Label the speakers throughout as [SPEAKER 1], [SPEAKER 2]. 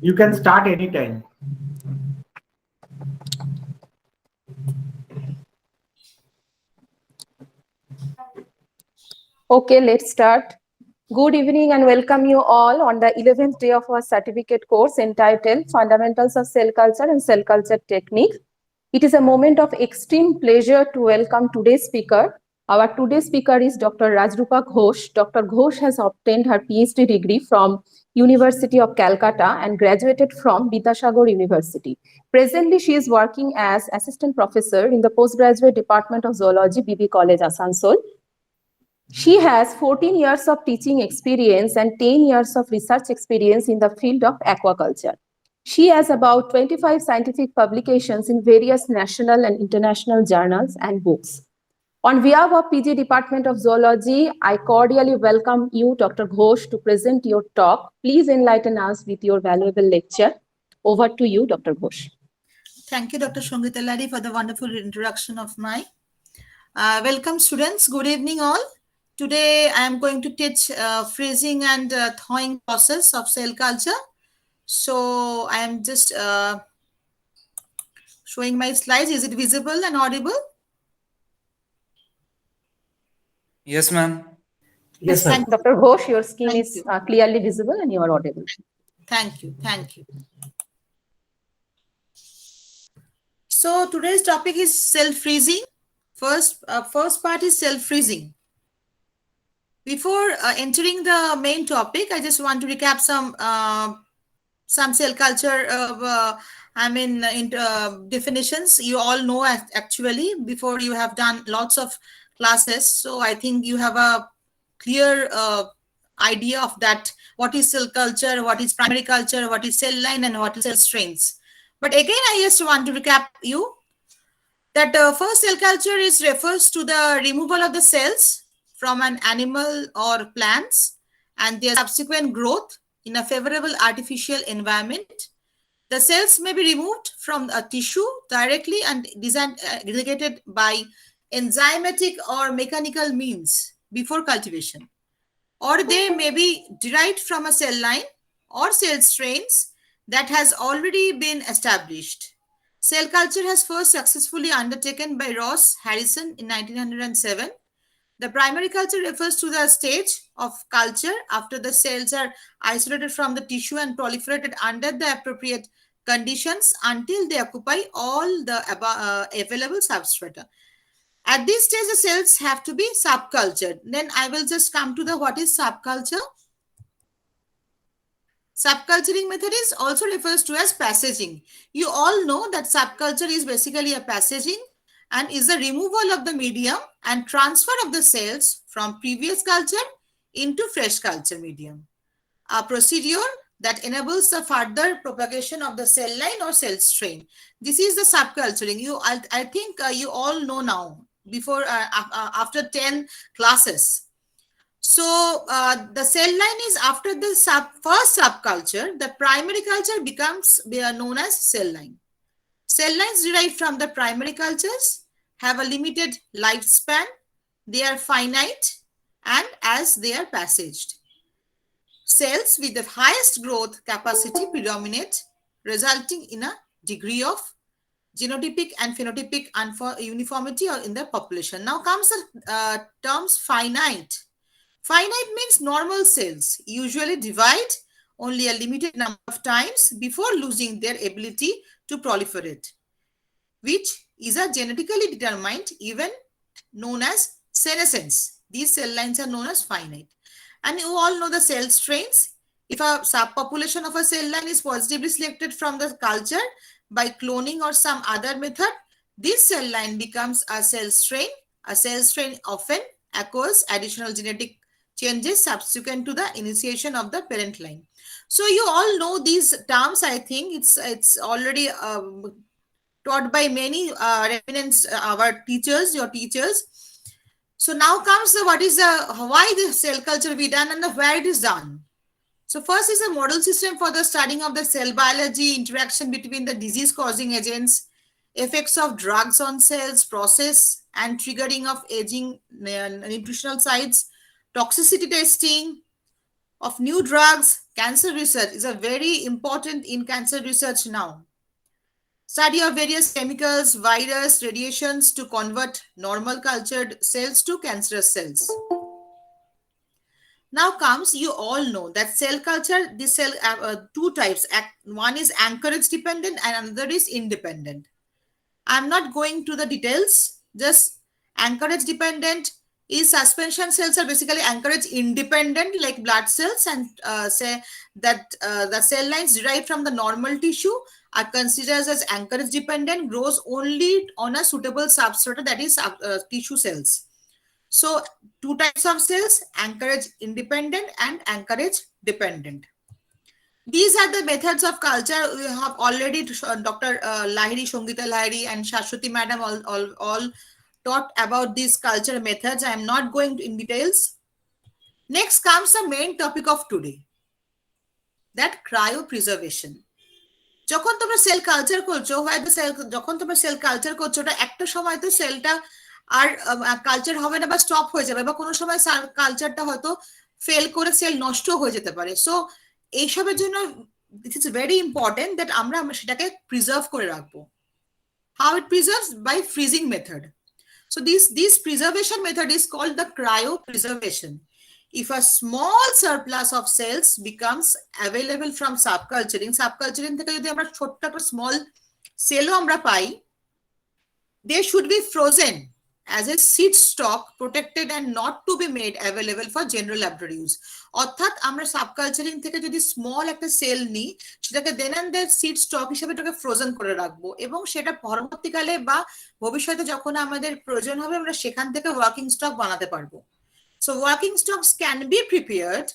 [SPEAKER 1] You can start anytime.
[SPEAKER 2] Okay, let's start. Good evening and welcome you all on the 11th day of our certificate course entitled Fundamentals of Cell Culture and Cell Culture Technique. It is a moment of extreme pleasure to welcome today's speaker. Our today's speaker is Dr. Rajrupa Ghosh. Dr. Ghosh has obtained her PhD degree from University of Calcutta and graduated from Vidyasagar University. Presently, she is working as assistant professor in the postgraduate department of zoology, BB College, Asansol. She has 14 years of teaching experience and 10 years of research experience in the field of aquaculture. She has about 25 scientific publications in various national and international journals and books. On behalf of PG Department of Zoology, I cordially welcome you, Dr. Ghosh, to present your talk. Please enlighten us with your valuable lecture. Over to you, Dr. Ghosh.
[SPEAKER 3] Thank you, Dr. Shongita Ladi, for the wonderful introduction of mine. Welcome, students. Good evening, all. Today, I am going to teach freezing and thawing process of cell culture. So, I am just showing my slides. Is it visible and audible?
[SPEAKER 4] Yes, ma'am.
[SPEAKER 1] Yes, ma'am.
[SPEAKER 2] Dr. Ghosh, your screen is clearly visible and you are audible.
[SPEAKER 3] Thank you. Thank you. So, today's topic is cell freezing. First part is cell freezing. Before entering the main topic, I just want to recap some cell culture definitions. You all know actually before you have done lots of classes. So I think you have a clear idea of that. What is cell culture? What is primary culture? What is cell line? And what is cell strains? But again, I just want to recap you that first cell culture refers to the removal of the cells from an animal or plants and their subsequent growth in a favorable artificial environment. The cells may be removed from a tissue directly and designated by enzymatic or mechanical means before cultivation, or they may be derived from a cell line or cell strains that has already been established. Cell culture has first successfully undertaken by Ross Harrison in 1907. The primary culture refers to the stage of culture after the cells are isolated from the tissue and proliferated under the appropriate conditions until they occupy all the available substrata. At this stage, the cells have to be subcultured. Then I will just come to the what is subculture. Subculturing method is also refers to as passaging. You all know that subculture is basically a passaging and is the removal of the medium and transfer of the cells from previous culture into fresh culture medium. A procedure that enables the further propagation of the cell line or cell strain. This is the subculturing. I think you all know now before after 10 classes. So the cell line is after the first subculture, the primary culture becomes known as cell line. Cell lines derived from the primary cultures have a limited lifespan. They are finite and as they are passaged. Cells with the highest growth capacity predominate, resulting in a degree of genotypic and phenotypic uniformity in the population. Now comes the terms finite. Finite means normal cells usually divide only a limited number of times before losing their ability to proliferate, which is a genetically determined event known as senescence. These cell lines are known as finite. And you all know the cell strains. If a subpopulation of a cell line is positively selected from the culture by cloning or some other method, this cell line becomes a cell strain. A cell strain often occurs additional genetic changes subsequent to the initiation of the parent line. So you all know these terms. I think it's already taught by many reference our teachers, your teachers. So now comes the why the cell culture be done and the where it is done. So first is a model system for the studying of the cell biology, interaction between the disease causing agents, effects of drugs on cells, process and triggering of aging nutritional sites, toxicity testing of new drugs, cancer research is a very important in cancer research now. Study of various chemicals, virus, radiations to convert normal cultured cells to cancerous cells. Now comes, you all know that cell culture, this cell, two types. One is anchorage dependent and another is independent. I'm not going to the details, just anchorage dependent is suspension cells are basically anchorage independent like blood cells, and say that the cell lines derived from the normal tissue are considered as anchorage dependent, grows only on a suitable substrate, that is tissue cells. So two types of cells, anchorage independent and anchorage dependent. These are the methods of culture. We have already Dr. Lahiri, Shongita Lahiri and Shashwati madam all taught about these culture methods. I am not going in details. Next comes the main topic of today, that cryopreservation. যখন তোমরা cell culture করছো, যখন তোমরা cell culture করছো, ওটা একটা সময় তো সেলটা আর কালচার হবে না বা স্টপ হয়ে যাবে, বা কোনো সময় কালচারটা হয়তো ফেল করে সেল নষ্ট হয়ে যেতে পারে। সো এইসবের জন্য this is very important that আমরা সেটাকে প্রিজার্ভ করে রাখবো। How it preserves? By freezing method. So this preservation method is called the cryopreservation. If a small surplus of cells becomes available from subculturing থেকে যদি আমরা ছোট্ট একটা small cellও আমরা পাই, they should be frozen as a seed stock, protected and not to be made available for general laboratory use. অর্থাৎ আমরা সাবকালচারিং থেকে যদি স্মল একটা সেল নিই, সেটাকে দেন অ্যান্ড দেন সিড স্টক হিসেবে এটাকে ফ্রোজেন করে রাখবো, এবং সেটা পরবর্তীকালে বা ভবিষ্যতে যখন আমাদের প্রয়োজন হবে আমরা সেখান থেকে ওয়ার্কিং স্টক বানাতে পারবো। So working stocks can be prepared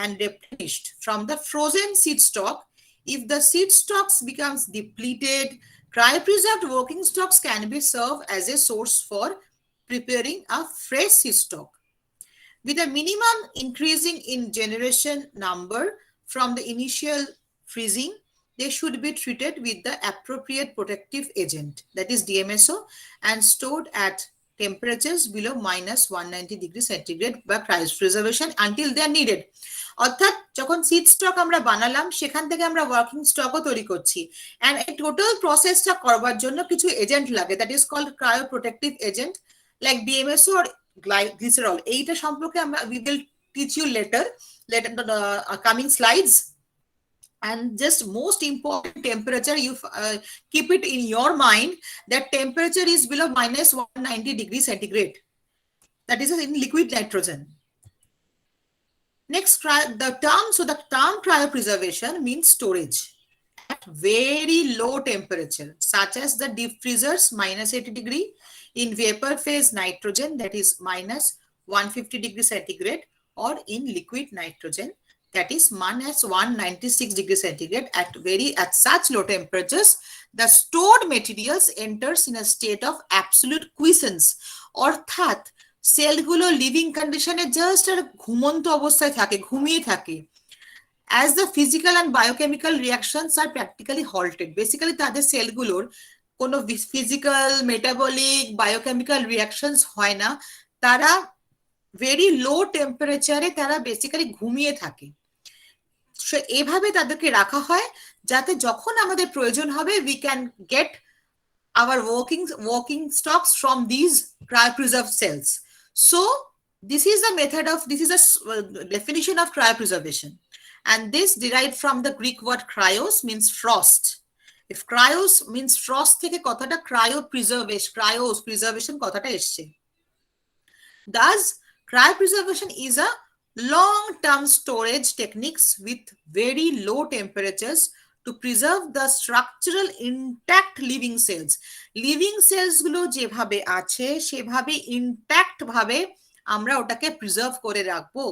[SPEAKER 3] and replenished from the frozen seed stock. If the seed stocks becomes depleted, cryopreserved working stocks can be served as a source for preparing a fresh seed stock. With a minimum increasing in generation number from the initial freezing, they should be treated with the appropriate protective agent, that is DMSO, and stored at temperatures below -190 degrees centigrade by cryopreservation until they are needed. অর্থাৎ যখন seed stock আমরা বানালাম, সেখান থেকে আমরা working স্টকও তৈরি করছি, and এই টোটাল প্রসেসটা করবার জন্য কিছু এজেন্ট লাগে, that is called cryoprotective agent like DMSO or glycerol. এইটা সম্পর্কে আমরা we will teach you later coming slides. And just most important temperature, you keep it in your mind that temperature is below -190 degrees centigrade. That is in liquid nitrogen. Next, the term cryopreservation means storage at very low temperature, such as the deep freezers -80 degree, in vapor phase nitrogen, that is -150 degrees centigrade, or in liquid nitrogen, that is -196 degrees centigrade. At such low temperatures, the stored materials enters in a state of absolute quiescence. অর্থাৎ সেলগুলো living কন্ডিশনে just আর ঘুমন্ত অবস্থায় থাকে, ঘুমিয়ে থাকে। As the physical and biochemical reactions are practically halted. Basically তাদের সেলগুলোর কোনো ফিজিক্যাল, মেটাবলিক, বায়োকেমিক্যাল রিয়াকশনস হয় না, তারা ভেরি লো টেম্পারেচারে তারা বেসিক্যালি ঘুমিয়ে থাকে। এভাবে তাদেরকে রাখা হয় যাতে যখন আমাদের প্রয়োজন হবে we can get our working stocks from these cryopreserved cells. So this is a definition of cryopreservation, and this derived from the Greek word cryos, means frost. If cryos means frost থেকে কথাটা cryopreservation কথাটা এসছে। Thus cryopreservation is a long-term storage techniques with very low temperatures to preserve the structural intact living cells. Living cells গুলো যেভাবে আছে সেভাবে intact ভাবে আমরা ওটাকে প্রিজার্ভ করে রাখবো,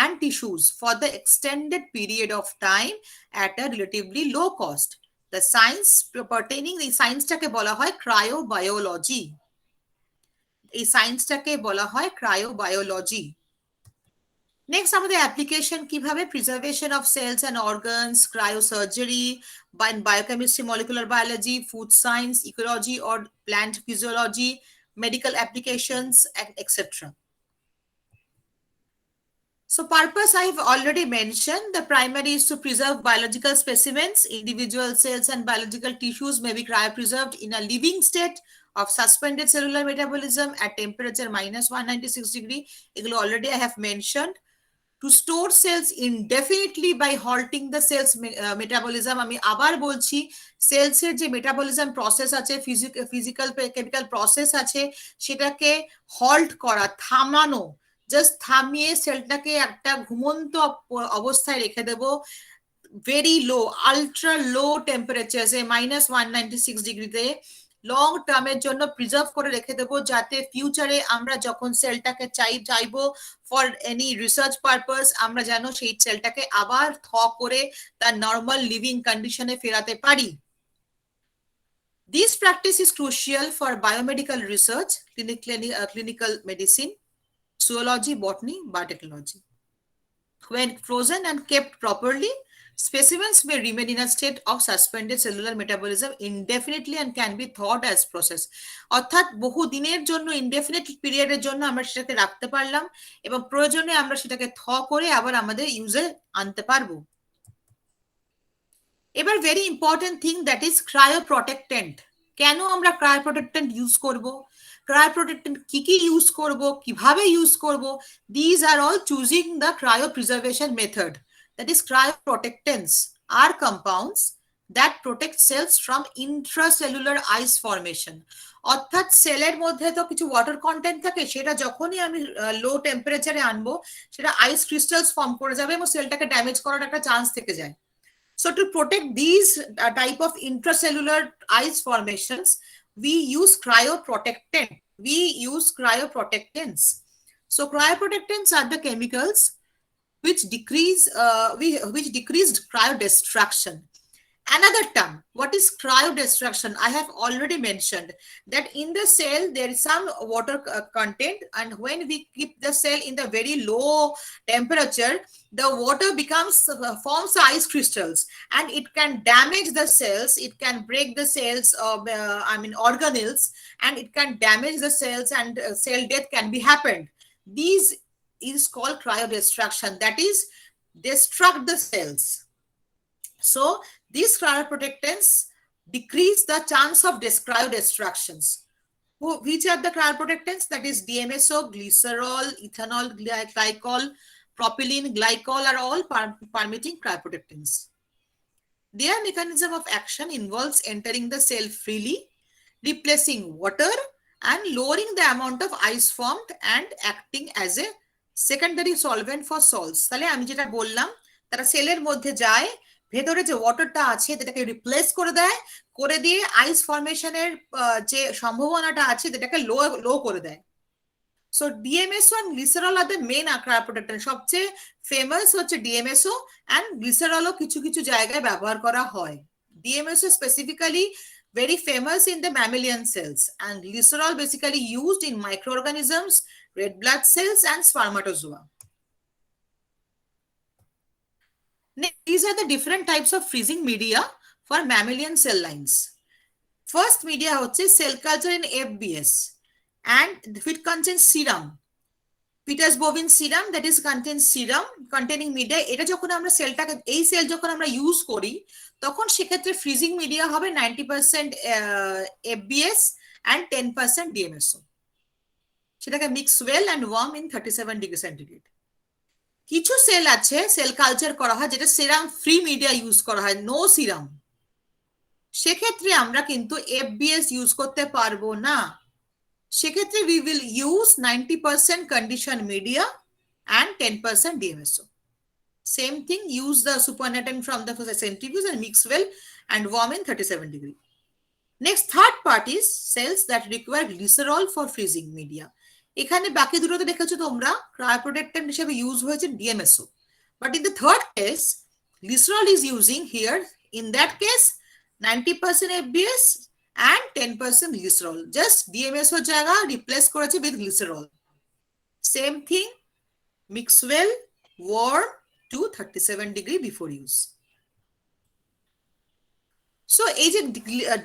[SPEAKER 3] and tissues for the extended period of time at a relatively low cost. The science pertaining, এই সায়েন্সটাকে বলা হয় ক্রায়োবায়োলজি। এই সায়েন্সটাকে বলা হয় ক্রায়োবায়োলজি। নেক্সট আমাদের অ্যাপ্লিকেশন কিভাবে, preservation of cells and organs, cryosurgery, biochemistry, molecular biology, food science, ecology or plant physiology, medical applications, etcetera. So purpose I have already mentioned. The primary is to preserve biological specimens. Individual cells and biological tissues may be cryopreserved in a living state of suspended cellular metabolism at temperature minus 196 degree. এগুলো already I have mentioned. To store cells indefinitely by halting the cells metabolism. আমি আবার বলছি sales এর যে metabolism process আছে, physical chemical process আছে, সেটাকে halt করা, থামানো, জাস্ট থামিয়ে সেলটাকে একটা ঘুমন্ত অবস্থায় রেখে দেব ভেরি লো, আলট্রা লো টেম্পারেচারে মাইনাস 196 ডিগ্রিতে লং টার্মের জন্য প্রিজার্ভ করে রেখে দেবো, যাতে ফিউচারে আমরা যখন সেলটাকে চাইবো ফর এনি রিসার্চ পারপাস, আমরা যেন সেই সেলটাকে আবার করে তার নর্মাল লিভিং কন্ডিশনে ফেরাতে পারি। This practice is crucial for biomedical research, clinical medicine, zoology, botany, biotechnology. When frozen and kept properly, specimens may remain in a state of suspended cellular metabolism indefinitely and can be thawed as process. অর্থাৎ বহু দিনের জন্য, indefinite পিরিয়ডের জন্য আমরা সেটাকে রাখতে পারলাম এবং প্রয়োজনে আমরা সেটাকে করে আবার আমাদের ইউজে আনতে পারবো। এবার very important thing, that is cryoprotectant. কেন আমরা ক্রায়োপ্রোটেক্টেন্ট ইউজ করব, ক্রায়োপ্রোটেক্টেন্ট কি কি ইউজ করব, কিভাবে ইউজ করব, these are all choosing the cryopreservation method. That is, cryoprotectants are compounds that protect cells from intracellular ice formation. অর্থাৎ সেলের মধ্যে তো কিছু ওয়াটার কন্টেন্ট থাকে, সেটা যখনই আমি লো টেম্পারেচারে আনবো সেটা আইস ক্রিস্টালস ফর্ম করে যাবে এবং সেলটাকে ড্যামেজ করার একটা চান্স থেকে যায়। So to protect these type of intracellular ice formations, we use cryoprotectants. So cryoprotectants are the chemicals which decreased cryodestruction. Another term, what is cryodestruction? I have already mentioned that in the cell there is some water content, and when we keep the cell in the very low temperature, the water forms ice crystals, and it can damage the cells, it can break the cells, organelles, and it can damage the cells, and cell death can be happened. These is called cryodestruction, that is, destruct the cells. So these cryoprotectants decrease the chance of cryodestructions. Which are the cryoprotectants? That is DMSO, glycerol, ethanol, glycol, propylene, glycol are all permitting cryoprotectants. Their mechanism of action involves entering the cell freely, replacing water, and lowering the amount of ice formed and acting as a secondary solvent for salts. তাহলে আমি যেটা বললাম, তারা সেলের মধ্যে যায়, ভেতরে যে ওয়াটারটা আছে সেটাকে রিপ্লেস করে দিয়ে আইস ফর্মেশনের যে সম্ভাবনাটা আছে সেটাকে লো করে দেয়। So DMSO and glycerol are the main cryoprotectant. সবচেয়ে ফেমাস হচ্ছে ডিএমএসও, এন্ড গ্লিসারলও কিছু কিছু জায়গায় ব্যবহার করা হয়। ডিএমএসও specifically very famous in the mammalian cells, and glycerol basically used in microorganisms, red blood cells, and spermatozoa. These are the different types of freezing media for mammalian cell lines. First media হচ্ছে cell culture in FBS, and it contains serum, Peters bovine serum, that is contains serum containing media. এটা যখন আমরা সেলটাকে, এই sell যখন আমরা use করি, তখন সেক্ষেত্রে ফ্রিজিং মিডিয়া হবে 90% FBS and 10% DMSO. সেটাকে mix well and worm in 37 degree centigrade. কিছু সেল আছে, সেল কালচার করা হয় যেটা সেরাম ফ্রি মিডিয়া ইউজ করা হয়, নো সিরাম। সেক্ষেত্রে আমরা কিন্তু FBS ইউজ করতে পারবো না। সেক্ষেত্রে we will use 90% conditioned media and 10% DMSO. Same thing, use the supernatant from the centrifuge and mix well and warm in 37 degree. Next, third part is cells that require glycerol for freezing media. এখানে বাকি দুটোতে দেখেছো তোমরা cryoprotectant হিসেবে use হয়েছে DMSO, but in the third case glycerol is using here. In that case 90% FBS and 10% glycerol, just DMSO জায়গা replace করেছে with glycerol. Same thing, mix well, warm to 37 degree before use. So এই যে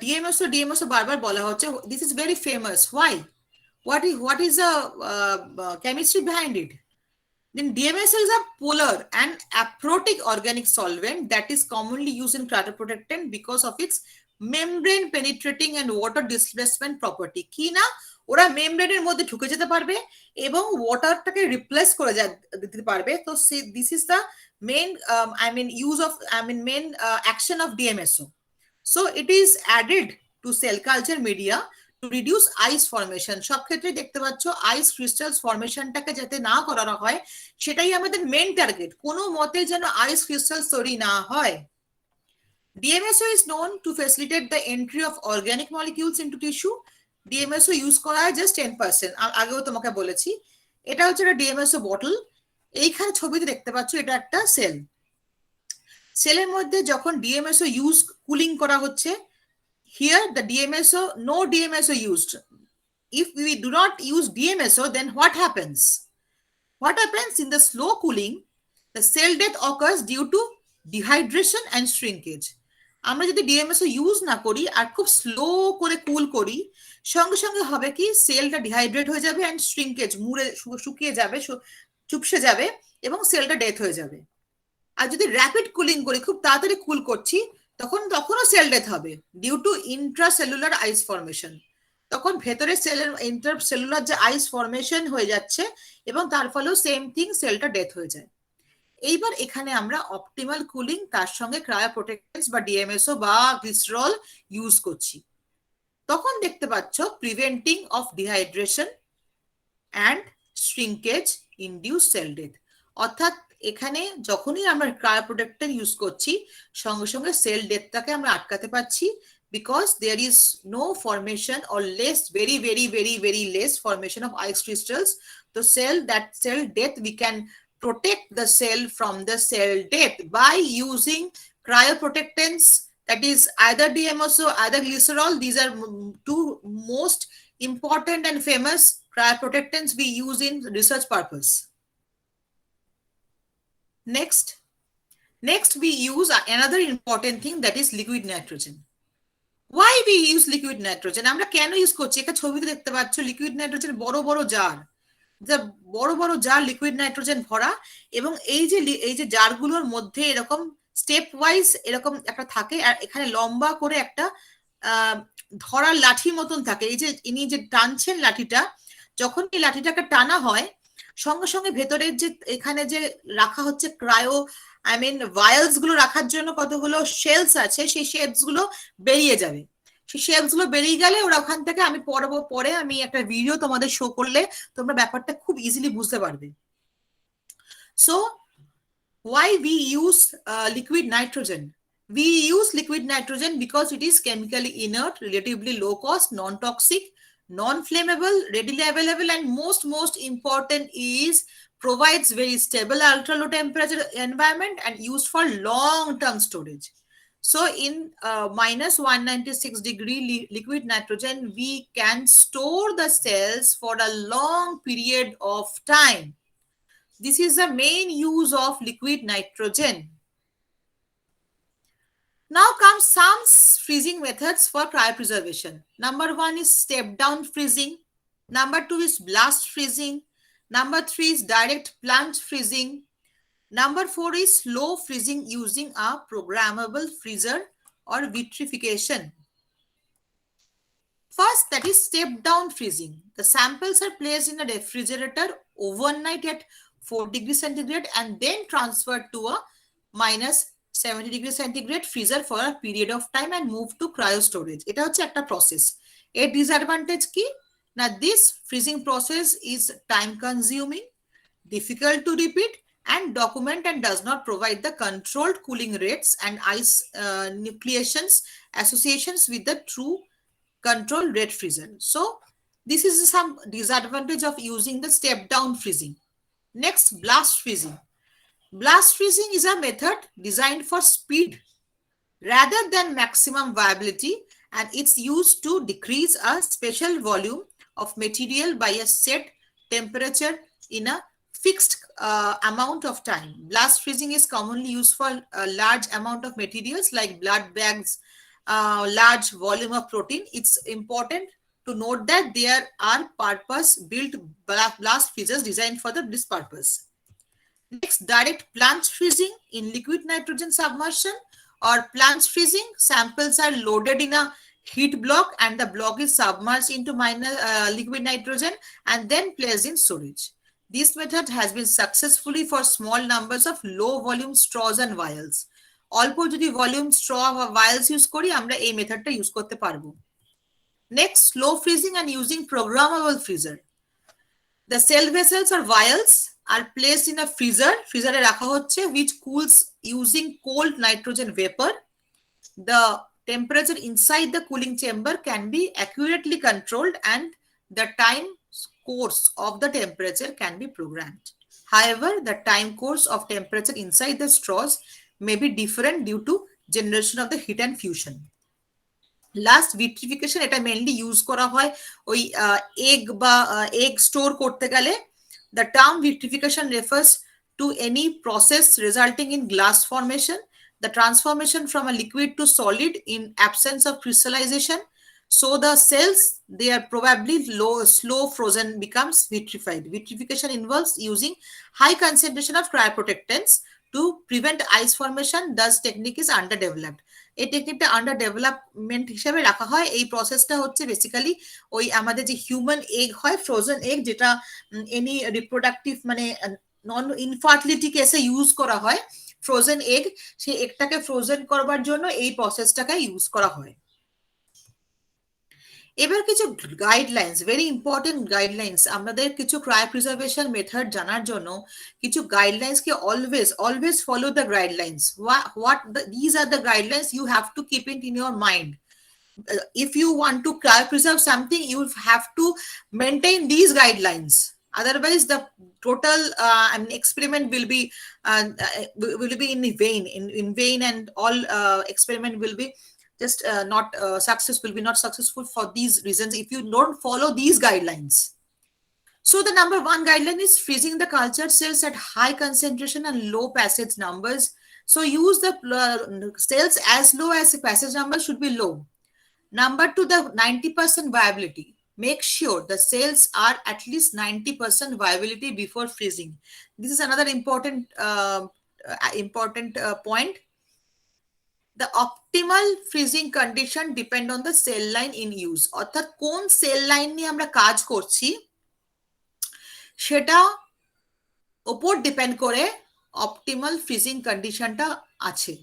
[SPEAKER 3] DMSO বারবার বলা হচ্ছে, this is very famous. Why? What is the chemistry behind it? Then DMSO is a polar and aprotic organic solvent that is commonly used in cryoprotectant because of its membrane penetrating and water displacement property. কি না ওরা মেমব্রেনের মধ্যে ঢুকে যেতে পারবে এবং ওয়াটারটাকে replace করে দিতে পারবে। তো this is the main main action of DMSO. So it is added to cell culture media to reduce ice formation. সব ক্ষেত্রে দেখতে পাচ্ছ আইস ক্রিস্টালস ফর্মেশনটাকে যাতে না করা হয় সেটাই আমাদের মেইন টার্গেট, কোনো মতে যেন আইস ক্রিস্টালস তৈরি না হয়। DMSO is known to facilitate the entry of organic molecules into tissue. DMSO use করা হয় জাস্ট 10%। আগেও তোমাকে বলেছি এটা হচ্ছে একটা DMSO বটল। এইখানে ছবিতে দেখতে পাচ্ছ এটা একটা সেল। সেলের মধ্যে যখন DMSO ইউজ কুলিং করা হচ্ছে, here the DMSO, no DMSO used. If we do not use DMSO, then what happens? What happens in the slow cooling? The cell death occurs due to dehydration and shrinkage. আমরা যদি DMSO use না করি আর খুব slow করে কুল করি, সঙ্গে সঙ্গে হবে কি সেলটা ডিহাইড্রেট হয়ে যাবে এন্ড শ্রিঙ্কেজ, মুড়ে শুকিয়ে যাবে, চুপসে যাবে এবং সেলটা ডেথ হয়ে যাবে। আর যদি র্যাপিড কুলিং করি, খুব তাড়াতাড়ি কুল করছি, তখনও সেল ডেথ হবে due to intracellular ice formation. তখন ভেতরে সেলের ইন্টারসেলুলার যে আইস ফর্মেশন হয়ে যাচ্ছে এবং তার ফলেও সেম থিং, সেলটা ডেথ হয়ে যায়। এইবার এখানে আমরা অপটিমাল কুলিং তার সঙ্গে ক্রায়োপ্রোটেক্টেন্টস বা DMSO বা গ্লিসারল ইউজ করছি। তখন দেখতে পাচ্ছ preventing of dehydration and shrinkage induce sell death. অর্থাৎ এখানে যখনই আমরা ক্রায়োপ্রোটেক্টর ইউজ করছি সঙ্গে সঙ্গে সেল ডেথটাকে আমরা আটকাতে পারছি, because there is no formation or less, very less formation of ice crystals. The cell death, we can protect the cell from the cell death by using cryoprotectants, that is either DMSO, either glycerol. These are two most important and famous cryoprotectants we use in research purpose. Next we use another important thing, that is liquid nitrogen. Why we use liquid nitrogen? আমরা কেন use করছি? একটা ছবিতে দেখতে পাচ্ছ liquid nitrogen বড় বড় jar, liquid nitrogen ভরা, এবং এই যে জারগুলোর মধ্যে এরকম স্টেপ ওয়াইজ এরকম একটা থাকে, আর এখানে লম্বা করে একটা ধরার লাঠি মতন থাকে। এই যে ইনি যে টানছেন লাঠিটা, যখন এই লাঠিটাকে টানা হয় সঙ্গে সঙ্গে ভেতরের যে এখানে যে রাখা হচ্ছে ভায়ালস গুলো রাখার জন্য কতগুলো শেলস আছে, সেই শেলস গুলো বেরিয়ে যাবে। সেই শেলস গুলো বেরিয়ে গেলে ওরা ওখান থেকে, আমি পরে আমি একটা ভিডিও তোমাদের শো করলে তোমরা ব্যাপারটা খুব ইজিলি বুঝতে পারবে। So why we use liquid nitrogen? We use liquid nitrogen because it is chemically inert, relatively low cost, non-toxic, non-flammable, readily available, and most important is provides very stable ultra low temperature environment and used for long-term storage. So in minus 196 degree liquid nitrogen, we can store the cells for a long period of time. This is the main use of liquid nitrogen. Now comes some freezing methods for cryopreservation. Number 1 is step down freezing. Number 2 is blast freezing. Number 3 is direct plunge freezing. Number 4 is slow freezing using a programmable freezer or vitrification. First, that is step down freezing. The samples are placed in a refrigerator overnight at 4 degrees centigrade and then transferred to a minus 70 degrees centigrade freezer for a period of time and move to cryo storage. এটা হচ্ছে একটা process. এর disadvantage কি? না, this freezing process is time consuming, difficult to repeat, and document, and does not provide the controlled cooling rates and ice nucleations associations with the true control rate freezer. So this is some disadvantage of using the step down freezing. Next, blast freezing. Blast freezing is a method designed for speed rather than maximum viability, and it's used to decrease a special volume of material by a set temperature in a fixed amount of time. Blast freezing is commonly used for a large amount of materials like blood bags, large volume of protein. It's important to note that there are purpose-built blast freezers designed for this purpose. Next, direct plunge freezing in liquid nitrogen submersion or plunge freezing. Samples are loaded in a heat block and the block is submerged into liquid nitrogen and then placed in storage. This method has been successfully for small numbers of low volume straws and vials. অল্প যদি volume straw বা ভাইলস use করি আমরা এই মেথডটা use করতে পারবো। Next, slow freezing and using programmable freezer. The cell vessels or vials are placed in a freezer. Freezer রাখা হচ্ছে which cools using cold nitrogen vapor. The temperature inside the cooling chamber can be accurately controlled and the time course of the temperature can be programmed. However, the time course of temperature inside the straws may be different due to generation of the heat and fusion. Last vitrification, এটা mainly use করা হয় ওই egg বা egg store করতে গেলে। The term vitrification refers to any process resulting in glass formation, the transformation from a liquid to solid in absence of crystallisation. So the cells, they are probably slow frozen becomes vitrified. Vitrification involves using high concentration of cryoprotectants to prevent ice formation. Thus technique is underdeveloped. এই টেকনিকটা under development হিসেবে রাখা হয়। এই প্রসেসটা হচ্ছে basically ওই আমাদের যে হিউম্যান এগ হয়, ফ্রোজেন এগ, যেটা এনি রিপ্রোডাক্টিভ মানে নন ইনফার্টিলিটি কেসে ইউজ করা হয় ফ্রোজেন এগ, সেই এগটাকে ফ্রোজেন করবার জন্য এই প্রসেসটাকে ইউজ করা হয়। এবার কিছু গাইডলাইন্স, ভেরি ইম্পর্টেন্ট গাইডলাইন্স। আমাদের কিছু ক্রায়োপ্রিজার্ভেশন মেথড জানার জন্য কিছু গাইডলাইন্স কে always follow the guidelines. These are the guidelines you have to keep it in your mind. If you want to cryopreserve something, you have to maintain these guidelines. Otherwise, the total experiment will be in vain, and all experiment will be just not successful for these reasons if you don't follow these guidelines. So the number one guideline is freezing the cultured cells at high concentration and low passage numbers. So use the cells as low as the passage number should be low. Number two, the 90% viability. Make sure the cells are at least 90% viability before freezing. This is another important point. The optimal freezing condition depend on the cell line in use. অর্থাৎ কোন cell line নিয়ে আমরা কাজ করছি সেটা উপর depend করে optimal freezing কন্ডিশনটা আছে।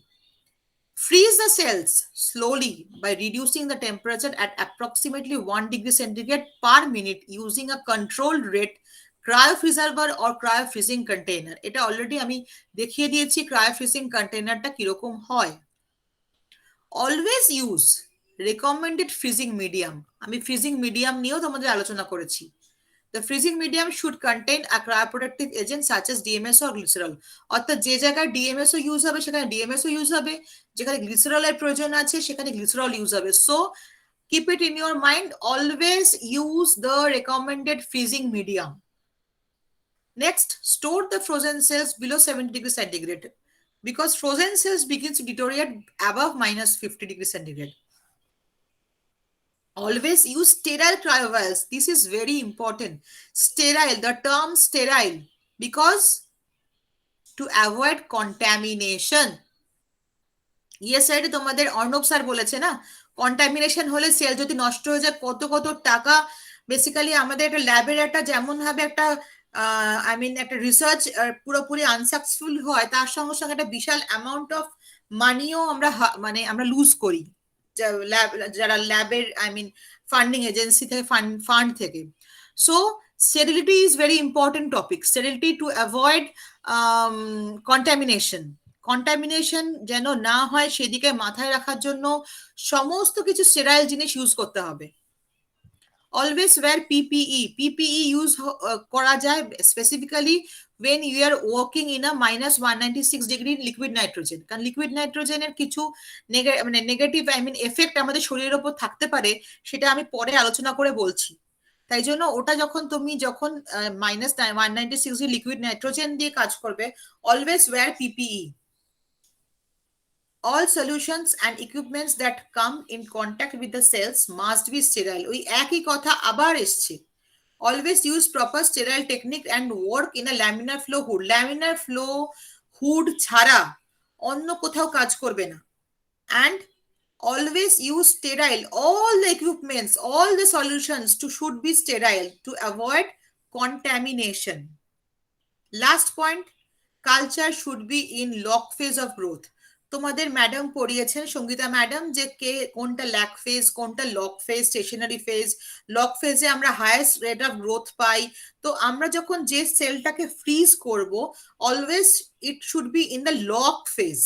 [SPEAKER 3] Freeze the cells slowly by reducing the temperature at approximately 1 degree centigrade per minute using a controlled rate cryopreserver or cryofreezing container. এটা অলরেডি আমি দেখিয়ে দিয়েছি ক্রায়োফ্রিজিং কন্টেইনারটা কিরকম হয়। Always use recommended freezing medium. আমি ফ্রিজিং মিডিয়াম নিয়েও তোমাদের আলোচনা করেছি। The freezing medium should contain a cryoprotective agent such as DMS or glycerol. অর্থাৎ যে জায়গায় DMS ইউজ হবে সেখানে DMS ইউজ হবে, যেখানে গ্লিসারলের প্রয়োজন আছে সেখানে গ্লিসারল ইউজ হবে। So keep it in your mind, always use the recommended freezing medium. Next, store the frozen cells below 70 degrees centigrade because frozen cells begins to deteriorate above minus 50 degrees centigrade. Always use sterile cryovials. This is very important. Sterile, the term sterile, because to avoid contamination. Yes, sir, তোমাদের Arnab sir বলেছে না, contamination হলে sell যদি নষ্ট হয়ে যায় কত কত টাকা। বেসিক্যালি আমাদের একটা ল্যাবের একটা যেমন ভাবে একটা একটা রিসার্চ পুরোপুরি আনসাকসেসফুল হয়, তার সঙ্গে সঙ্গে একটা বিশাল অ্যামাউন্ট অফ মানিও আমরা লুজ করি যারা ল্যাবের ফান্ডিং এজেন্সি থেকে ফান্ড থেকে। So sterility is very important topic. Sterility to avoid contamination যেন না হয় সেদিকে মাথায় রাখার জন্য সমস্ত কিছু স্টেরাইল জিনিস ইউজ করতে হবে। অলওয়েজ ওয়্যার পিপিই ইউজ করা যায় specifically when you are working in a minus 196 degree liquid nitrogen, কারণ লিকুইড নাইট্রোজেনের কিছু নেগেটিভ এফেক্ট আমাদের শরীরের উপর থাকতে পারে, সেটা আমি পরে আলোচনা করে বলছি। তাই জন্য ওটা যখন minus 196 degree লিকুইড নাইট্রোজেন দিয়ে কাজ করবে, always wear PPE. All solutions and equipments that come in contact with the cells must be sterile. ওই একই কথা আবার এসছে, Always use proper sterile technique and work in a laminar flow hood. Laminar flow hood ছাড়া অন্য কোথাও কাজ করবে না। And always use sterile, all the equipments, all the solutions should be sterile to avoid contamination. Last point, culture should be in log phase of growth. তোমাদের madam পড়িয়েছেন Sangeeta madam যে কে কোনটা ল্যাগ ফেজ কোনটা log phase stationary phase. Log ফেজে আমরা highest rate of growth পাই। তো আমরা যখন যে সেলটাকে ফ্রিজ করব always it should be in the log phase.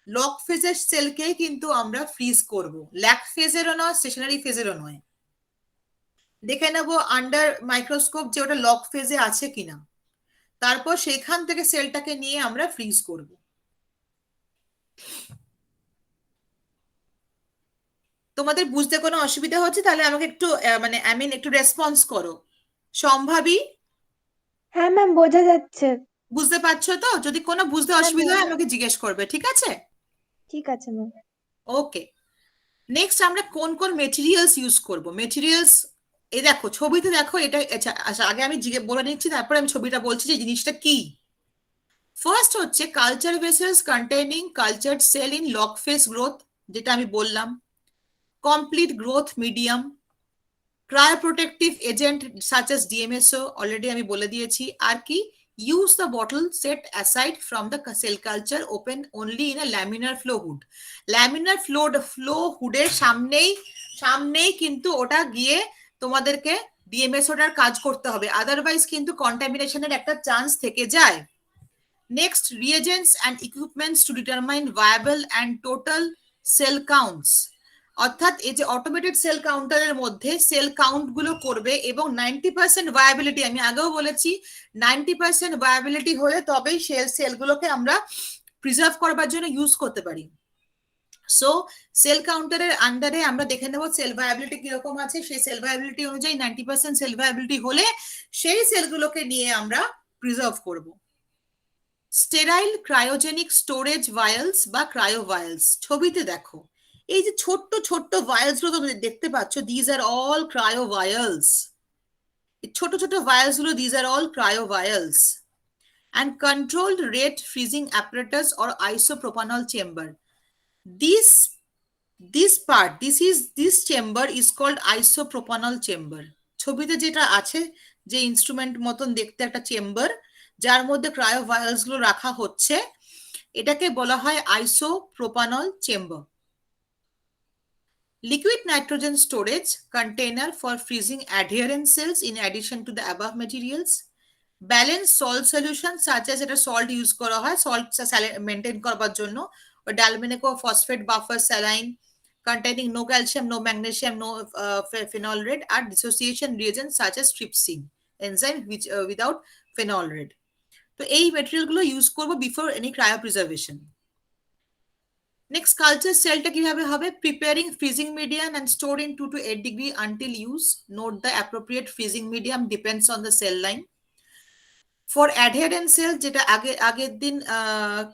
[SPEAKER 3] Log ফেজের সেলকে কিন্তু আমরা ফ্রিজ করব, ল্যাগ ফেজেরও নয় স্টেশনারি ফেজেরও নয়। দেখে নেব আন্ডার মাইক্রোস্কোপ যে ওটা লগ ফেজে আছে কিনা, তারপর সেখান থেকে সেলটাকে নিয়ে আমরা ফ্রিজ করব। তোমাদের বুঝতে কোনো অসুবিধা হচ্ছে? তাহলে আমাকে একটু মানে একটু রেসপন্স করো। সম্ভাবী?
[SPEAKER 5] হ্যাঁ ম্যাম, বোঝা যাচ্ছে।
[SPEAKER 3] বুঝতে পারছো তো? যদি কোনো বুঝতে অসুবিধা হয় আমাকে জিজ্ঞেস করবে, ঠিক আছে?
[SPEAKER 5] ঠিক আছে ম্যাম।
[SPEAKER 3] ওকে, নেক্সট আমরা কোন কোন মেটেরিয়ালস ইউজ করব। মেটেরিয়ালস এই দেখো ছবিতে দেখো, এটা আচ্ছা আগে আমি বলে নিচ্ছি, তারপরে আমি ছবিটা বলছি যে জিনিসটা কি। ফার্স্ট হচ্ছে culture vessels containing cultured cell in log phase growth, যেটা আমি বললাম। Complete growth medium, cryoprotective agent such as DMSO already আমি বলে দিয়েছি। আর কি, use the bottle set aside from the cell culture open only in a laminar flow hood. laminar flow hood এর সামনেই কিন্তু ওটা গিয়ে তোমাদেরকে ডিএমএসওটার কাজ করতে হবে, আদারওয়াইজ কিন্তু কন্টামিনেশনের একটা চান্স থেকে যায়। Next, reagents and equipments to determine viable and total cell counts, অর্থাৎ এই যে অটোমেটেড সেল কাউন্টারের মধ্যে সেল কাউন্ট গুলো করবে এবং 90% ভায়াবিলিটি, আমি আগেও বলেছি 90% ভায়াবিলিটি হলে তবেই সেলগুলোকে আমরা প্রিজার্ভ করবার জন্য ইউজ করতে পারি। সো সেল কাউন্টারের আন্ডারে আমরা দেখে নেব সেল ভায়াবিলিটি কিরকম আছে। সেই সেল ভায়াবিলিটি অনুযায়ী 90% সেল ভায়াবিলিটি হলে সেই সেলগুলোকে নিয়ে আমরা প্রিজার্ভ করব। স্টেরাইল ক্রায়োজেনিক স্টোরেজ ভায়ালস বা ক্রায়ো ভায়ালস, ছবিতে দেখো এই যে ছোট্ট ছোট্ট ভায়ালস গুলো তোমরা দেখতে পাচ্ছ, these are all cryo vials. ছোট ছোট ভায়ালস গুলো these are all cryo vials. and controlled rate freezing apparatus or isopropanol chamber. This chamber is called isopropanol chamber. ছবিতে যেটা আছে যে ইনস্ট্রুমেন্ট মতন দেখতে একটা চেম্বার যার মধ্যে ক্রায়ো ভায়ালস গুলো রাখা হচ্ছে, এটাকে বলা হয় আইসোপ্রোপানল chamber. Liquid nitrogen storage container for freezing adherent cells in addition to the above materials. Balanced salt solution such as এটা salt use করা হয় salt maintain করবার জন্য, dalmenico phosphate buffer saline containing no calcium, no magnesium, no phenol red, R dissociation reagents such as trypsin enzyme which without phenol red. তো এই material গুলো use করব before any ক্রায়োপ্রিজার্ভেশন। Next, culture সেলটা কিভাবে হবে। Preparing freezing medium and store in 2 to 8 degree until use. Note the appropriate freezing medium depends on the cell line. For adherent cell, যেটা আগের দিন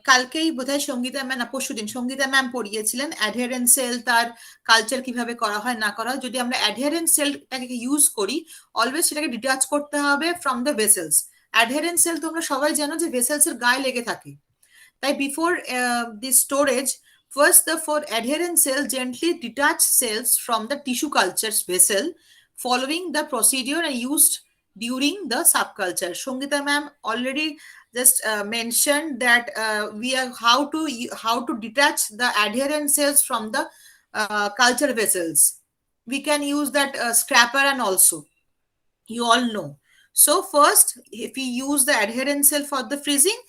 [SPEAKER 3] কালকেই বোধহয় সঙ্গীতা ম্যাম, পরশুদিন সঙ্গীতা ম্যাম পড়িয়েছিলেন অ্যাডহেরেন্ট সেল তার কালচার কিভাবে করা হয় না করা হয়। যদি আমরা অ্যাডহেরেন্ট সেলটাকে ইউজ করি অলওয়েজ সেটাকে ডিটাচ করতে হবে ফ্রম দ্য ভেসেলস। অ্যাডহেরেন্ট সেল তোমরা সবাই জানো যে ভেসেলস এর গায়ে লেগে থাকে, তাই before this storage first the for adherent cell gently detach cells from the tissue culture vessel following the procedure and used during the subculture. Sangita ma'am already just mentioned that we are how to detach the adherent cells from the culture vessels. We can use that scraper and also you all know. So first if we use the adherent cell for the freezing,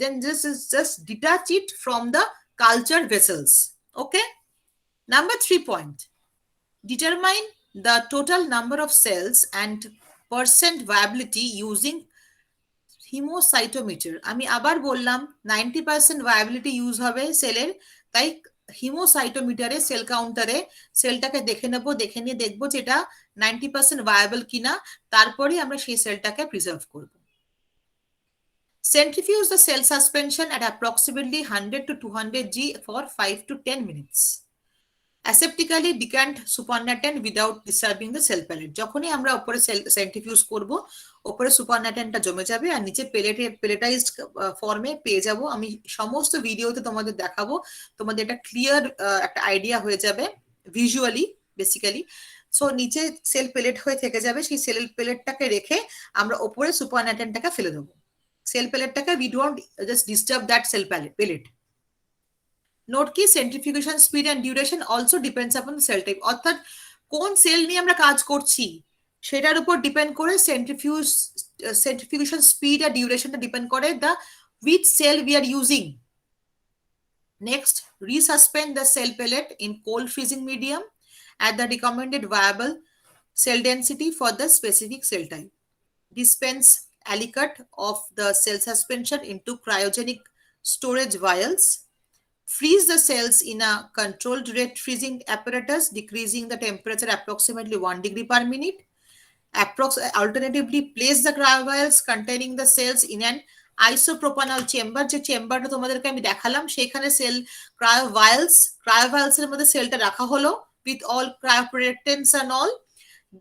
[SPEAKER 3] then this is just detach it from the culture vessels. Okay, number 3 point, determine the total number of cells and percent viability using hemocytometer. আমি আবার বললাম 90% viability use হবে সেলের, তাই হিমোসাইটোমিটারে sell কাউন্টারে সেলটাকে দেখে নেব, দেখে নিয়ে দেখবো যেটা 90% ভায়াবল কিনা, তারপরে আমরা সেই সেলটাকে প্রিজার্ভ করব। Centrifuge the cell suspension at approximately 100 to 200 G for 5 to 10 minutes. Aseptically decant supernatant without disturbing the cell pellet. যখনই আমরা উপরে সেন্ট্রিফিউজ করব, উপরে সুপারন্যাটেন্টটা জমে যাবে আর নিচে পেলেটাইজড ফর্মে পেয়ে যাব। আমি সমস্ত ভিডিওতে তোমাদের দেখাবো, তোমাদের একটা ক্লিয়ার একটা আইডিয়া হয়ে যাবে ভিজুয়ালি বেসিক্যালি। সো নিচে সেল পেলেট হয়ে থেকে যাবে, সেই সেল পেলেটটাকে রেখে আমরা উপরে সুপারন্যাটেন্টটাকে ফেলে দেবো। সেল পেলেটটাকে we don't just disturb that cell pellet. Note কি centrifugation speed and duration also depends upon cell type, অর্থাৎ কোন সেল নিয়ে আমরা কাজ করছি সেটার উপর ডিপেন্ড করে সেন্ট্রিফিউগেশন স্পিড আর ডিউরেশনটা ডিপেন্ড করে the which cell we are using. Next, resuspend the cell pellet in cold freezing medium at the recommended viable cell density for the specific cell type. Dispense alicate of the cell suspension into cryogenic storage vials. Freeze the cells in a controlled rate freezing apparatus, decreasing the temperature approximately 1 degree per minute. Alternatively, place the cryovials containing the cells in an isopropanol chamber, যে চেম্বারটা তোমাদেরকে আমি দেখালাম সেখানে sell ক্রায়োভায়ালস এর মধ্যে সেলটা রাখা হলো with all cryoprotectants and all.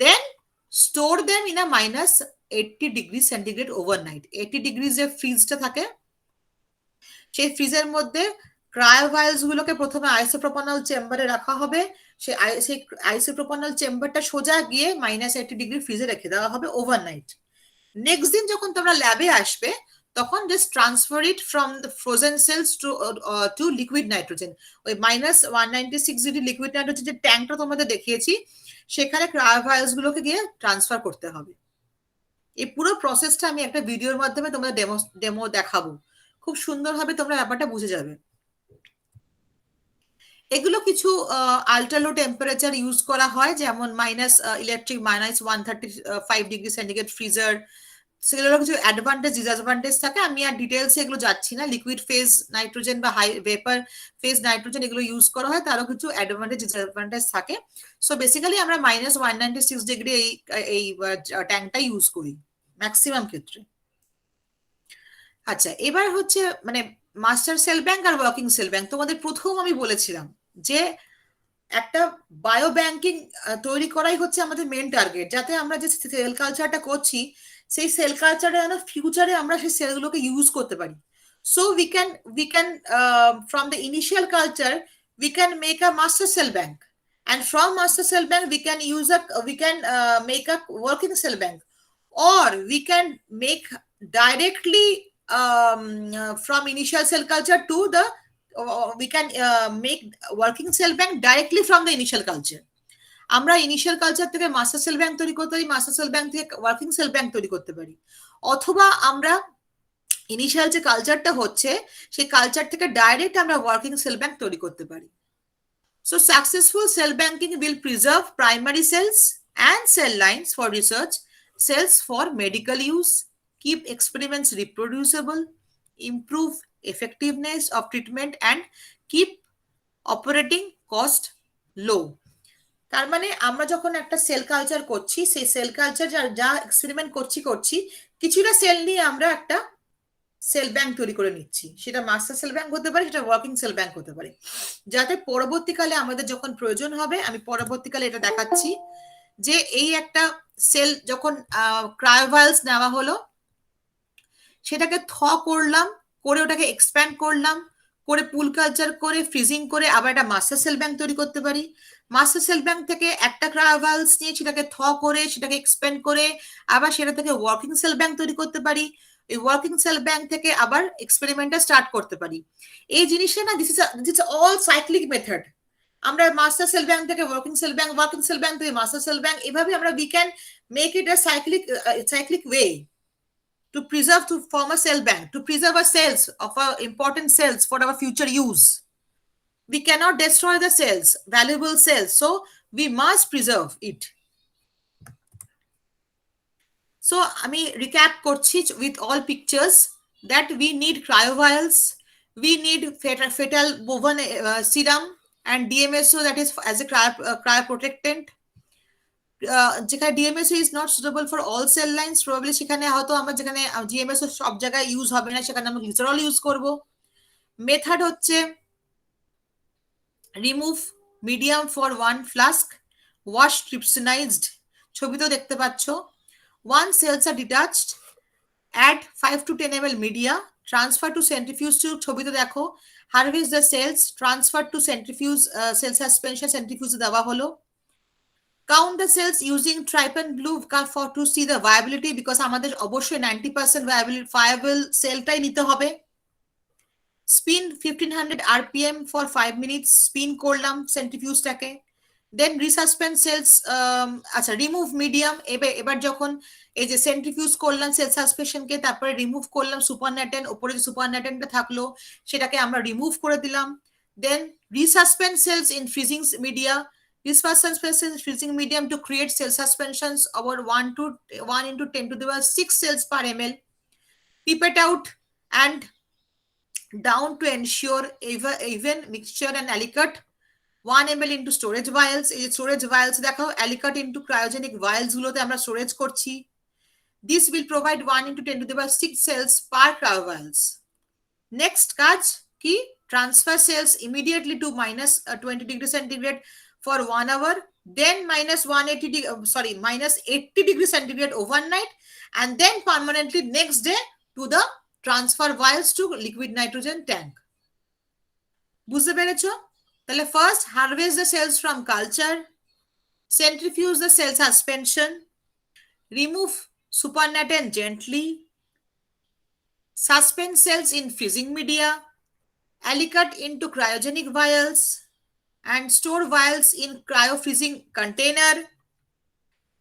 [SPEAKER 3] Then store them in a minus 80 degrees centigrade overnight. 80 degrees যে ফ্রিজটা থাকে সেই ফ্রিজের মধ্যে ক্রায়োভায়ালস গুলোকে প্রথমে আইসোপ্রোপানল চেম্বারে রাখা হবে। সেই আইসোপ্রোপানল চেম্বারটা সোজা গিয়ে -80 ডিগ্রি ফ্রিজে রেখে দেওয়া হবে ওভারনাইট। নেক্সট দিন যখন তোমরা ল্যাবে আসবে তখন just transfer it from the frozen cells to liquid nitrogen. ওই -196 ডিগ্রি লিকুইড নাইট্রোজেন যে ট্যাঙ্কটা তোমাদের দেখিয়েছি সেখানে ক্রায়োভায়ালস গুলোকে গিয়ে ট্রান্সফার করতে হবে। এই পুরো প্রসেসটা আমি একটা ভিডিওর মাধ্যমে তোমাদের ডেমো দেখাবো, খুব সুন্দরভাবে তোমরা ব্যাপারটা বুঝে যাবে। এগুলো কিছু আল্ট্রা লো টেম্পারেচার ইউজ করা হয়, যেমন ইলেকট্রিক -135 ডিগ্রি সেন্টিগ্রেড ফ্রিজার, সেগুলোর কিছু অ্যাডভান্টেজ ডিসঅ্যাডভান্টেজ থাকে। আমি আর ডিটেলসে এগুলো যাচ্ছি না। লিকুইড ফেজ নাইট্রোজেন বা হাই ভেপার ফেজ নাইট্রোজেন এগুলো ইউজ করা হয়, তারও কিছু অ্যাডভান্টেজ ডিসঅ্যাডভান্টেজ থাকে। সো বেসিক্যালি আমরা -196 ডিগ্রি এই ট্যাঙ্কটা ইউজ করি ম্যাক্সিমাম ক্ষেত্রে। আচ্ছা, এবার হচ্ছে মানে মাস্টার সেল ব্যাংক আর ওয়ার্কিং সেল ব্যাংক। তোমাদের প্রথম আমি বলেছিলাম যে একটা বায়ো ব্যাংকিং তৈরি করাই হচ্ছে আমাদের মেন টার্গেট, যাতে আমরা যে সেল কালচারটা করছি সেই সেল কালচারে যেন ফিউচারে আমরা সেই সেলগুলোকে ইউজ করতে পারি। So we can from the initial culture we can make a master cell bank, and from master cell bank we can make a working cell bank, or we can make directly from initial cell culture to the we can make working cell bank directly from the initial culture. আমরা initial culture থেকে master cell bank তৈরি করতে পারি, master cell bank থেকে working cell bank তৈরি করতে পারি, অথবা আমরা ইনিশিয়াল যে কালচারটা হচ্ছে সেই কালচার থেকে ডাইরেক্ট আমরা ওয়ার্কিং সেল ব্যাংক তৈরি করতে পারি। So successful cell banking will preserve primary cells and cell lines for research, cells for medical use, keep experiments reproducible, improve effectiveness of treatment, and keep operating cost low. তার মানে আমরা যখন একটা cell culture করছি, সেই cell culture যা experiment করছি কিছুটা সেল নিয়ে আমরা একটা সেল ব্যাংক তৈরি করে নিচ্ছি। সেটা মাস্টার সেল ব্যাংক হতে পারে, সেটা ওয়ার্কিং সেল ব্যাংক হতে পারে, যাতে পরবর্তীকালে আমাদের যখন প্রয়োজন হবে, আমি পরবর্তীকালে এটা দেখাচ্ছি যে এই একটা সেল যখন ক্রায়োভায়ালস নেওয়া হলো সেটাকে করলাম, করে ওটাকে এক্সপ্যান্ড করলাম, করে পুল কালচার করে ফ্রিজিং করে আবার একটা মাস্টার সেল ব্যাংক তৈরি করতে পারি। মাস্টার সেল ব্যাংক থেকে একটা ক্রায়োভায়ালস নিয়ে সেটাকে করে সেটাকে এক্সপ্যান্ড করে আবার সেটা থেকে ওয়ার্কিং সেল ব্যাংক তৈরি করতে পারি। এই ওয়ার্কিং সেল ব্যাংক থেকে আবার এক্সপেরিমেন্টটা স্টার্ট করতে পারি। এই জিনিসটা না, this is all cyclic method. আমরা মাস্টার সেল ব্যাংক থেকে working cell bank, working cell bank থেকে মাস্টার সেল ব্যাংক, এভাবে আমরা we can make it a cyclic way to preserve, to form a cell bank, to preserve our cells of our important cells for our future use. We cannot destroy the cells, valuable cells, so we must preserve it. So আমি recap করছি with all pictures that we need cryovials, we need fetal bovine serum and DMSO, that is as a cryoprotectant. যেখানে DMSO is not suitable for all cell lines, probably সেখানে হয়তো আমরা যেখানে DMSO সব জায়গায় use হবে না সেখানে আমরা গ্লিসারল ইউজ করব। মেথড হচ্ছে remove medium for 1 flask, wash trypsinized, ছবিতেও দেখতে পাচ্ছ। 1 cells are detached, add 5 to 10 ml media, transfer to centrifuge tube, ছবিতে দেখো, harvest the cells, transfer to centrifuge, cell suspension centrifuge দেওয়া হলো। Count the cells using trypan blue for to see the viability, because আমাদের অবশ্যই 90% viable সেলটাই নিতে হবে। Spin 1500 rpm for 5 minutes, spin করলাম সেন্ট্রিফিউজটাকে, দেন resuspend sales, আচ্ছা রিমুভ মিডিয়াম, এবার যখন এই যে সেন্ট্রিফিউজ করলাম সেল সাসপেনশনকে, তারপরে রিমুভ করলাম সুপারন্যাটেন, উপরে যে সুপারন্যাটেনটা থাকলো সেটাকে আমরা রিমুভ করে দিলাম। Then resuspend cells in freezing media, suspension freezing medium to create cell suspensions over 1 into 10 to the power 6 cells per ml. Pipette out and down to ensure even mixture and alicate. 1 ml into storage vials, এই storage vials দেখাও, alicate into cryogenic vials গুলোতে আমরা storage করছি। This will provide 1 into 10 to the power 6 cells per cryo vials. Next কাজ কি? Transfer cells immediately to minus 20 degree centigrade for 1 hour, then minus 80 degree centigrade overnight, and then permanently next day to the transfer vials to liquid nitrogen tank. বুঝতে পেরেছো? তাহলে first harvest the cells from culture, centrifuge the cell suspension, remove supernatant gently, suspend cells in freezing media, alicate into cryogenic vials, and store vials in cryo-freezing container.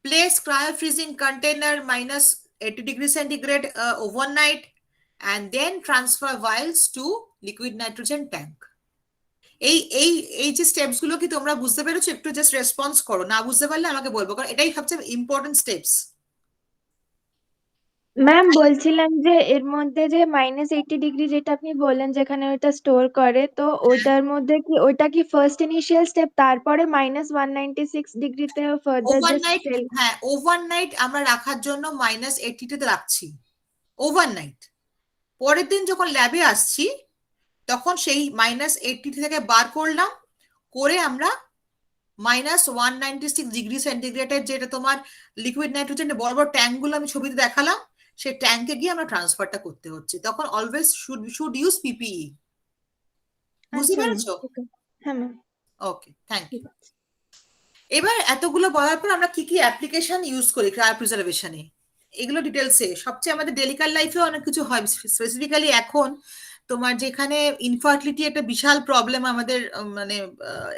[SPEAKER 3] Place cryo-freezing container minus 80 degree centigrade overnight, and then transfer vials to liquid nitrogen tank. এই যে steps গুলো কি তোমরা বুঝতে পেরেছো? একটু just response করো, না বুঝতে পারলে আমাকে বলবো, কারণ এটাই সবচেয়ে ইম্পর্টেন্ট স্টেপস।
[SPEAKER 5] ম্যাম বলছিলাম যে এর মধ্যে যে -80 ডিগ্রি যেটা আপনি বললেন যেখানে ওটা স্টোর করে, তো ওটার মধ্যে কি ওটা কি ফার্স্ট ইনিশিয়াল স্টেপ, তারপরে -196 ডিগ্রিতে ফার্দার যে
[SPEAKER 3] ওভারনাইট,
[SPEAKER 5] সেল?
[SPEAKER 3] হ্যাঁ ওভারনাইট আমরা রাখার জন্য -80 তে রাখছি ওভারনাইট। পরের দিন যখন ল্যাবে আসছি তখন সেই -80 থেকে বার করলাম, করে আমরা -196 ডিগ্রি সেন্টিগ্রেডের যেটা তোমার লিকুইড নাইট্রোজেনের বড় বড় ট্যাঙ্ক গুলো আমি ছবিতে দেখালাম, সেই ট্যাঙ্কে গিয়ে আমরা ট্রান্সফারটা করতে হচ্ছে। তখন অলওয়েজ শুড ইউজ পিপিই। বুঝতে পেরেছো?
[SPEAKER 5] হ্যাঁ ম্যাম।
[SPEAKER 3] Okay, thank you. এবার এতগুলো বলার পর আমরা কি কি অ্যাপ্লিকেশন ইউজ করি ক্রায়োপ্রিজারভেশনে, এগুলো ডিটেলসে। সবচেয়ে আমাদের ডেলিকার লাইফে অনেক কিছু হয়, স্পেসিফিক্যালি এখন তোমার যেখানে ইনফার্টিলিটি একটা বিশাল প্রবলেম আমাদের মানে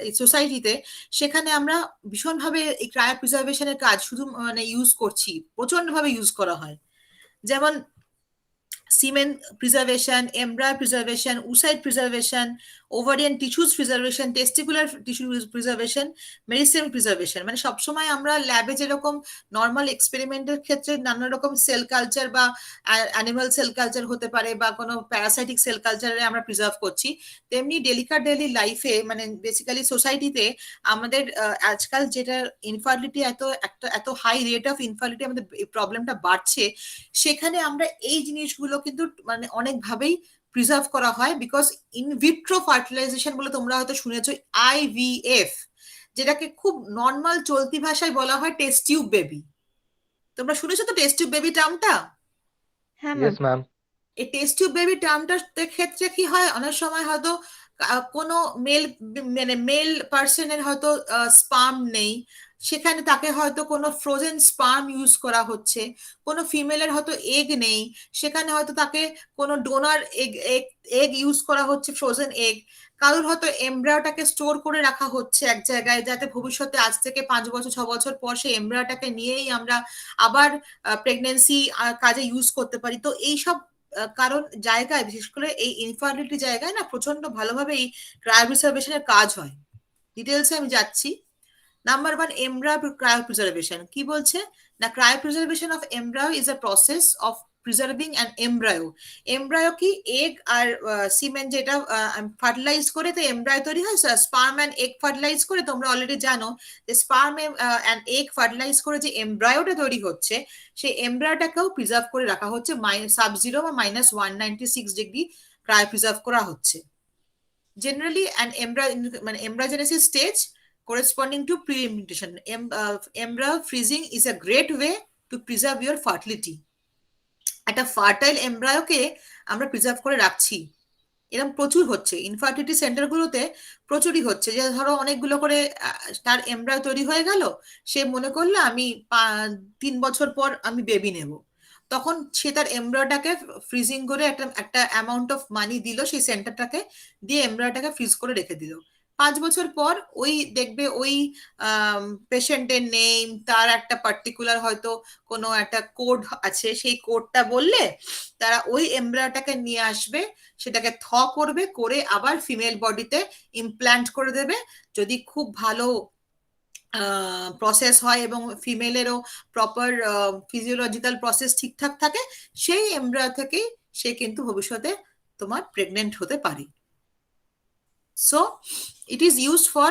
[SPEAKER 3] এই সোসাইটিতে, সেখানে আমরা ভীষণভাবে এই ক্রায়োপ্রিজারভেশনের কাজ শুধু মানে ইউজ করছি, প্রচন্ডভাবে ইউজ করা হয়। যেমন semen preservation, embryo preservation, oocyte preservation, ovarian tissues preservation, testicular tissue preservation, meristem preservation। মানে সবসময় আমরা ল্যাবে যেরকম নর্মাল এক্সপেরিমেন্টের ক্ষেত্রে নানা রকম সেল কালচার বা অ্যানিমাল সেল কালচার হতে পারে বা কোনো প্যারাসাইটিক সেল কালচারে আমরা প্রিজার্ভ করছি, তেমনি ডেলি লাইফে মানে বেসিক্যালি সোসাইটিতে আমাদের আজকাল যেটা ইনফার্টিলিটি এত হাই রেট অফ ইনফার্টিলিটি আমাদের প্রবলেমটা বাড়ছে, সেখানে আমরা এই জিনিসগুলো কিন্তু মানে অনেকভাবেই প্রিজার্ভ করা হয়। বিকজ ইনভিট্রো ফার্টিলাইজেশন বলে তোমরা হয়তো শুনেছো, IVF, যেটাকে খুব নর্মাল চলতি ভাষায় বলা হয় টেস্ট টিউব বেবি। তোমরা শুনেছো তো টেস্ট টিউব বেবি টার্মটা?
[SPEAKER 5] হ্যাঁ
[SPEAKER 6] Yes, ma'am.
[SPEAKER 3] এই টেস্ট টিউব বেবি টার্মটার ক্ষেত্রে কি হয়, অনেক সময় হয়তো কোনো মেল পার্সনের হয়তো স্পার্ম নেই, সেখানে তাকে হয়তো কোনো ফ্রোজেন স্পার্ম ইউজ করা হচ্ছে। কোনো ফিমেলের হয়তো এগ নেই, সেখানে হয়তো তাকে কোনো ডোনার এগ ইউজ করা হচ্ছে, ফ্রোজেন এগ। কারোর হয়তো এমব্রায়োটাকে স্টোর করে রাখা হচ্ছে এক জায়গায়, যাতে ভবিষ্যতে আজ থেকে 5 বছর 6 বছর পর সেই এমব্রায়োটাকে নিয়েই আমরা আবার প্রেগনেন্সি কাজে ইউজ করতে পারি। তো এইসব কারণ জায়গায়, বিশেষ করে এই ইনফার্টিলিটি জায়গায় না প্রচন্ড ভালোভাবে এই ক্রায়োপ্রিজারভেশনের কাজ হয়। ডিটেলসে আমি যাচ্ছি। নাম্বার 1, embryo cryopreservation কি বলছে না, cryopreservation of embryo is a process of preserving an embryo. embryo কি এগ আর সিমেন যেটা ফার্টিলাইজ করে তো এমব্রায়ো তৈরি হয়, স্পার্ম অ্যান্ড এগ ফার্টিলাইজ করে। তোমরা অলরেডি জানো যে স্পার্ম অ্যান্ড এগ ফার্টিলাইজ করে যে এমব্রায়োটা তৈরি হচ্ছে, সেই এমব্রায়োটাকেও প্রিজার্ভ করে রাখা হচ্ছে সাব জিরো বা -196 ডিগ্রি ক্রায়োপ্রিজার্ভ করা হচ্ছে। generally an embryogenesis stage corresponding to pre-implantation. Embryo freezing is a great way to preserve your fertility. একটা ফার্টাইল এমব্রায়োকে আমরা প্রিজার্ভ করে রাখছি, এরকম প্রচুর হচ্ছে ইনফার্টিলিটি সেন্টারগুলোতে, প্রচুরই হচ্ছে। যে ধরো অনেকগুলো করে তার এমব্রায়ো তৈরি হয়ে গেল, সে মনে করলো আমি 3 বছর পর আমি বেবি নেব, তখন সে তার এমব্রায়োটাকে ফ্রিজিং করে একটা অ্যামাউন্ট অফ মানি দিল সেই সেন্টারটাকে, দিয়ে এমব্রায়োটাকে ফ্রিজ করে রেখে দিল। 5 বছর পর ওই দেখবে ওই পেশেন্টের নেম, তার একটা পার্টিকুলার হয়তো কোনো একটা কোড আছে, সেই কোডটা বললে তারা ওই এমব্রায়োটাকে নিয়ে আসবে, সেটাকে করবে, করে আবার ফিমেল বডিতে ইমপ্ল্যান্ট করে দেবে। যদি খুব ভালো প্রসেস হয় এবং ফিমেলেরও প্রপার ফিজিওলজিক্যাল প্রসেস ঠিকঠাক থাকে, সেই এমব্রায়ো থেকেই সে কিন্তু ভবিষ্যতে তোমার প্রেগনেন্ট হতে পারে। So it is used for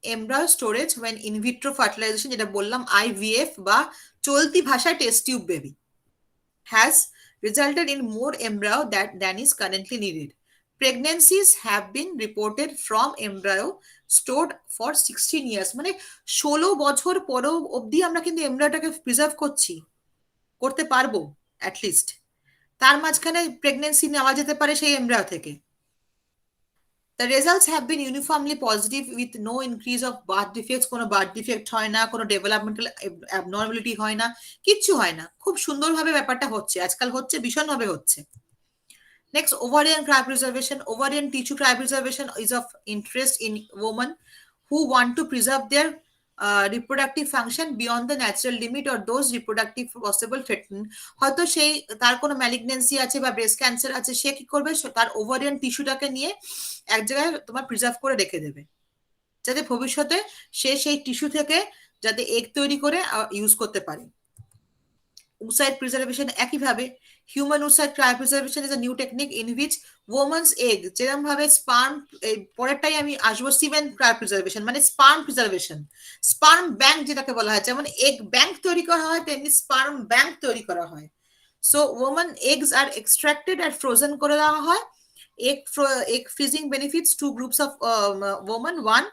[SPEAKER 3] embryo storage when in vitro fertilization, যেটা বললাম আইভিএফ বা চলতি ভাষায় test tube baby, has resulted in more embryo than is currently needed. Pregnancies have been reported from embryo stored for 16 years. মানে 16 বছর পরেও অবধি আমরা কিন্তু এমব্রায়োটাকে প্রিজার্ভ করতে পারবো অ্যাটলিস্ট। তার মাঝখানে প্রেগনেন্সি নেওয়া যেতে পারে সেই এমব্রায়ো থেকে। The results have been uniformly positive with no increase of birth defects. কোনো বার্থ ডিফেক্ট হয় না, কোনো ডেভেলপমেন্টাল অ্যাবনর্মালিটি হয় না, কিচ্ছু হয় না। খুব সুন্দরভাবে ব্যাপারটা হচ্ছে, আজকাল হচ্ছে, ভীষণভাবে হচ্ছে। Next, ovarian cryopreservation. Ovarian tissue cryopreservation is of interest in women who want to preserve their reproductive function beyond the natural limit or those reproductive possible threatened. হয়তো সেই তার কোনো ম্যালিগনেন্সি আছে বা ব্রেস্ট ক্যান্সার আছে, সে কি করবে, তার ওভারিয়ান টিস্যুটাকে নিয়ে এক জায়গায় তোমার প্রিজার্ভ করে রেখে দেবে, যাতে ভবিষ্যতে সে সেই টিস্যু থেকে যাতে এগ তৈরি করে ইউজ করতে পারে। oocyte preservation একইভাবে human oocyte cryopreservation is a new technique in which woman's egg, যেরকম ভাবে স্পার্ম, পরেরটাই আমি আসবো, সিমেন ক্রায়োপ্রিজার্ভেশন মানে স্পার্ম প্রিজার্ভেশন, স্পার্ম ব্যাংক যেটাকে বলা হয়, যেমন এগ ব্যাংক তৈরি করা হয় তেমনি স্পার্ম ব্যাংক তৈরি করা হয়। So woman eggs are extracted and frozen করে দেওয়া হয়। egg freezing benefits two groups of women. One,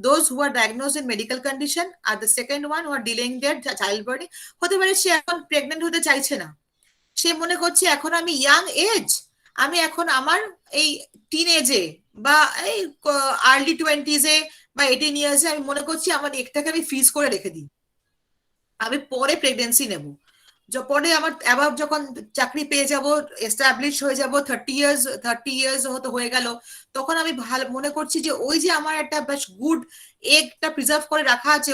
[SPEAKER 3] those who are diagnosed in medical condition, R the second one who are delaying their childbirth. হতে পারে সে এখন pregnant হতে চাইছে না, সে মনে করছে এখন আমি ইয়াং এজ, আমি এখন আমার এই টিন এজে বা এই আর্লি 20s-এ বা 18 ইয়ার্সে আমি মনে করছি আমার এগটাকে আমি ফ্রিজ করে রেখে দিই, আমি পরে প্রেগনেন্সি নেব। পরে আমার আবার যখন চাকরি পেয়ে যাব, এস্টাবলিশ হয়ে যাব, 30 ইয়ার্স হতো হয়ে গেল, তখন আমি ভালো মনে করছি যে ওই যে আমার একটা বেশ গুড এগটা প্রিজার্ভ করে রাখা আছে,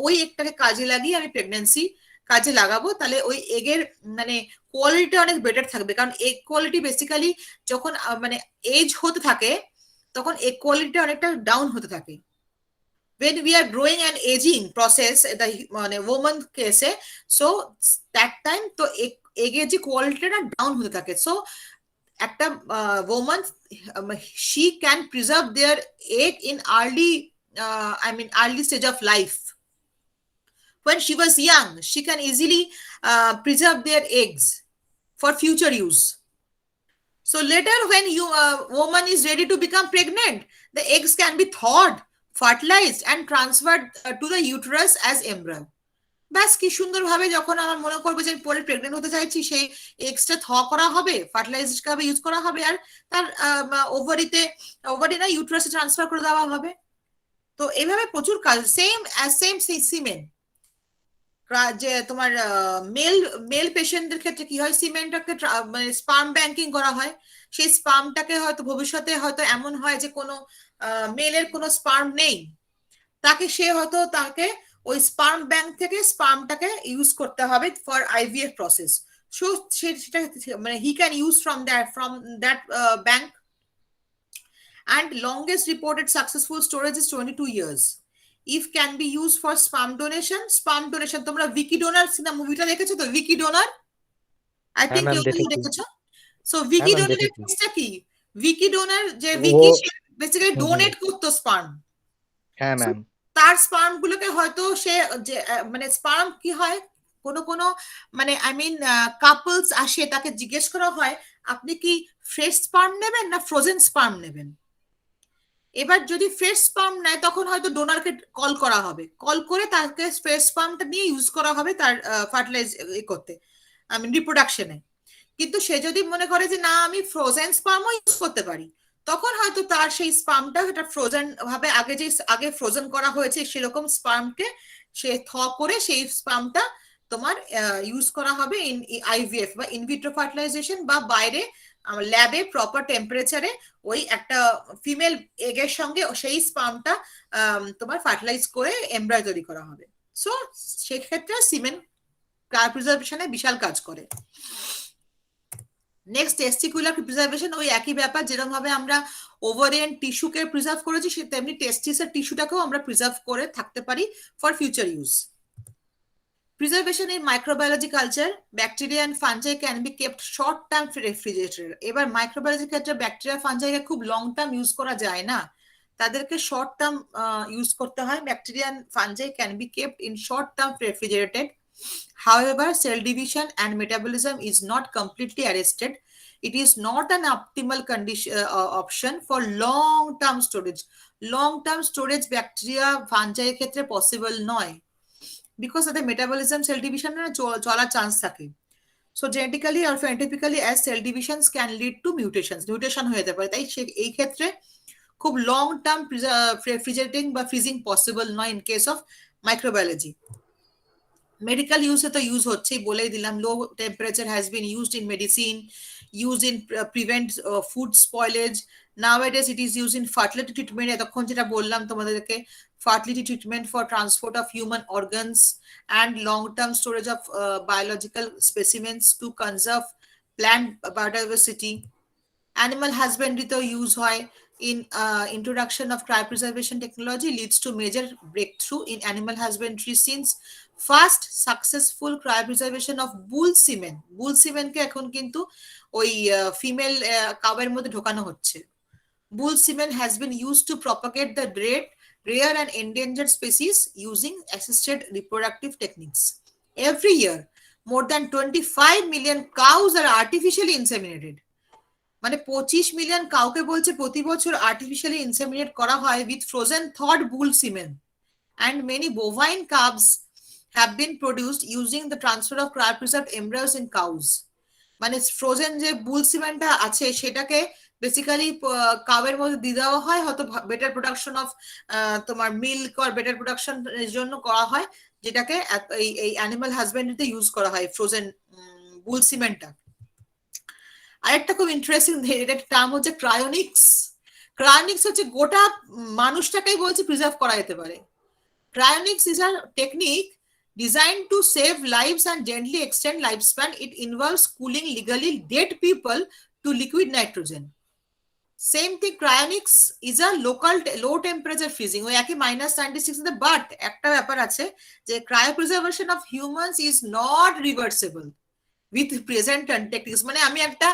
[SPEAKER 3] ওই এগটাকে কাজে লাগিয়ে আমি প্রেগনেন্সি কাজে লাগাবো, তাহলে ওই এগের মানে কোয়ালিটি অনেক বেটার থাকবে। কারণ এগ কোয়ালিটি বেসিক্যালি যখন মানে এজ হতে থাকে তখন এগ কোয়ালিটি অনেকটা ডাউন হতে থাকে। when we are growing and aging process, the মানে woman case, so that time তো এগের যে কোয়ালিটিটা ডাউন হতে থাকে। সো একটা woman, she can preserve their egg in early stage of life. When she was young, she can easily preserve their eggs for future use. So later when woman is ready to become pregnant, the eggs can be thawed, fertilized and transferred to the uterus as embryo. ব্যাস কি সুন্দরভাবে যখন আমার মনে করবো যে আমি পরে প্রেগনেন্ট হতে চাইছি, সেই এক্সটা করা হবে, ফার্টিলাইজ ভাবে ইউজ করা হবে, আর তার ওভারি না ইউটারাসে ট্রান্সফার করে দেওয়া হবে। তো এইভাবে প্রচুর কাজ, সেম সিমেন যে তোমার মেল পেশেন্টদের ক্ষেত্রে কি হয়, সিমেন্টটাকে মানে স্পার্ম ব্যাংকিং করা হয়, সেই স্পার্মটাকে হয়তো ভবিষ্যতে হয়তো এমন হয় যে কোনো মেলের কোনো স্পার্ম নেই, তাকে ওই স্পার্ম ব্যাংক থেকে স্পার্মটাকে ইউজ করতে হবে ফর আইভিএফ প্রসেস। সো সেটা মানে he can use from that bank, and longest reported successful storage is 22 years. If can be used for sperm donation. তোমরা ভিকি ডোনার সিনেমা মুভিটা দেখেছো তো, ভিকি ডোনার, আই থিংক কেউ দেখেছো। সো ভিকি ডোনারের কেসটা কি, ভিকি ডোনার যে ভিকি বেসিক্যালি ডোনেট করতো স্পার্ম,
[SPEAKER 6] হ্যাঁ ম্যাম,
[SPEAKER 3] তার স্পার্ম গুলোকে হয়তো সে যে মানে স্পার্ম কি হয়, কোনো মানে কাপলস আসে, তাকে জিজ্ঞেস করা হয় আপনি কি ফ্রেশ স্পার্ম নেবেন না ফ্রোজেন স্পার্ম নেবেন। এবার যদি ফ্রেশ স্পার্ম নেয় তখন হয়তো ডোনারকে কল করা হবে, কল করে তাকে ফ্রেশ স্পার্মটা নিয়ে ইউজ করা হবে তার ফার্টিলাইজ করতে, রিপ্রোডাকশনে। কিন্তু সে যদি মনে করে যে না আমি ফ্রোজেন স্পার্মও ইউজ করতে পারি, তখন হয়তো তার সেই স্পার্মটা এটা ফ্রোজেন ভাবে আগে ফ্রোজেন করা হয়েছে সেরকম স্পার্মকে সে করে সেই স্পার্মটা তোমার ইউজ করা হবে ইন আইভিএফ বা ইনভিট্রো ফার্টিলাইজেশন, বা বাইরে ল্যাবে প্রপার টেম্পারেচারে ওই একটা ফিমেল এগের সঙ্গে সেই স্পার্মটা তোমার ফার্টিলাইজ করে এমব্রয় তৈরি করা হবে। সো সেক্ষেত্রে সিমেন ক্রায়োপ্রিজার্ভেশনে বিশাল কাজ করে। নেক্সট টেস্টিকুলার প্রিজার্ভেশন, ওই একই ব্যাপার, যেরকম ভাবে আমরা ওভারিয়ান টিস্যুকে প্রিজার্ভ করেছি তেমনি টেস্টিসের টিস্যুটাকেও আমরা প্রিজার্ভ করে থাকতে পারি for future use. Preservation in microbiology culture, bacteria and fungi can be kept short term refrigerator. এবার মাইক্রোবায়োলজি ক্ষেত্রে ব্যাকটেরিয়া ফাঞ্জাইকে খুব লং টার্ম ইউজ করা যায় না, তাদেরকে শর্ট টার্ম ইউজ করতে হয়। Bacteria and fungi can be kept in short term refrigerated. However, cell division and metabolism is not completely arrested. It is not an optimal condition option for long term storage. Long term storage bacteria fungi এর ক্ষেত্রে possible নয়, because of the metabolism cell division চলার chance থাকে। So genetically or phenotypically as cell divisions can lead to mutations, mutation হয়ে যেতে পারে, তাই এই ক্ষেত্রে খুব লং টার্ম রেফ্রিজারেটিং বা ফ্রিজিং পসিবল নয় in case of microbiology. Medical ইউজে তো ইউজ হচ্ছেই, বলেই দিলাম। Low temperature has been used in medicine, used in prevent food spoilage. Nowadays it is used in fertility treatment, এতক্ষণ যেটা বললাম তোমাদেরকে, fertility treatment for transport of human organs and long term storage of biological specimens to conserve plant biodiversity. Animal husbandry তো use হয়। in introduction of cryopreservation technology leads to major breakthrough in animal husbandry since first successful cryopreservation of bull semen. bull semen কে এখন কিন্তু ওই female কাউয়ের মধ্যে ঢোকানো হচ্ছে। bull semen has been used to propagate the rare and endangered species using assisted reproductive techniques. Every year more than 25 million cows are artificially inseminated. মানে 25 million কাউকে বলছে প্রতি বছর আর্টিফিশিয়ালি ইনসেমিনেট করা হয় with frozen thawed bull semen, and many bovine calves have been produced using the transfer of cryopreserved embryos in cows. মানে frozen যে বুল সিমেন্টটা আছে সেটাকে বেসিক্যালি কাউয়ের মধ্যে দিয়ে দেওয়া হয়, হয়তো বেটার প্রোডাকশন অফ তোমার মিল্ক আর বেটার প্রোডাকশন এর জন্য করা হয়, যেটাকে এই অ্যানিমাল হাজবেন্ডারিতে ইউজ করা হয় ফ্রোজেন বুল সিমেন্টটা। আরেকটা খুব ইন্টারেস্টিং এটা টার্ম হচ্ছে ক্রায়োনিক্স। ক্রায়োনিক্স হচ্ছে গোটা মানুষটাকেই বলছে প্রিজার্ভ করা যেতে পারে। Cryonics is a technique designed to save lives and gently extend lifespan. It involves cooling legally dead people to liquid nitrogen. Same thing, cryonics is a low temperature freezing. ওই একই -96 but একটা ব্যাপার আছে যে cryopreservation of humans is not reversible with present techniques. মানে আমি একটা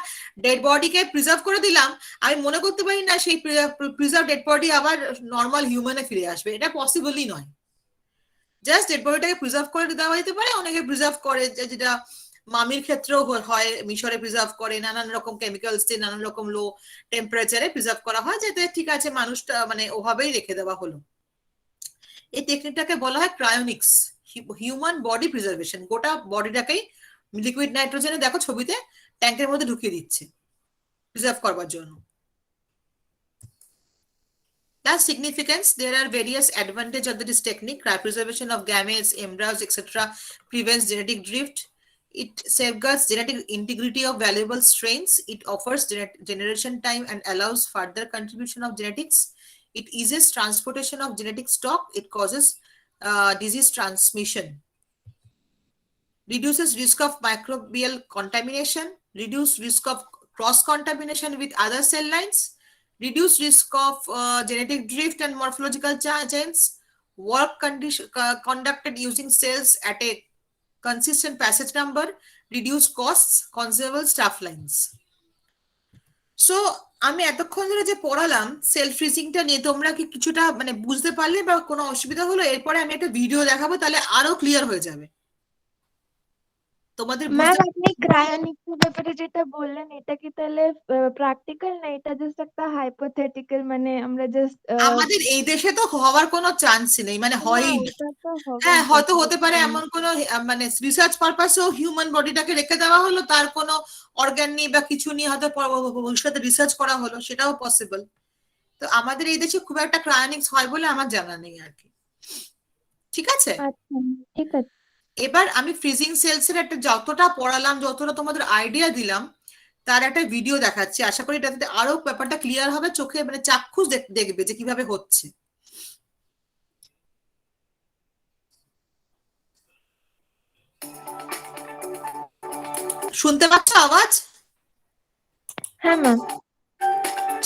[SPEAKER 3] dead বডিকে preserve করে দিলাম, আমি মনে করতে পারি না সেই প্রিজার্ভ ডেড বডি আবার নর্মাল হিউম্যানে ফিরে আসবে, এটা পসিবলই নয়। জাস্ট ডেড বডিটাকে প্রিজার্ভ করে দেওয়া যেতে পারে, অনেকে প্রিজার্ভ করে, যেটা মামির ক্ষেত্রেও হয়, মিশরে প্রিজার্ভ করে, নানান রকম কেমিক্যালস দিয়ে নানান রকম লো টেম্পারেচারে প্রিজার্ভ করা হয়, যাতে ঠিক আছে মানুষটা মানে ওভাবেই রেখে দেওয়া হলো। এই টেকনিকটাকে বলা হয় ক্রায়োনিক্স, হিউম্যান বডি প্রিজার্ভেশন। গোটা বডিটাকেই লিকুইড নাইট্রোজেনে দেখো ছবিতে ট্যাঙ্কের মধ্যে ঢুকিয়ে দিচ্ছে প্রিজার্ভ করবার জন্য। As significance, there are various advantages of this technique. Cryopreservation of gametes, embryos, etc. prevents genetic drift. It safeguards genetic integrity of valuable strains. It offers generation time and allows further contribution of genetics. It eases transportation of genetic stock. It causes disease transmission. Reduces risk of microbial contamination. Reduce risk of cross-contamination with other cell lines. Reduce risk of genetic drift and morphological changes. Work conducted using cells at a consistent passage number. Reduce costs. Conserve staff lines. So আমি এতক্ষণ ধরে যে পড়ালাম sell ফ্রিজিংটা নিয়ে, তোমরা কি কিছুটা মানে বুঝতে পারলে বা কোনো অসুবিধা হলো? এরপরে আমি একটা ভিডিও দেখাবো, তাহলে আরো ক্লিয়ার হয়ে যাবে। তোমাদের
[SPEAKER 5] ম্যাম
[SPEAKER 3] বুঝতে
[SPEAKER 5] আপনি ক্রায়োনিক্সের ব্যাপারে যেটা বললেন এটা কি তাহলে প্র্যাকটিক্যাল না এটা জাস্ট একটা হাইপোথেটিক্যাল মানে আমরা জাস্ট
[SPEAKER 3] আমাদের এই দেশে তো হওয়ার কোনো চান্স নেই, মানে
[SPEAKER 5] না
[SPEAKER 3] হয়ই না।
[SPEAKER 5] ওটা তো হবে
[SPEAKER 3] হ্যাঁ,
[SPEAKER 5] না
[SPEAKER 3] হয়তো হতে পারে
[SPEAKER 5] definitely।
[SPEAKER 3] এমন কোনো মানে রিসার্চ পারপাসেও হিউম্যান বডিটাকে রেখে দেওয়া হলো, তার কোনো অর্গান নিয়ে বা কিছু নিয়ে হয়তো ভবিষ্যতে রিসার্চ করা হলো, সেটাও পসিবল। তো আমাদের এই দেশে খুব একটা ক্রায়োনিক্স হয় বলে আমার জানা নেই আর কি। ঠিক আছে,
[SPEAKER 5] আচ্ছা ঠিক আছে।
[SPEAKER 3] এবার আমি ফ্রিজিং সেলস এর একটা যতটা পড়ালাম, যতটা তোমাদের আইডিয়া দিলাম, তার একটা ভিডিও দেখাচ্ছি। আশা করি এটাতে আরো ব্যাপারটা ক্লিয়ার হবে, চোখে মানে চাক্ষুষ দেখবে যে কিভাবে হচ্ছে। শুনতে পাচ্ছ আওয়াজ?
[SPEAKER 5] হ্যাঁ ম্যাম।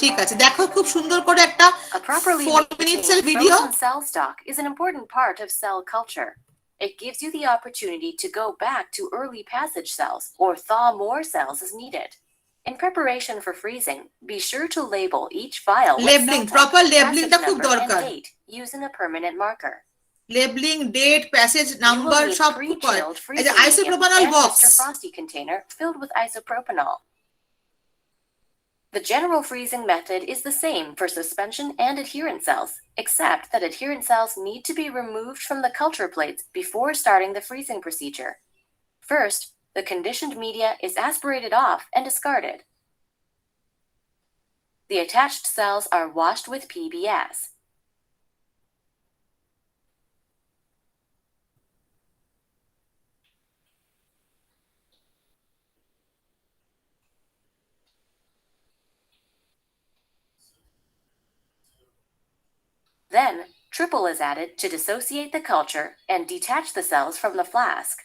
[SPEAKER 3] ঠিক আছে, দেখো খুব সুন্দর করে একটা
[SPEAKER 6] A properly
[SPEAKER 3] 4 minutes এর
[SPEAKER 6] maintained
[SPEAKER 3] video.
[SPEAKER 6] frozen cell stock is an important part of cell culture. It gives you the opportunity to go back to early passage cells or thaw more cells as needed. In preparation for freezing, be sure to label each file with
[SPEAKER 3] Labeling,
[SPEAKER 6] cell type,
[SPEAKER 3] proper
[SPEAKER 6] passage
[SPEAKER 3] labeling টা খুব
[SPEAKER 6] number, and
[SPEAKER 3] দরকার।
[SPEAKER 6] date using a permanent marker.
[SPEAKER 3] Labelling, date, passage
[SPEAKER 6] You will
[SPEAKER 3] number
[SPEAKER 6] need
[SPEAKER 3] সব খুব করে।
[SPEAKER 6] pre-chilled
[SPEAKER 3] এই যে
[SPEAKER 6] freezing medium
[SPEAKER 3] isopropanol
[SPEAKER 6] and
[SPEAKER 3] box,
[SPEAKER 6] Mr. Frosty container filled with isopropanol. The general freezing method is the same for suspension and adherent cells, except that adherent cells need to be removed from the culture plates before starting the freezing procedure. First, the conditioned media is aspirated off and discarded. The attached cells are washed with PBS. Then, triple is added to dissociate the culture and detach the cells from the flask.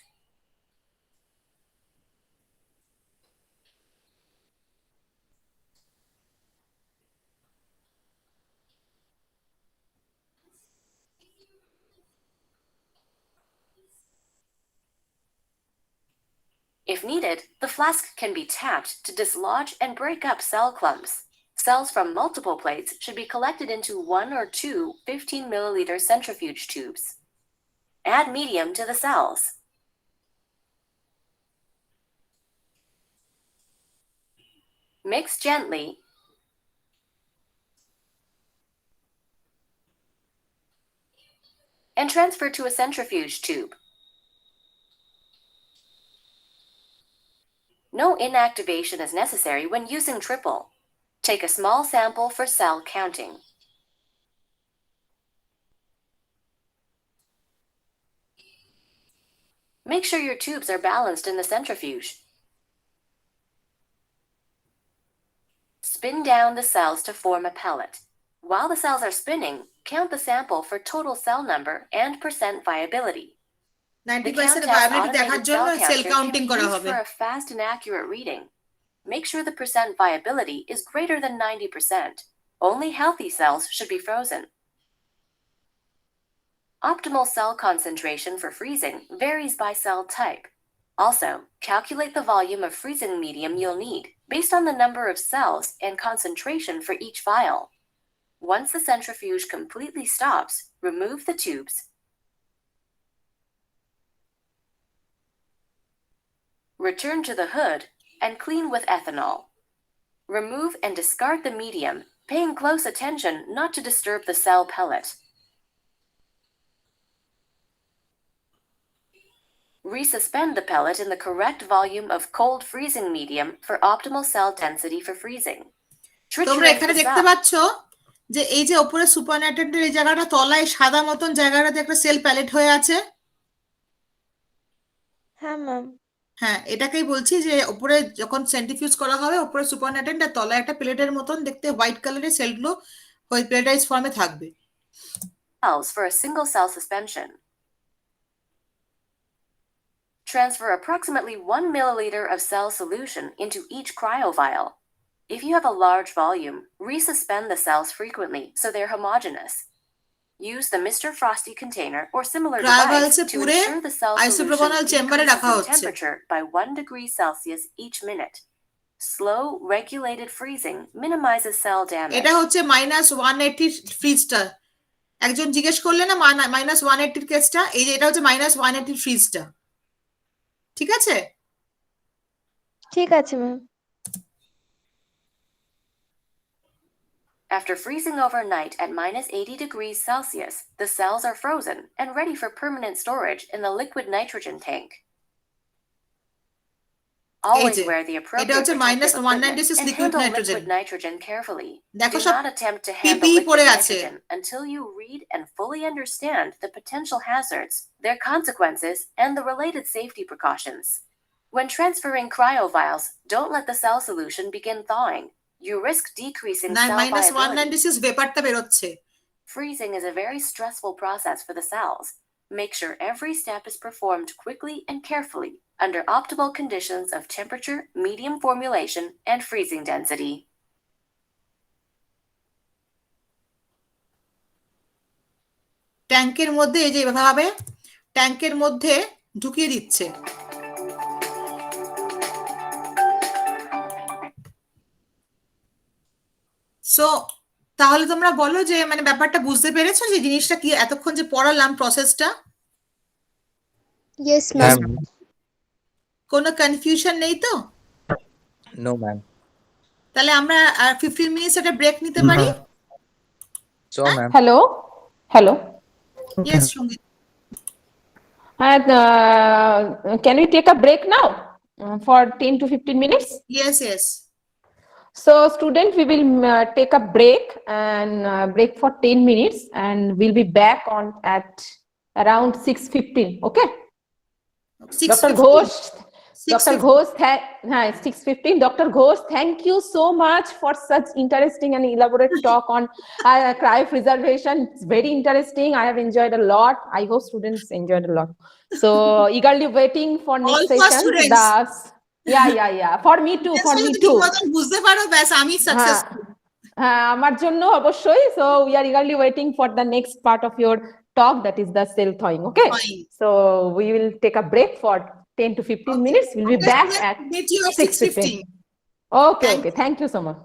[SPEAKER 6] If needed, the flask can be tapped to dislodge and break up cell clumps. Cells from multiple plates should be collected into 1 or 2 15-milliliter centrifuge tubes. Add medium to the cells. Mix gently and transfer to a centrifuge tube. No inactivation is necessary when using triple. Take a small sample for cell counting. Make sure your tubes are balanced in the centrifuge. Spin down the cells to form a pellet. While the cells are spinning, count the sample for total cell number and percent viability.
[SPEAKER 3] 90% viability দেখার জন্য sell counting করা হবে।
[SPEAKER 6] For a fast and accurate reading, make sure the percent viability is greater than 90%. Only healthy cells should be frozen. Optimal cell concentration for freezing varies by cell type. Also, calculate the volume of freezing medium you'll need based on the number of cells and concentration for each vial. Once the centrifuge completely stops, remove the tubes. Return to the hood and clean with ethanol. Remove and discard the medium, paying close attention not to disturb the cell pellet. Resuspend the pellet in the correct volume of cold freezing medium for optimal cell density for freezing.
[SPEAKER 3] তোমরা এখানে দেখতে পাচ্ছ যে এই যে উপরে সুপারনেটেন্টের এই জায়গাটা তলায় সাদা মতন জায়গাটাতে একটা সেল প্যালেট হয়ে আছে।
[SPEAKER 5] হ্যাঁ ম্যাম।
[SPEAKER 3] হ্যাঁ, এটাকেই বলছি যে উপরে যখন সেন্ট্রিফিউজ করা হবে উপরে সুপারনেটেন্ট আর তলায় একটা প্লেটের মতন দেখতে হোয়াইট কালারের সেলগুলো ওই প্লেটাইজ ফর্মে থাকবে।
[SPEAKER 6] Cells for a single cell suspension. Transfer approximately 1 milliliter of cell solution into each cryovial. If you have a large volume, resuspend the cells frequently so they're homogeneous. Use the Mr. Frosty container or similar device to ensure the cell solution decreases in temperature by 1 degree Celsius each minute. Slow, regulated freezing minimizes cell damage.
[SPEAKER 3] এটা হচ্ছে -180 ফ্রিজটা। একজন জিজ্ঞেস করলে না -180 এর কেসটা, এই যে এটা হচ্ছে -180 ফ্রিজটা। ঠিক আছে,
[SPEAKER 5] ঠিক আছে ma'am.
[SPEAKER 6] After freezing overnight at minus 80 degrees Celsius, the cells are frozen and ready for permanent storage in the liquid nitrogen tank. Always
[SPEAKER 3] যে,
[SPEAKER 6] wear the
[SPEAKER 3] এটা
[SPEAKER 6] appropriate
[SPEAKER 3] হচ্ছে
[SPEAKER 6] protective equipment
[SPEAKER 3] -196
[SPEAKER 6] and
[SPEAKER 3] liquid
[SPEAKER 6] handle
[SPEAKER 3] nitrogen.
[SPEAKER 6] liquid nitrogen carefully.
[SPEAKER 3] দেখো
[SPEAKER 6] Do
[SPEAKER 3] সব
[SPEAKER 6] not attempt to handle
[SPEAKER 3] PPE
[SPEAKER 6] liquid
[SPEAKER 3] পড়ে আছে।
[SPEAKER 6] nitrogen until you read and fully understand the potential hazards, their consequences, and the related safety precautions. When transferring cryovials, don't let the cell solution begin thawing. You risk decreasing cell viability.
[SPEAKER 3] -196 ভেপারটা বেরোচ্ছে।
[SPEAKER 6] Freezing is a very stressful process for the cells. Make sure every step is performed quickly and carefully under optimal conditions of temperature, medium formulation, and freezing density.
[SPEAKER 3] ট্যাঙ্কের মধ্যে এই যে এভাবে ট্যাঙ্কের মধ্যে ঢুকিয়ে দিচ্ছে। সো তাহলে তোমরা বলো যে মানে ব্যাপারটা বুঝতে পেরেছো যে জিনিসটা কি এতক্ষণ যে পড়ালাম প্রসেসটা?
[SPEAKER 7] Yes,
[SPEAKER 8] Yes,
[SPEAKER 7] ma'am.
[SPEAKER 8] ma'am.
[SPEAKER 3] কোনো কনফিউশন নেই তো?
[SPEAKER 8] No, ma'am.
[SPEAKER 3] তাহলে আমরা 15 মিনিটস একটা ব্রেক নিতে পারি?
[SPEAKER 8] Sure, ma'am.
[SPEAKER 2] Hello? Hello?
[SPEAKER 3] Yes সঙ্গীত।
[SPEAKER 2] And can we take a break now for 10 to 15 minutes?
[SPEAKER 3] Yes yes.
[SPEAKER 2] So student, we will take a break and break for 10 minutes and we'll be back on at around 6:15. Okay? Dr. Ghosh, Dr. Ghosh, 6:15. Dr. Ghosh, thank you so much for such interesting and elaborate talk on cryopreservation. It's very interesting. I have enjoyed a lot. I hope students enjoyed a lot. So eagerly waiting for next
[SPEAKER 3] All for
[SPEAKER 2] session.
[SPEAKER 3] students.
[SPEAKER 2] Yeah. For me too. For me
[SPEAKER 3] যদি
[SPEAKER 2] too.
[SPEAKER 3] ঠিকমতো বুঝতে পারো ব্যাস আমি successful.
[SPEAKER 2] হ্যাঁ আমার জন্য অবশ্যই। So we are eagerly waiting for the next part of your talk, that is the cell thawing. Okay,
[SPEAKER 3] Fine.
[SPEAKER 2] so we will take a break for 10 to 15 minutes. We'll be back at
[SPEAKER 3] meet you at
[SPEAKER 2] 6:15.
[SPEAKER 3] 6:15.
[SPEAKER 2] Okay, thank you so much.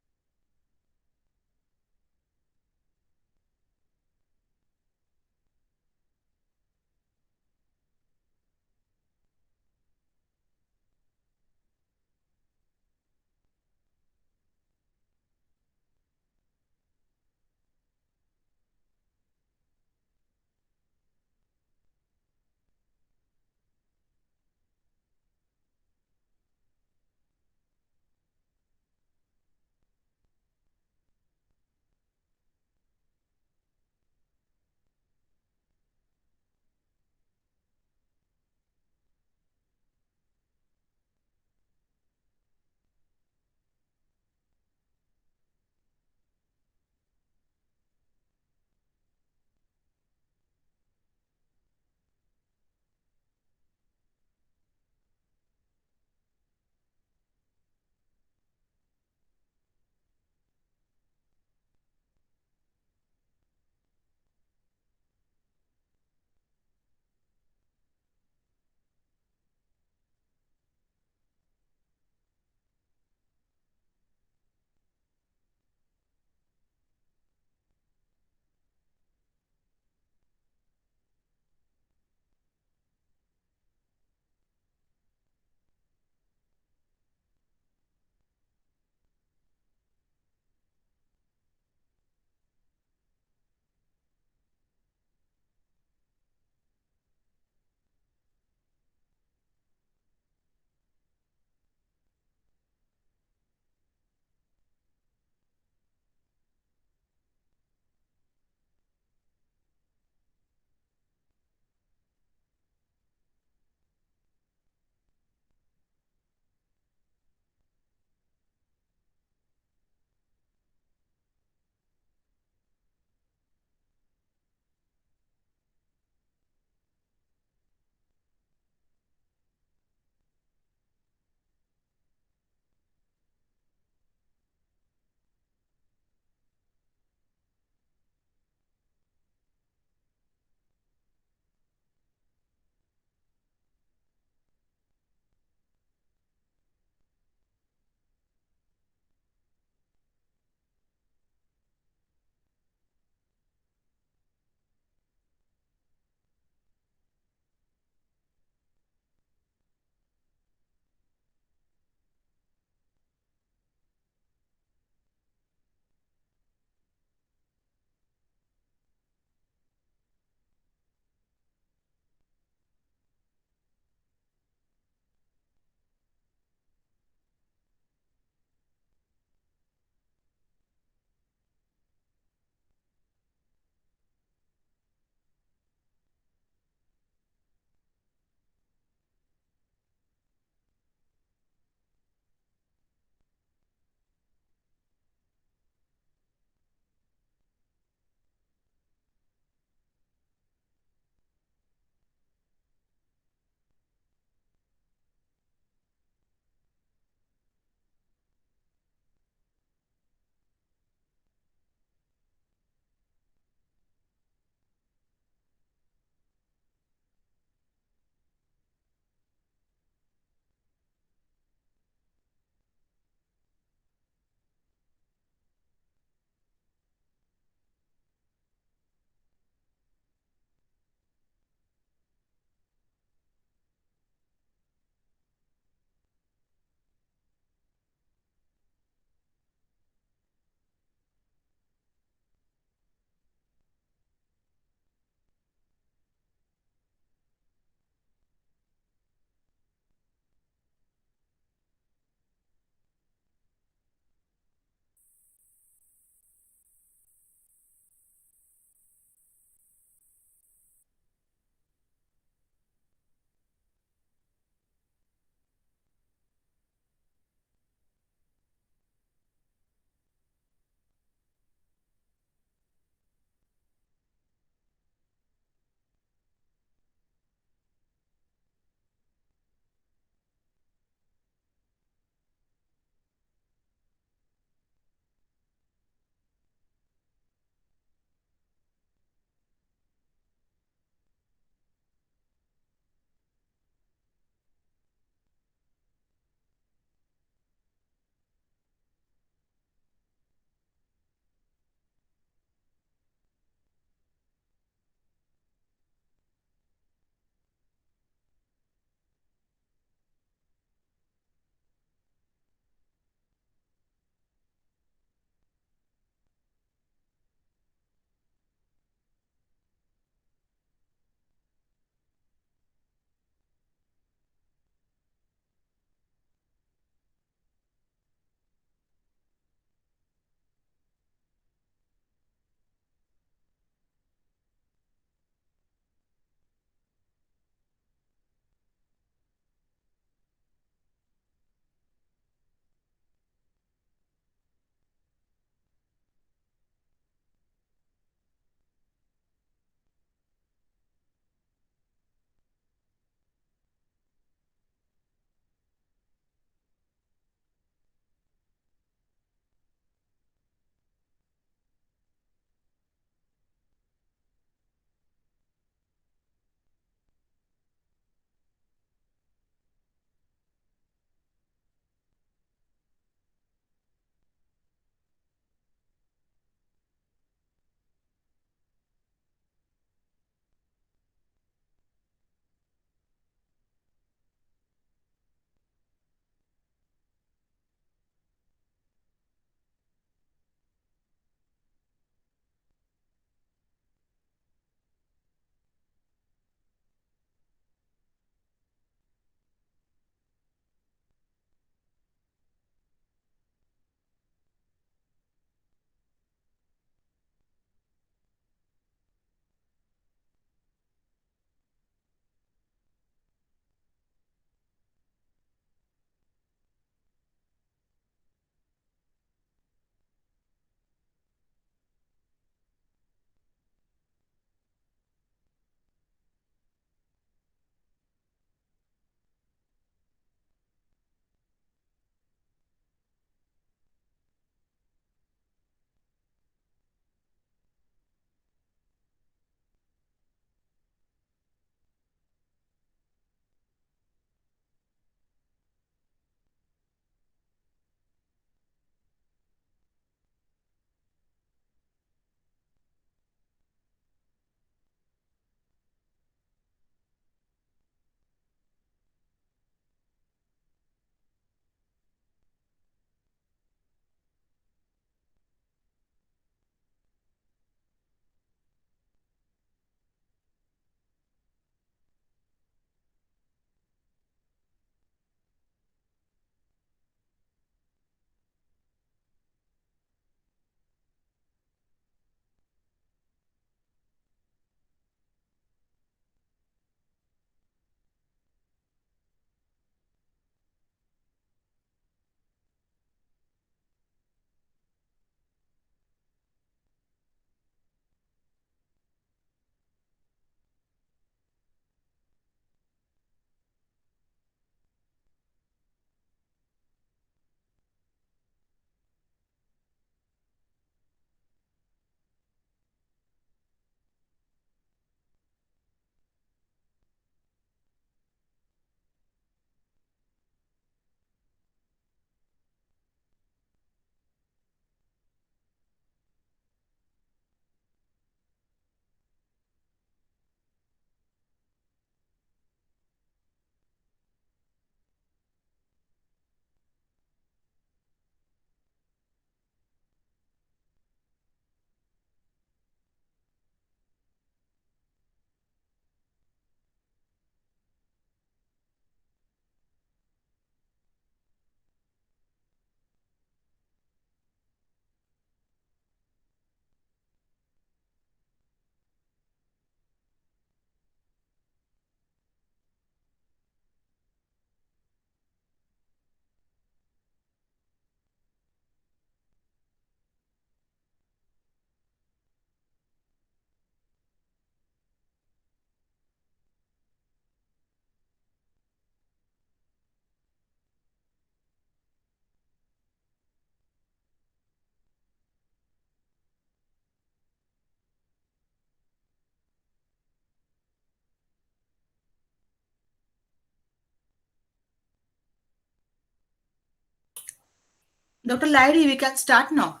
[SPEAKER 3] Dr. Lyri, we can start now.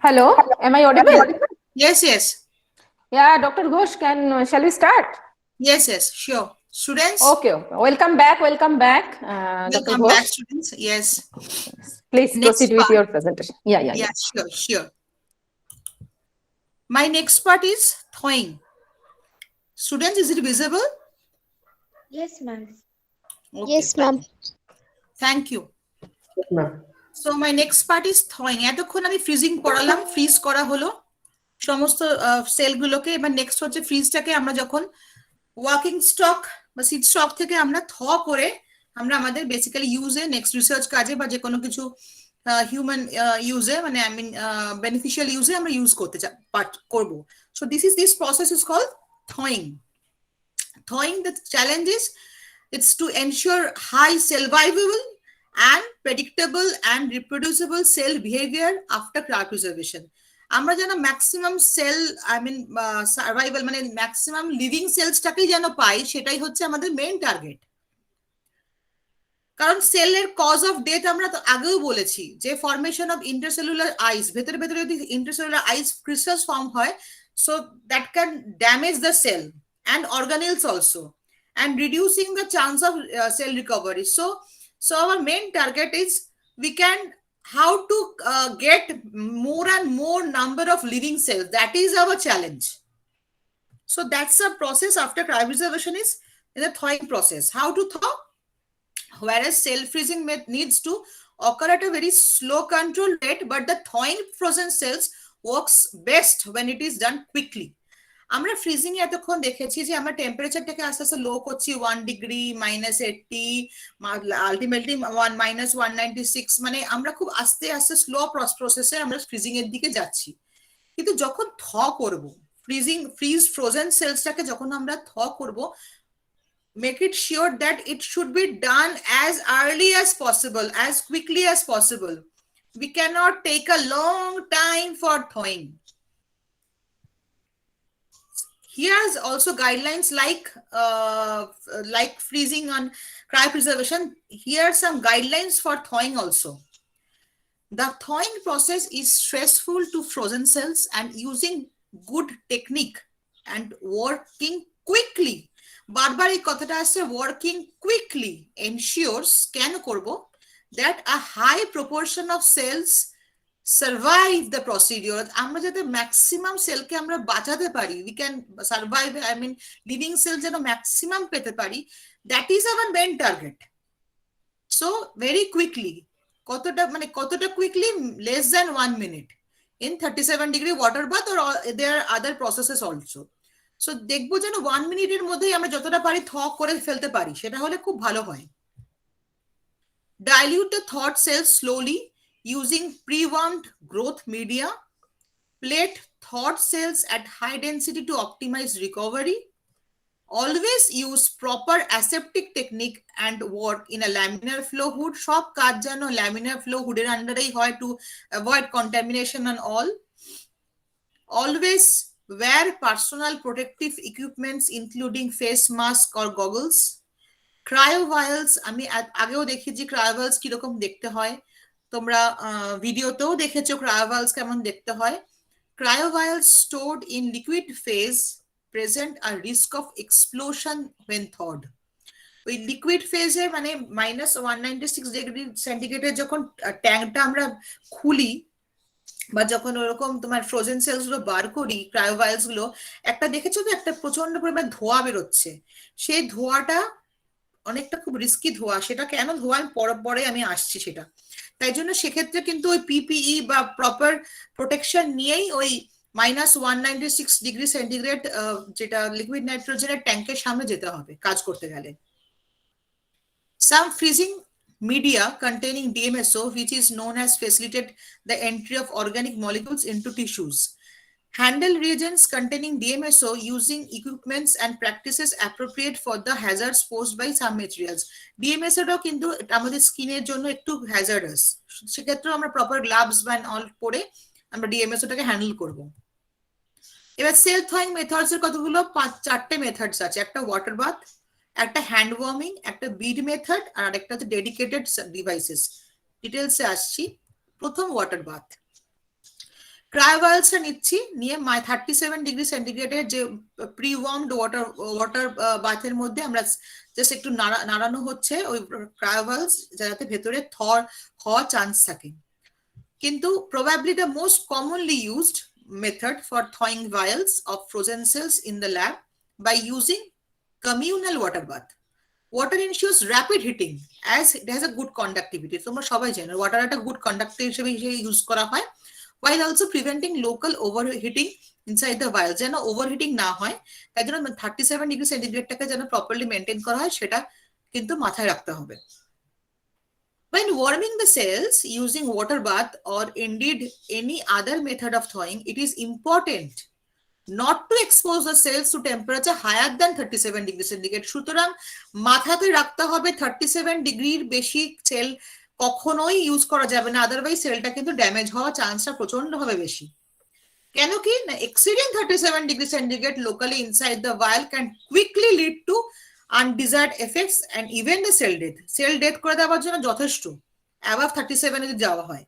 [SPEAKER 2] Hello, am I audible?
[SPEAKER 3] Yes, yes.
[SPEAKER 2] Yeah, Dr. Ghosh, shall we start?
[SPEAKER 3] Yes, yes, sure. Students,
[SPEAKER 2] Okay, okay. Welcome back, Dr.
[SPEAKER 3] welcome back,
[SPEAKER 2] Ghosh.
[SPEAKER 3] students. Yes.
[SPEAKER 2] Please
[SPEAKER 3] Next
[SPEAKER 2] proceed with
[SPEAKER 3] part.
[SPEAKER 2] your presentation. Yeah.
[SPEAKER 3] Yeah, sure. My next part is thawing. Students, is it visible?
[SPEAKER 5] Yes, ma'am.
[SPEAKER 3] Okay,
[SPEAKER 7] Yes, ma'am.
[SPEAKER 3] thank you.
[SPEAKER 1] ma'am.
[SPEAKER 3] So my next part is thawing. এতক্ষণ আমি freezing পড়ালাম, fridge করা হলো সমস্ত সেলগুলোকে। এবার next হচ্ছে ফ্রিজটাকে আমরা যখন working stock বা সিড স্টক থেকে আমরা করে আমরা আমাদের বেসিক্যালি ইউজে নেক্সট রিসার্চ কাজে বা যে কোনো কিছু হিউম্যান ইউজে মানে আই মিন বেনিফিশিয়াল ইউজে আমরা ইউজ করবো। So this process is called thawing. Thawing, the challenge is it's to ensure high survivable and predictable and reproducible cell behavior after cryopreservation. আমরা যেন ম্যাক্সিমাম সেল সার্ভাইভাল মানে maximum living সেলসটাকেই যেন পাই, সেটাই হচ্ছে আমাদের main target. কারণ সেলের কজ অফ ডেথ আমরা তো আগেও বলেছি যে ফর্মেশন অফ ইন্টারসেলুলার আইস, ভেতরে যদি ইন্টারসেলুলার আইস ক্রিস্টালস ফর্ম হয়, so that can damage the cell and organelles also and reducing the chance of cell recovery. So our main target is we can how to get more and more number of living cells. That is our challenge. So that's the process after cryopreservation is in the thawing process. How to thaw? Whereas cell freezing needs to occur at a very slow control rate, but the thawing frozen cells works best when it is done quickly. আমরা freezing এ এতক্ষণ দেখেছি যে আমরা টেম্পারেচারটাকে আস্তে আস্তে লো করছি 1 degree -80 ultimately -196, মানে আমরা খুব আস্তে আস্তে স্লো প্রসেসে আমরা ফ্রিজিং এর দিকে যাচ্ছি। কিন্তু যখন করব ফ্রিজ ফ্রোজেন সেলসটাকে যখন আমরা করব, make it sure that it should be done as early as possible, as quickly as possible. We cannot take a long time for thawing. Here's also guidelines like freezing on cryopreservation. Here are some guidelines for thawing also. The thawing process is stressful to frozen cells, and using good technique and working quickly, বারবার এই কথাটা আসছে, working quickly ensures কেন করব that a high proportion of cells survive the procedure. আমরা যাতে maximum সেলকে আমরা বাঁচাতে পারি, we can survive, I mean living cells যেন ম্যাক্সিমাম পেতে পারি, that is our main target. So very quickly, কতটা quickly, less than 1 minute in 37-degree water bath, or there are other processes also. So দেখবো যেন 1 মিনিটের মধ্যেই আমরা যতটা পারি করে ফেলতে পারি, সেটা হলে খুব ভালো হয়। Dilute the thawed cells slowly using pre-warmed growth media. Plate thawed cells at high density to optimize recovery. Always use proper aseptic technique and work in a laminar flow hood. সব কাজ যেন laminar flow hood এর আন্ডারেই হয় to avoid contamination and all. Always wear personal protective equipments including face mask or goggles. Cryovials, আমি আগেও দেখেছি cryovials কিরকম দেখতে হয়, তোমরা ভিডিওতেও দেখেছো cryovials কেমন দেখতে হয়। Cryovials stored in liquid phase present a risk of explosion when thawed. ওই লিকুইড ফেজে মানে -196 ডিগ্রি সেন্টিগ্রেডে যখন ট্যাঙ্কটা আমরা খুলি বা যখন ওরকম তোমার ফ্রোজেন সেলস গুলো বার করি, ক্রায়োভাইলস গুলো, একটা দেখেছো তো একটা প্রচন্ড পরিমাণ ধোঁয়া বেরোচ্ছে, সেই ধোঁয়াটা অনেকটা খুব রিস্কি ধোঁয়া। সেটা কেন ধোঁয়া পরে আমি আসছি সেটা। তাই জন্য সেক্ষেত্রে কিন্তু ওই পিপিই বা প্রপার প্রোটেকশন নিয়েই ওই -196 ডিগ্রি সেন্টিগ্রেড যেটা লিকুইড নাইট্রোজেনের ট্যাঙ্কের সামনে যেতে হবে কাজ করতে গেলে। Some freezing media containing DMSO, which is known as facilitate the entry of organic molecules into tissues. Handle reagents containing DMSO using equipments and practices appropriate for the hazards posed by some materials. DMSO টাও কিন্তু আমাদের স্কিনের জন্য একটু hazardous, সেক্ষেত্রে আমরা proper gloves বা all পরে আমরা DMSO টাকে হ্যান্ডেল করব। এবার সেল থয়িং মেথডস এর কতগুলো 4টে মেথডস আছে, একটা ওয়াটার বাথ, একটা হ্যান্ড ওয়ার্মিং, একটা বিড মেথড, আর একটা হচ্ছে ডেডিকেটেড ডিভাইসেস। ডিটেলসে আসছি। প্রথম ওয়াটার বাথ, ক্রায়োভালসটা নিচ্ছি, নিয়ে 37 ডিগ্রি সেন্টিগ্রেডের যে প্রি ওয়ার্মড ওয়াটার বাথের মধ্যে আমরা জাস্ট একটু নাড়ানো হচ্ছে ওই ক্রায়োভালস, যাতে ভেতরে হওয়ার চান্স থাকে। কিন্তু probably the most commonly used method for thawing vials of frozen cells in the lab by using communal water bath. Water ensures rapid heating as it has a good conductivity. তোমরা সবাই জানো water একটা good conductor হিসেবে use করা হয়, while also preventing local overheating inside the vial, যেন overheating না হয়। তাই জন্য 37 ডিগ্রি সেন্টিগ্রেডটাকে যেন প্রপারলি মেনটেন করা হয় সেটা কিন্তু মাথায় রাখতে হবে। When warming the cells using water bath or indeed any other method of thawing, it is important not to expose the cells to temperature higher than 37 degree centigrade. সুতরাং মাথাতে রাখতে হবে 37 ডিগ্রির বেশি সেল কখনোই ইউজ করা যাবে না, আদারওয়াইজ সেলটা কিন্তু ড্যামেজ হওয়ার চান্সটা প্রচন্ডভাবে বেশি। কেন কি না, exceeding 37 degree centigrade locally inside the vial can quickly lead to undesired effects and even the cell death. Sell death করে দেওয়ার জন্য যথেষ্ট above 37 যদি যাওয়া হয়।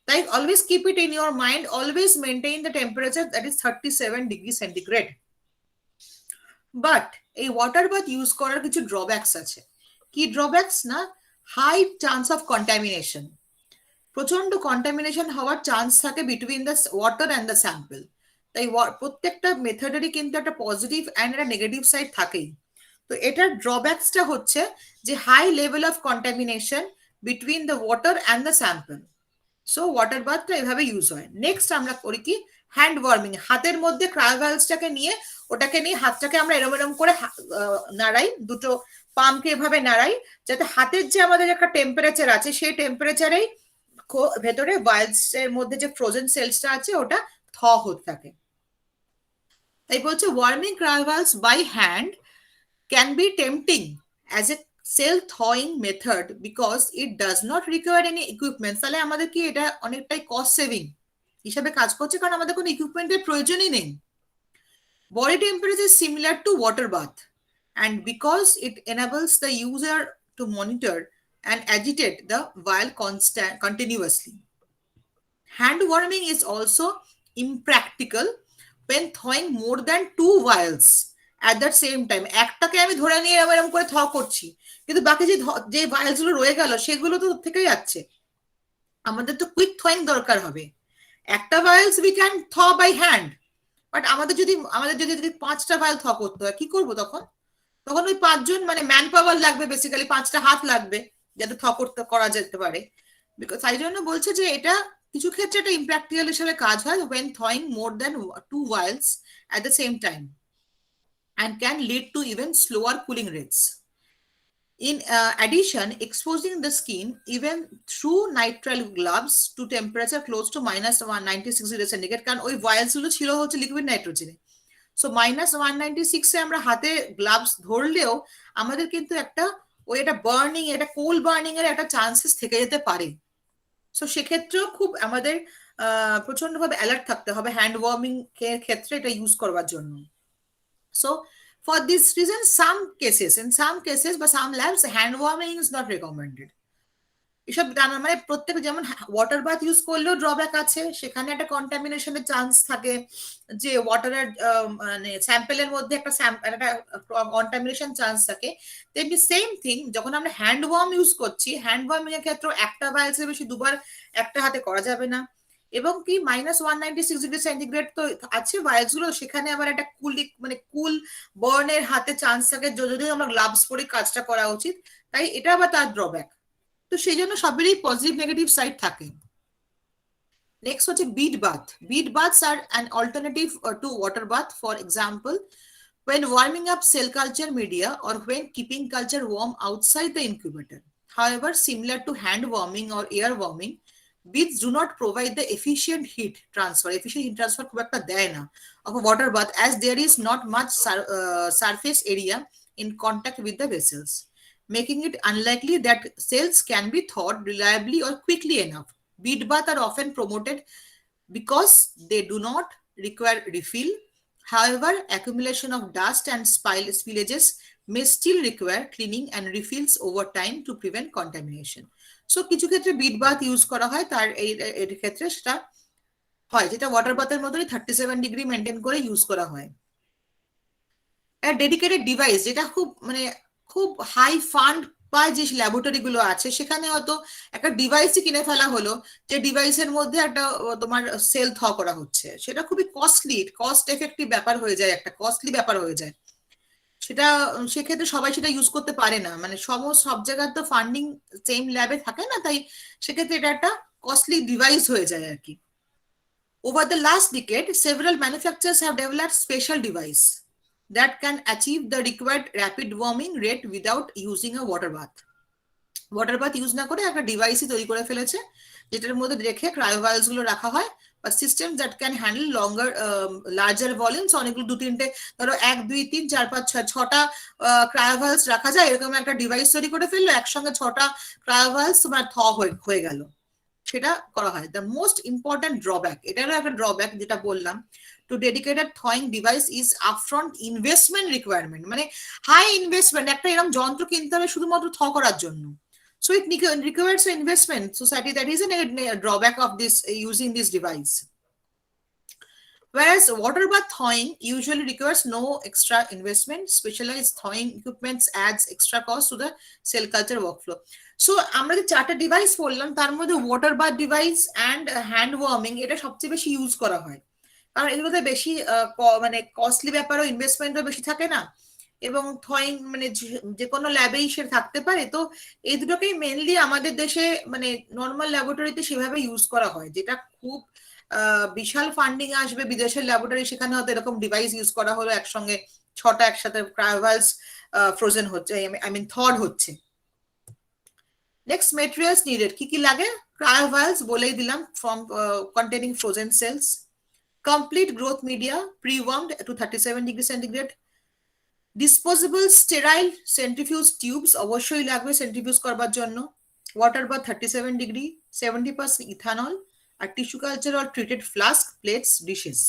[SPEAKER 3] তাই always keep it in your mind, always maintain the temperature that is 37 degree centigrade. But এই water bath use করার কিছু ড্রব্যাকস আছে। কি ড্রব্যাকস না, হাই চান্স অফ কন্টামিনেশন, প্রচন্ড কন্টামিনেশন হওয়ার চান্স থাকে between the water and the sample. তাই প্রত্যেকটা মেথডেরই কিন্তু একটা পজিটিভ অ্যান্ড একটা নেগেটিভ সাইড থাকেই। তো এটার ড্রব্যাকসটা হচ্ছে যে high level of contamination between the water and the sample. So water বাথটা এভাবে ইউজ হয়। নেক্সট আমরা করি কি, হ্যান্ড ওয়ার্মিং। হাতের মধ্যে ক্রায়োভালসটাকে নিয়ে হাতটাকে আমরা এরম এরম করে নাড়াই, দুটো পাম্পকে এভাবে নাড়াই, যাতে হাতের যে আমাদের একটা টেম্পারেচার আছে সেই টেম্পারেচারেই ভেতরে ভাইলস এর মধ্যে যে ফ্রোজেন সেলসটা আছে ওটা থ হতে থাকে। তাই বলছে warming cryovials by hand can be tempting as a cell thawing method because it does not require any equipment. তাহলে আমাদের কি এটা অনেকটাই কস্ট সেভিং হিসাবে কাজ করছে, কারণ আমাদের কোনো ইকুইপমেন্টের প্রয়োজনই নেই। Body temperature is similar to water bath, and because it enables the user to monitor and agitate the vial continuously. Hand warming is also impractical when thawing more than 2 vials at the same time. একটাকে আমি ধরে নিয়ে এরকম করে থ করছি, কিন্তু বাকি যে ভাইলস গুলো রয়ে গেল সেগুলো তো থেকে যাচ্ছে। আমাদের তো কুইক থয়িং দরকার হবে। একটা ভাইলস উই ক্যান থ বাই হ্যান্ড, বাট আমাদের যদি 5টা ভাইল থ করতে হয় কি করব তখন? তখন ওই 5 জন মানে ম্যান পাওয়ার লাগবে, বেসিক্যালি 5টা হাত লাগবে যাতে থ করা যেতে পারে। বিকজ তাই জন্য বলছে যে এটা কিছু ক্ষেত্রে এটা ইমপ্র্যাকটিক্যাল হিসেবে কাজ হয় when thawing more than 2 vials at the same time and can lead to even slower cooling rates. In addition, exposing the skin even through nitrile gloves to temperature close to -196 degrees centigrade, কারণ ওই ভাইলস গুলো ছিল হচ্ছে liquid নাইট্রোজেনে। So -196 এ আমরা হাতে gloves ধরলেও আমাদের কিন্তু একটা বার্নিং, এটা কোল বার্নিং এর একটা চান্সেস থেকে যেতে পারে। সো সেক্ষেত্রেও খুব আমাদের প্রচন্ডভাবে অ্যালার্ট থাকতে হবে হ্যান্ড ওয়ার্মিং এর ক্ষেত্রে এটা ইউজ করবার জন্য। So for this reason, in some cases বা some labs, hand warming is not recommended. এসব মানে প্রত্যেক, যেমন ওয়াটার বাথ ইউজ করলেও ড্রব্যাক আছে, সেখানে একটা কন্টামিনেশনের চান্স থাকে, যে ওয়াটারের মানে স্যাম্পেলের মধ্যে একটা কন্টামিনেশন চান্স থাকে। তেমনি সেম থিং যখন আমরা হ্যান্ড ওয়ার্ম ইউজ করছি, হ্যান্ড ওয়ার্মিং এর ক্ষেত্রে একটা ভাইলসের বেশি দুবার একটা হাতে করা যাবে না। এবং কি -196 ডিগ্রি সেন্টিগ্রেড তো আছে ভাইলস গুলো, সেখানে আবার একটা কুল বার্নের হাতে চান্স থাকে, যদি আমরা গ্লাভস পরে কাজটা করা উচিত। তাই এটা আবার তার ড্রব্যাক। তো সেই জন্য সবেরই পজিটিভ নেগেটিভ সাইড থাকে। নেক্সট হচ্ছে bead bath. Bead baths are an alternative to water bath. For example, when warming up cell culture media or when keeping culture warm outside the incubator. However, similar to hand warming or air warming, beads do not provide the efficient heat transfer. Efficient heat transfer খুব একটা দেয় না of a water bath, as there is not much surface area in contact with the vessels, making it unlikely that cells can be thawed reliably or quickly enough. Bead bath are often promoted because they do not require refill. However, accumulation of dust and spillages may still require cleaning and refills over time to prevent contamination. So কিছু ক্ষেত্রে bit bath use করা হয়, তার এর ক্ষেত্রে সেটা হয় যেটা ওয়াটার বাথের মতোই 37 ডিগ্রি মেনটেন করে ইউজ করা হয়। ডেডিকেটেড ডিভাইস যেটা খুব হাই ফান্ড বা যে ল্যাবরেটরি গুলো আছে সেখানে হয়তো একটা ডিভাইসই কিনে ফেলা হলো, যে ডিভাইসের মধ্যে একটা তোমার সেল থ করা হচ্ছে, সেটা খুবই কস্ট এফেক্টিভ ব্যাপার হয়ে যায়, একটা কস্টলি ব্যাপার হয়ে যায়। সেটা সেক্ষেত্রে সবাই সেটা ইউজ করতে পারে না, মানে সব জায়গায় তো ফান্ডিং সেম ল্যাবে থাকে না, তাই সেক্ষেত্রে এটা একটা কস্টলি ডিভাইস হয়ে যায় আর কি। Over the last decade, several manufacturers have developed special device that can achieve the required rapid warming rate without using a water bath. Water bath use না করে একটা ডিভাইসই তৈরি করে ফেলেছে, যেটার মধ্যে রেখে ক্রায়োভায়ালস গুলো রাখা হয়, বা system that can handle larger volumes, অনেকগুলো 2-3টে ধরো 1 2 3 4 5 6 6টা ক্রায়োভায়ালস রাখা যায়, এরকম একটা ডিভাইস তৈরি করে ফেললো, একসঙ্গে 6টা ক্রায়োভায়ালস তোমার থ হয়ে গেল, সেটা করা হয়। দ্য মোস্ট ইম্পর্টেন্ট ড্রব্যাক, এটারও একটা ড্রব্যাক যেটা বললাম, to dedicated thawing device is upfront investment requirement, মানে হাই ইনভেস্টমেন্ট, একটা এরকম যন্ত্র কিনতে হবে শুধুমাত্র থ করার জন্য। So it requires an investment. Society, that is a drawback of this using this device. Whereas water bath thawing usually requires no extra investment. Specialized thawing equipment adds extra cost to the cell culture workflow. So আমরা যে 4টা device বললাম তার মধ্যে water bath device and hand warming এটা সবচেয়ে বেশি use করা হয়, কারণ এগুলোতে বেশি মানে কস্টলি ব্যাপারও, ইনভেস্টমেন্টও বেশি থাকে না, এবং থয়িং মানে যে কোনো ল্যাবেই সে থাকতে পারে। তো এই দুটোকেই মেনলি আমাদের দেশে মানে নর্মাল ল্যাবরেটরিতে সেভাবে ইউজ করা হয়, যেটা খুব বিশাল ফান্ডিং আসবে বিদেশের ল্যাবরেটরি, সেখানে হয়তো এরকম ডিভাইস ইউজ করা হলো, একসঙ্গে 6টা একসাথে ক্রায়োভায়ালস ফ্রোজেন হচ্ছে, আই মিন থড হচ্ছে। নেক্সট মেটেরিয়ালস নিডেড, কি লাগে? ক্রায়োভায়ালস বলেই দিলাম, from containing frozen cells, complete growth media pre-warmed to 37 degree centigrade, disposable sterile centrifuge tubes অবশ্যই লাগবে সেন্ট্রিফিউজ করবার জন্য, ওয়াটার বাথ 37 ডিগ্রি, 70% ইথানল, আর tissue culture or treated flask, plates, dishes.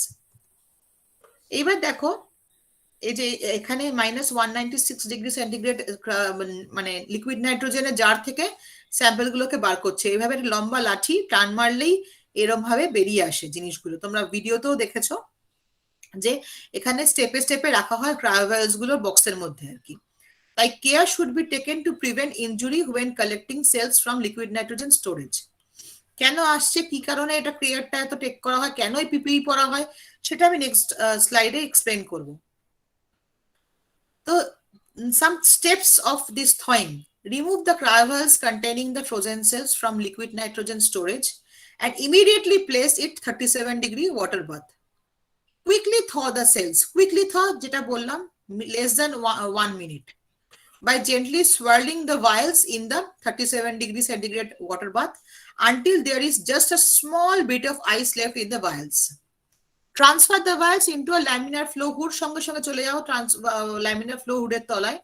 [SPEAKER 3] এইবার দেখো এই যে এখানে -196 ডিগ্রি সেন্টিগ্রেড মানে লিকুইড নাইট্রোজেনের জার থেকে স্যাম্পল গুলোকে বার করছে, এইভাবে লম্বা লাঠি টান মারলেই এরম ভাবে বেরিয়ে আসে জিনিসগুলো, তোমরা ভিডিওতেও দেখেছো যে এখানে স্টেপে স্টেপে রাখা হয় ক্রায়োভায়ালস গুলোর বক্সের মধ্যে আর কি। তাই care should be taken to prevent injury when collecting cells from liquid nitrogen storage. কেন আসছে, কি কারণে এটা কেয়ারটা এত টেক করা হয়, কেন পিপিই পরা হয়, সেটা আমি নেক্সট স্লাইডে এক্সপ্লেন করব। তো some steps of this thawing: remove the cryovails containing the frozen cells from liquid nitrogen storage and immediately place it 37 degree water bath. Quickly thaw the cells. Quickly thaw যেটা বললাম less than 1 minute by gently swirling the vials in the 37 degree centigrade water bath until there is just a small bit of ice left in the vials. Transfer the vials into a laminar flow hood, সঙ্গে সঙ্গে চলে যাও laminar flow hood এর তলায়।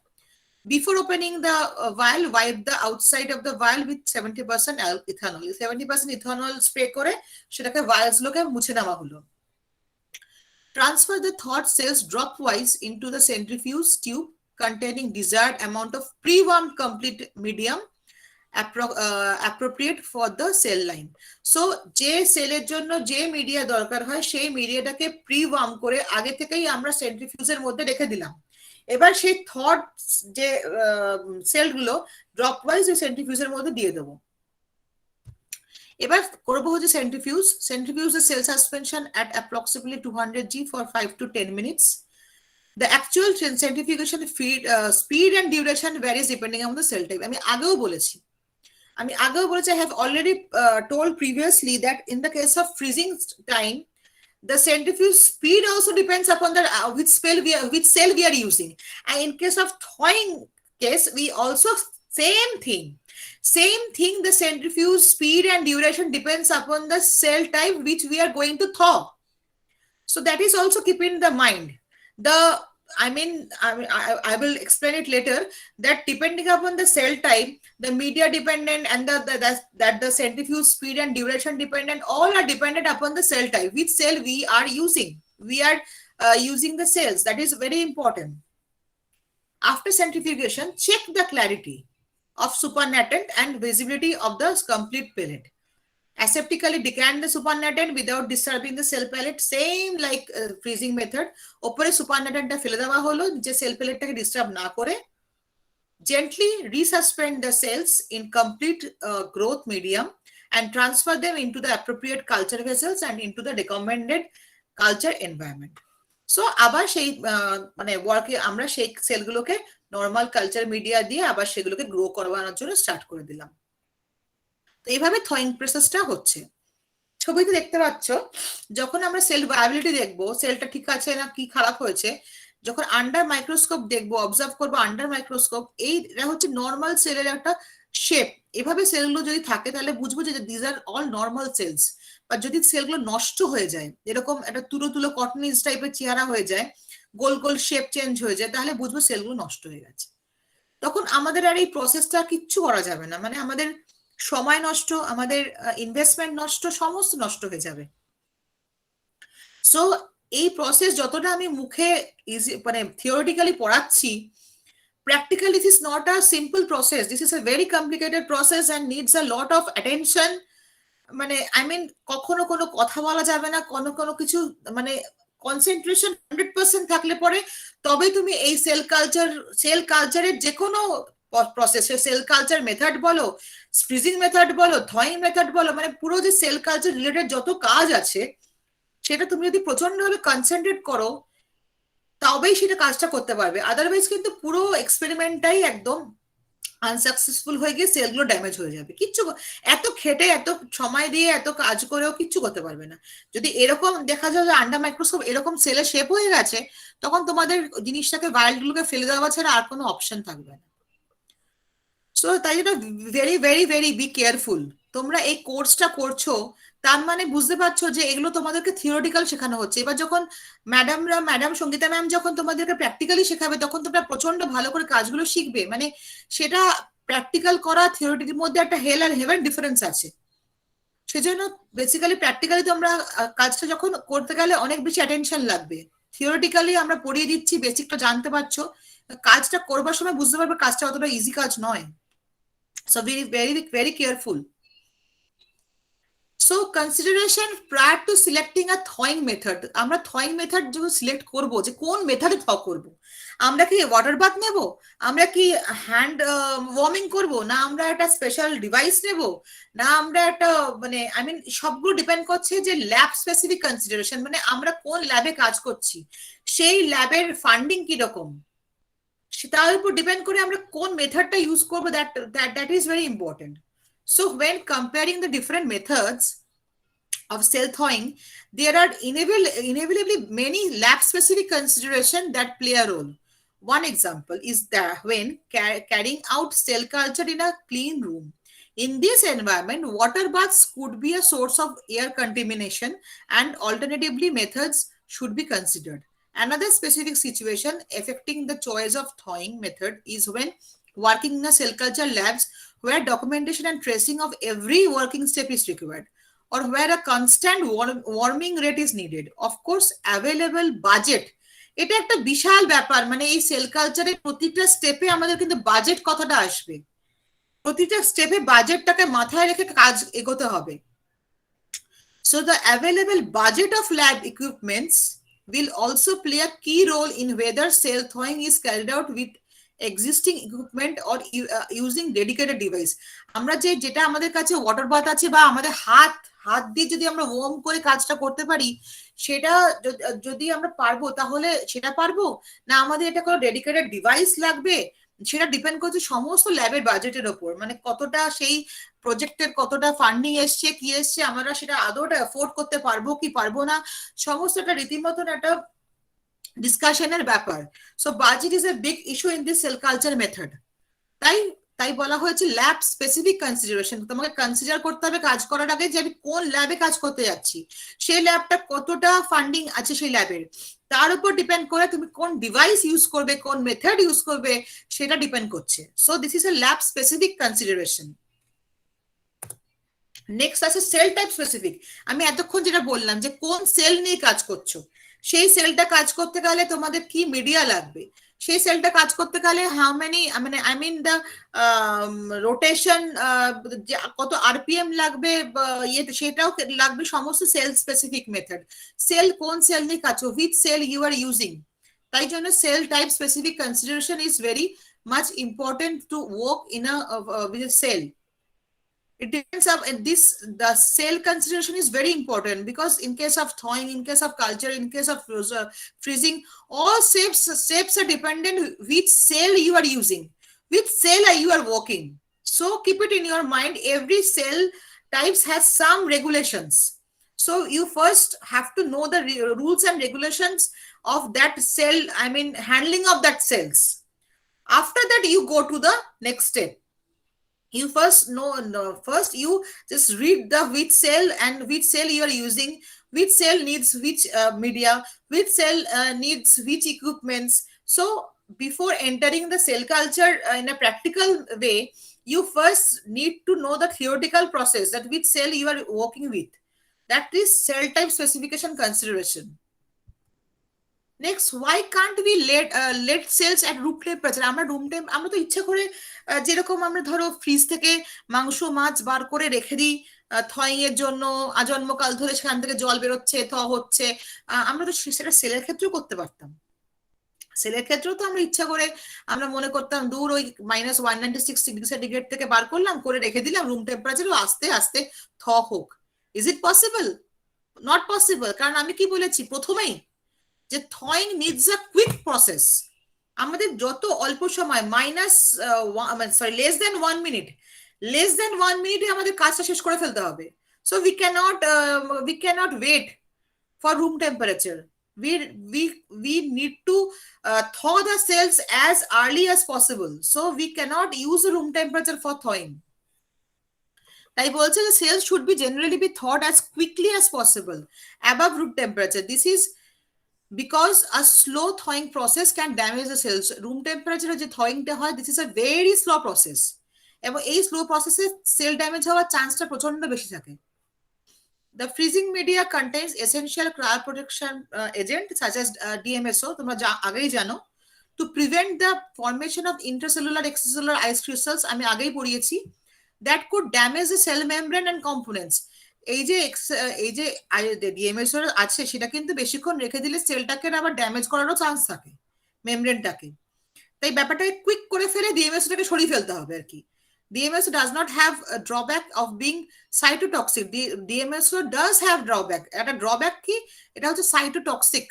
[SPEAKER 3] Before opening the vial, wipe the outside of the vial with 70% ethanol. 70% ethanol spray করে সেটাকে vials গুলোকে মুছে নেওয়া হলো। Transfer the thawed cells dropwise into the centrifuge tube containing desired amount of pre-warmed complete medium appropriate for the cell line. So যে সেলের জন্য যে মিডিয়া দরকার হয় সেই মিডিয়াটাকে প্রি-ওয়ার্ম করে আগে থেকেই আমরা সেন্ট্রিফিউজের মধ্যে রেখে দিলাম। এবার সেই থড যে সেলগুলো ড্রপওয়াইজ ওই সেন্ট্রিফিউজের মধ্যে দিয়ে দেবো। এবার করবো হচ্ছে centrifuge the cell suspension at approximately 200 G for 5 to 10 minutes. The actual centrifugation speed and duration varies depending on the cell type. আমি আগেও বলেছি I have already told previously that in the case of freezing time, the centrifuge speed also depends upon the which cell we are using. And in case of thawing case, we also same thing, the centrifuge speed and duration depends upon the cell type which we are going to thaw. So that is also keep in the mind. I will explain it later, that depending upon the cell type, the media dependent and the centrifuge speed and duration dependent, all are dependent upon the cell type, which cell we are using. We are using the cells. That is very important. After centrifugation, check the clarity of supernatant and visibility of the complete pellet. Aseptically decant the supernatant without disturbing the cell pellet, same like freezing method. Opore supernatant ফেলে দেওয়া হলো যে sell প্যালেটটাকে disturb না করে, gently resuspend the cells in complete growth medium and transfer them into the appropriate culture vessels and into the recommended culture environment. So আবার সেই মানে ওয়ার্কে আমরা সেই সেলগুলোকে নর্মাল কালচার মিডিয়া দিয়ে আবার সেগুলোকে গ্রো করানোর জন্য স্টার্ট করে দিলাম। তো এইভাবে থয়িং প্রসেসটা হচ্ছে। ছবিতে দেখতে পাচ্ছ, যখন আমরা সেল ভায়াবিলিটি দেখবো, সেলটা ঠিক আছে না কি খারাপ হয়েছে, যখন আন্ডার মাইক্রোস্কোপ দেখবো, অবজার্ভ করবো আন্ডার মাইক্রোস্কোপ, এইটা হচ্ছে নর্মাল সেলের একটা শেপ। এভাবে সেলগুলো যদি থাকে তাহলে বুঝবো যে this are all normal cells. বা যদি সেলগুলো নষ্ট হয়ে যায়, এরকম একটা তুলো তুলো কটনিজ টাইপের চেহারা হয়ে যায়, গোল গোল শেপ চেঞ্জ হয়ে যায়, তাহলে বুঝবো সেলগুলো নষ্ট হয়ে গেছে। তখন আমাদের আর এই প্রসেসটা কিচ্ছু করা যাবে না, মানে আমাদের সময় নষ্ট, আমাদের ইনভেস্টমেন্ট নষ্ট, সমস্ত নষ্ট হয়ে যাবে। সো এই প্রসেস যতটা আমি মুখে মানে থিওরিটিক্যালি পড়াচ্ছি, practically this is not a simple process. This is a very complicated process and needs a lot of attention. মানে I mean কখনো কোনো কথা বলা যাবে না, কোনো কিছু মানে কনসেন্ট্রেশন 100% থাকলে পরে তবে তুমি এই সেল কালচারের যে কোনো প্রসেস, সেল কালচার মেথড বলো, ফ্রিজিং মেথড বলো, থয়িং মেথড বলো, মানে পুরো যে সেল কালচার রিলেটেড যত কাজ আছে সেটা তুমি যদি প্রচন্ডভাবে কনসেন্ট্রেট করো তবেই সেটা কাজটা করতে পারবে। আদারওয়াইজ কিন্তু পুরো এক্সপেরিমেন্টটাই একদম আনসাকসেসফুল হয়ে গিয়ে সেলগুলো ড্যামেজ হয়ে যাবে। কিচ্ছু এত খেটে এত সময় দিয়ে এত কাজ করেও কিচ্ছু করতে পারবে না। যদি এরকম দেখা যায় যে আন্ডার মাইক্রোস্কোপ এরকম সেলের শেপ হয়ে গেছে, তখন তোমাদের জিনিসটাকে ভাইরালগুলোকে ফেলে দেওয়া ছাড়া আর কোনো অপশন থাকবে না। সো তাই জন্য very very very be careful. তোমরা এই কোর্সটা করছো তার মানে বুঝতে পারছো যে এগুলো তোমাদেরকে থিওরিটিক্যাল শেখানো হচ্ছে। এবার যখন ম্যাডাম সঙ্গীতা ম্যাম যখন তোমাদেরকে প্র্যাকটিক্যালি শেখাবে, তখন তোমরা প্রচন্ড ভালো করে কাজগুলো শিখবে। মানে সেটা প্র্যাকটিক্যাল করা থিওরিটির মধ্যে একটা হেল আর হেভেন ডিফারেন্স আছে। সেজন্য বেসিক্যালি প্র্যাকটিক্যালি তোমরা কাজটা যখন করতে গেলে অনেক বেশি অ্যাটেনশন লাগবে। থিওরিটিক্যালি আমরা পড়িয়ে দিচ্ছি, বেসিকটা জানতে পারছো, কাজটা করবার সময় বুঝতে পারবে কাজটা অতটা ইজি কাজ নয়। So very very very careful. So consideration prior to selecting a thawing method, আমরা thawing method যখন সিলেক্ট করব যে কোন মেথডে থ করব, আমরা কি ওয়াটার বাথ নেব, আমরা কি হ্যান্ড ওয়ার্মিং করব, না আমরা একটা স্পেশাল ডিভাইস নেব, না আমরা একটা মানে আই মিন সবগুলো ডিপেন্ড করছে যে ল্যাব স্পেসিফিক কনসিডারেশন, মানে আমরা কোন ল্যাবে কাজ করছি, সেই ল্যাবের ফান্ডিং কি রকম, তার উপর ডিপেন্ড করে আমরা কোন মেথডটা ইউজ করব, that is very important. So when comparing the different methods of cell thawing, there are inevitably many lab-specific considerations that play a role. One example is that when carrying out cell culture in a clean room. In this environment, water baths could be a source of air contamination, and alternatively methods should be considered. Another specific situation affecting the choice of thawing method is when working in a cell culture labs where documentation and tracing of every working step is required, or where a constant warming rate is needed. Of course, available budget, এটা একটা বিশাল ব্যাপার। মানে এই sell কালচারের প্রতিটা স্টেপে আমাদের কিন্তু বাজেট কথাটা আসবে, প্রতিটা স্টেপে বাজেটটাকে মাথায় রেখে কাজ এগোতে হবে। So the available budget of lab equipments will also play a key role in whether cell thawing is carried out with existing equipment or using dedicated device. আমরা যেটা আমাদের কাছে ওয়াটার বাথ আছে বা আমাদের হাত দিয়ে যদি আমরা ওয়ার্ম করে কাজটা করতে পারি, সেটা যদি আমরা পারবো তাহলে সেটা পারবো, না আমাদের এটা কোনো ডেডিকেটেড ডিভাইস লাগবে, সেটা ডিপেন্ড করছে সমস্ত ল্যাবের বাজেটের ওপর। মানে কতটা সেই প্রজেক্টের কতটা ফান্ডিং এসছে, কি এসছে, আমরা সেটা আদৌটা অ্যাফোর্ড করতে পারবো কি পারবো না, সমস্ত একটা রীতিমতন একটা ডিসকাশনের ব্যাপার। So budget is a big issue in this cell culture method. তাই বলা হয়েছে ল্যাব স্পেসিফিক কনসিডারেশন। তোমাকে কনসিডার করতে হবে কাজ করার আগে যে আমি কোন ল্যাবে কাজ করতে যাচ্ছি, সেই ল্যাবটা কতটা ফান্ডিং আছে সেই ল্যাবের, তার উপর ডিপেন্ড করে তুমি কোন ডিভাইস ইউজ করবে, কোন মেথড ইউজ করবে, সেটা ডিপেন্ড করছে। So this is a lab specific consideration. Next আছে সেল টাইপ স্পেসিফিক। আমি এতক্ষণ যেটা বললাম যে কোন সেল নিয়ে কাজ করছো, সেই সেলটা কাজ করতে গেলে তোমাদের কি মিডিয়া লাগবে, সেই সেলটা কাজ করতে গেলে হাউ মেনি মানে আই মিন দ্য রোটেশন কত আরপিএম লাগবে ইয়েতে সেটাও লাগবে, সমস্ত সেল স্পেসিফিক মেথড। সেল কোন সেল নিয়ে কাজ করবে, which cell you are using, তাই জন্য cell type specific consideration is very much important to work in a with a cell. It depends on this, the cell consideration is very important, because in case of thawing, in case of culture, in case of freezing, all steps are dependent which cell you are using, which cell you are working. So keep it in your mind, every cell types has some regulations. So you first have to know the rules and regulations of that cell, I mean handling of that cells. After that you go to the next step. You first know, first you just read the which cell and which cell you are using, which cell needs which media, which cell needs which equipments. So before entering the cell culture in a practical way, you first need to know the theoretical process, that which cell you are working with. That is cell type specification consideration. Next, why can't be let cells at room temperature? আমরা আমরা তো ইচ্ছা করে যেরকম আমরা ধরো fridge থেকে মাংস মাছ বার করে রেখে দিই থয়িং এর জন্য, আজন্মকাল ধরে সেখান থেকে জল বেরোচ্ছে, হচ্ছে, আমরা তো সেটা সেলের ক্ষেত্রেও করতে পারতাম। সেলের ক্ষেত্রেও তো আমরা ইচ্ছা করে আমরা মনে করতাম দূর ওই -196 ডিগ্রি সেন্টিগ্রেড থেকে বার করলাম, করে রেখে দিলাম রুম টেম্পারেচার, আস্তে আস্তে হোক। Is it possible? Not possible. কারণ আমি কি বলেছি প্রথমেই, যে thawing needs a quick process. আমাদের যত অল্প সময় less than 1 minute, less than 1 মিনিটে আমাদের কাজটা শেষ করে ফেলতে হবে। So we cannot wait for room temperature. we need to thaw the cells as early as possible, so we cannot use the room temperature for thawing. তাই বলছে যে cells should be generally be thawed as quickly as possible above room temperature. This is because a slow thawing process can damage the cells. Room temperature যে thawingটা হয়, this is a very slow process, এবং এই slow প্রসেসে sell damage হওয়ার চান্সটা প্রচন্ড বেশি থাকে। The freezing media contains essential cryoprotection agent such as DMSO, তোমরা আগেই জানো, to prevent the formation of intracellular extracellular ice crystals, আমি আগেই পড়িয়েছি, that could damage the cell membrane and components. এই যে ডিএমএসও আছে, সেটা কিন্তু বেশিক্ষণ রেখে দিলে সেলটাকে আবার ড্যামেজ করারও চান্স থাকে, মেমব্রেনটাকে। তাই ব্যাপারটাকে কুইক করে ফেলে ডিএমএসটাকে সরিয়ে ফেলতে হবে আর কি। DMSO does not have a drawback of being cytotoxic. DMSO does have drawback. At a drawback কি, এটা হচ্ছে cytotoxic.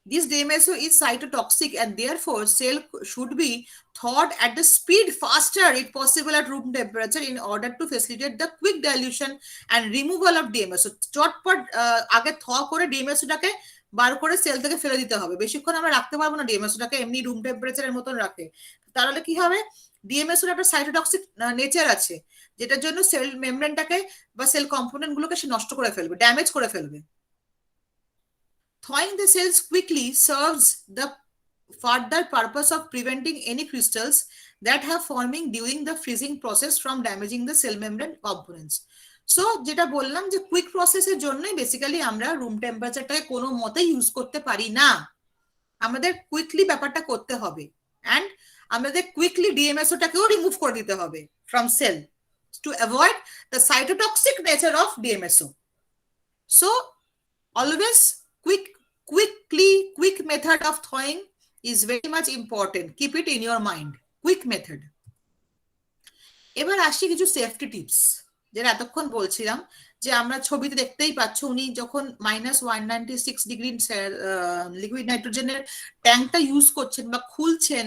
[SPEAKER 3] This DMSO is cytotoxic and therefore cell should be thawed at the speed faster if possible at room temperature in order to facilitate the quick dilution and removal of DMSO. চটপট আগে thaw করে DMSOটাকে বার করে sell থেকে ফেলে দিতে হবে। বেশিক্ষণ আমরা রাখতে পারবো না DMSOটাকে এমনি রুম টেম্পারেচারের মতন রাখে। তাহলে কি হবে, ডিএমএসওর একটা সাইটোটক্সিক নেচার আছে, যেটার জন্য সেল মেমব্রেনটাকে বা সেল কম্পোনেন্ট গুলোকে সে নষ্ট করে ফেলবে, ড্যামেজ করে ফেলবে। Thawing the cells quickly serves the further purpose of preventing any crystals that have forming during the freezing process from damaging the cell membrane components. So যেটা বললাম যে কুইক প্রসেসের জন্যই বেসিক্যালি আমরা রুম টেম্পারেচারটাকে কোনো মতে ইউজ করতে পারি না, আমাদের কুইকলি ব্যাপারটা করতে হবে, অ্যান্ড আমাদের কুইকলি ডিএমএসওটাকেও রিমুভ করে দিতে হবে from cell to avoid the cytotoxic nature of DMSO. So always quick method of thawing is very much important. Keep it in your mind. Quick method. এবার আসি কিছু সেফটি টিপস, যেটা এতক্ষণ বলছিলাম, যে আমরা ছবিতে দেখতেই পাচ্ছ, উনি যখন -196 ডিগ্রি লিকুইড নাইট্রোজেনের ট্যাঙ্কটা ইউজ করছেন বা খুলছেন,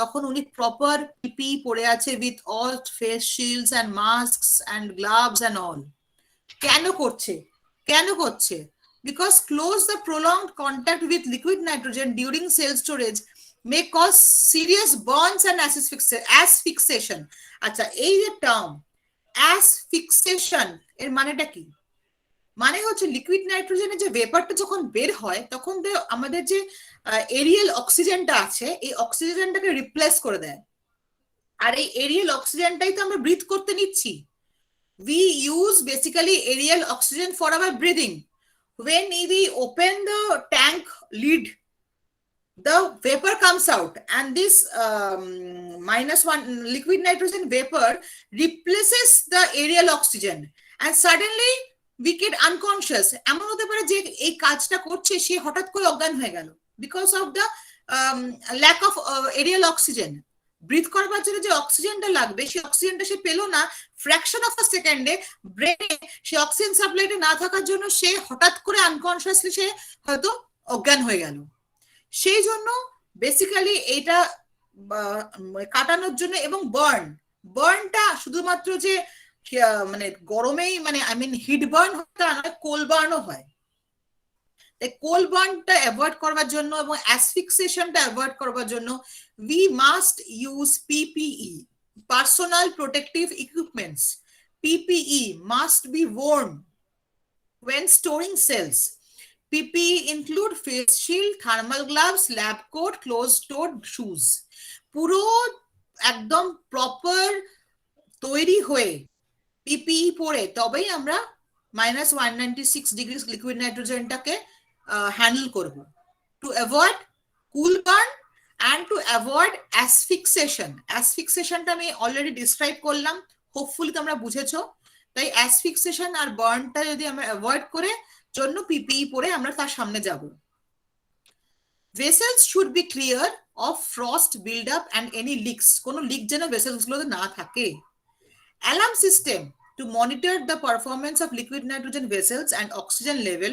[SPEAKER 3] তখন উনি প্রপার পিপি পরে আছে with all face shields and masks and gloves and all. কেন করছে? Because the prolonged contact with liquid nitrogen during cell storage may cause serious burns and asphyxiation. আচ্ছা, এই যে টার্ম asphyxiation এর মানেটা কি? মানে হচ্ছে লিকুইড নাইট্রোজেনের যে ভেপারটা যখন বের হয়, তখন আমাদের যে এরিয়াল অক্সিজেনটা আছে, এই অক্সিজেনটাকে রিপ্লেস করে দেয়, আর এই এরিয়াল অক্সিজেনটাই তো আমরা ব্রিথ করতে নিচ্ছি। We use basically aerial oxygen for our breathing. When we open the tank lid, the vapor comes out, and this -1 liquid nitrogen vapor replaces the aerial oxygen, and suddenly we get unconscious. এমন হতে পারে যে এই কাজটা করছে সে হঠাৎ করে অজ্ঞান হয়ে গেল because of the lack of aerial oxygen. Breathe করবার জন্য যে অক্সিজেনটা লাগবে সেই অক্সিজেনটা সে পেলো না, ফ্র্যাকশন অফ আ সেকেন্ডে ব্রেনে সে অক্সিজেন সাপ্লাইটা না থাকার জন্য সে হঠাৎ করে আনকনসিয়াসলি সে হয়তো অজ্ঞান হয়ে গেল। সেই জন্য বেসিক্যালি এটা কাটানোর জন্য, এবং বার্নটা শুধুমাত্র যে মানে গরমেই মানে আই মিন হিট বার্ন হতে না, কোল বার্নও হয়। তাই কোল বার্নটা অ্যাভয়েড করবার জন্য এবং অ্যাসফিক্সিয়েশনটা অ্যাভয়েড করবার জন্য we must use PPE, personal protective equipments. PPE must be worn when storing cells. PPE include face shield, thermal gloves, lab coat, closed-toed shoes. পুরো একদম প্রপার তৈরি হয়ে PPE পরে তবেই আমরা -196 ডিগ্রি লিকুইড নাইট্রোজেনটাকে হ্যান্ডেল করব, to avoid cool burn and to avoid asphyxiation. Asphyxiationটা আমি already describe করলাম, হোপফুলি তোমরা বুঝেছো। তাই অ্যাসফিক্সিয়েশন আর বার্নটা যদি আমরা অ্যাভয়েড করে জন্য পিপিই পরে আমরা তার সামনে যাব। Vessels should be clear of frost build up and any leaks, কোনো লিক যেন ভেসেলসগুলোতে না থাকে। Alarm system to monitor the performance of liquid nitrogen vessels and oxygen level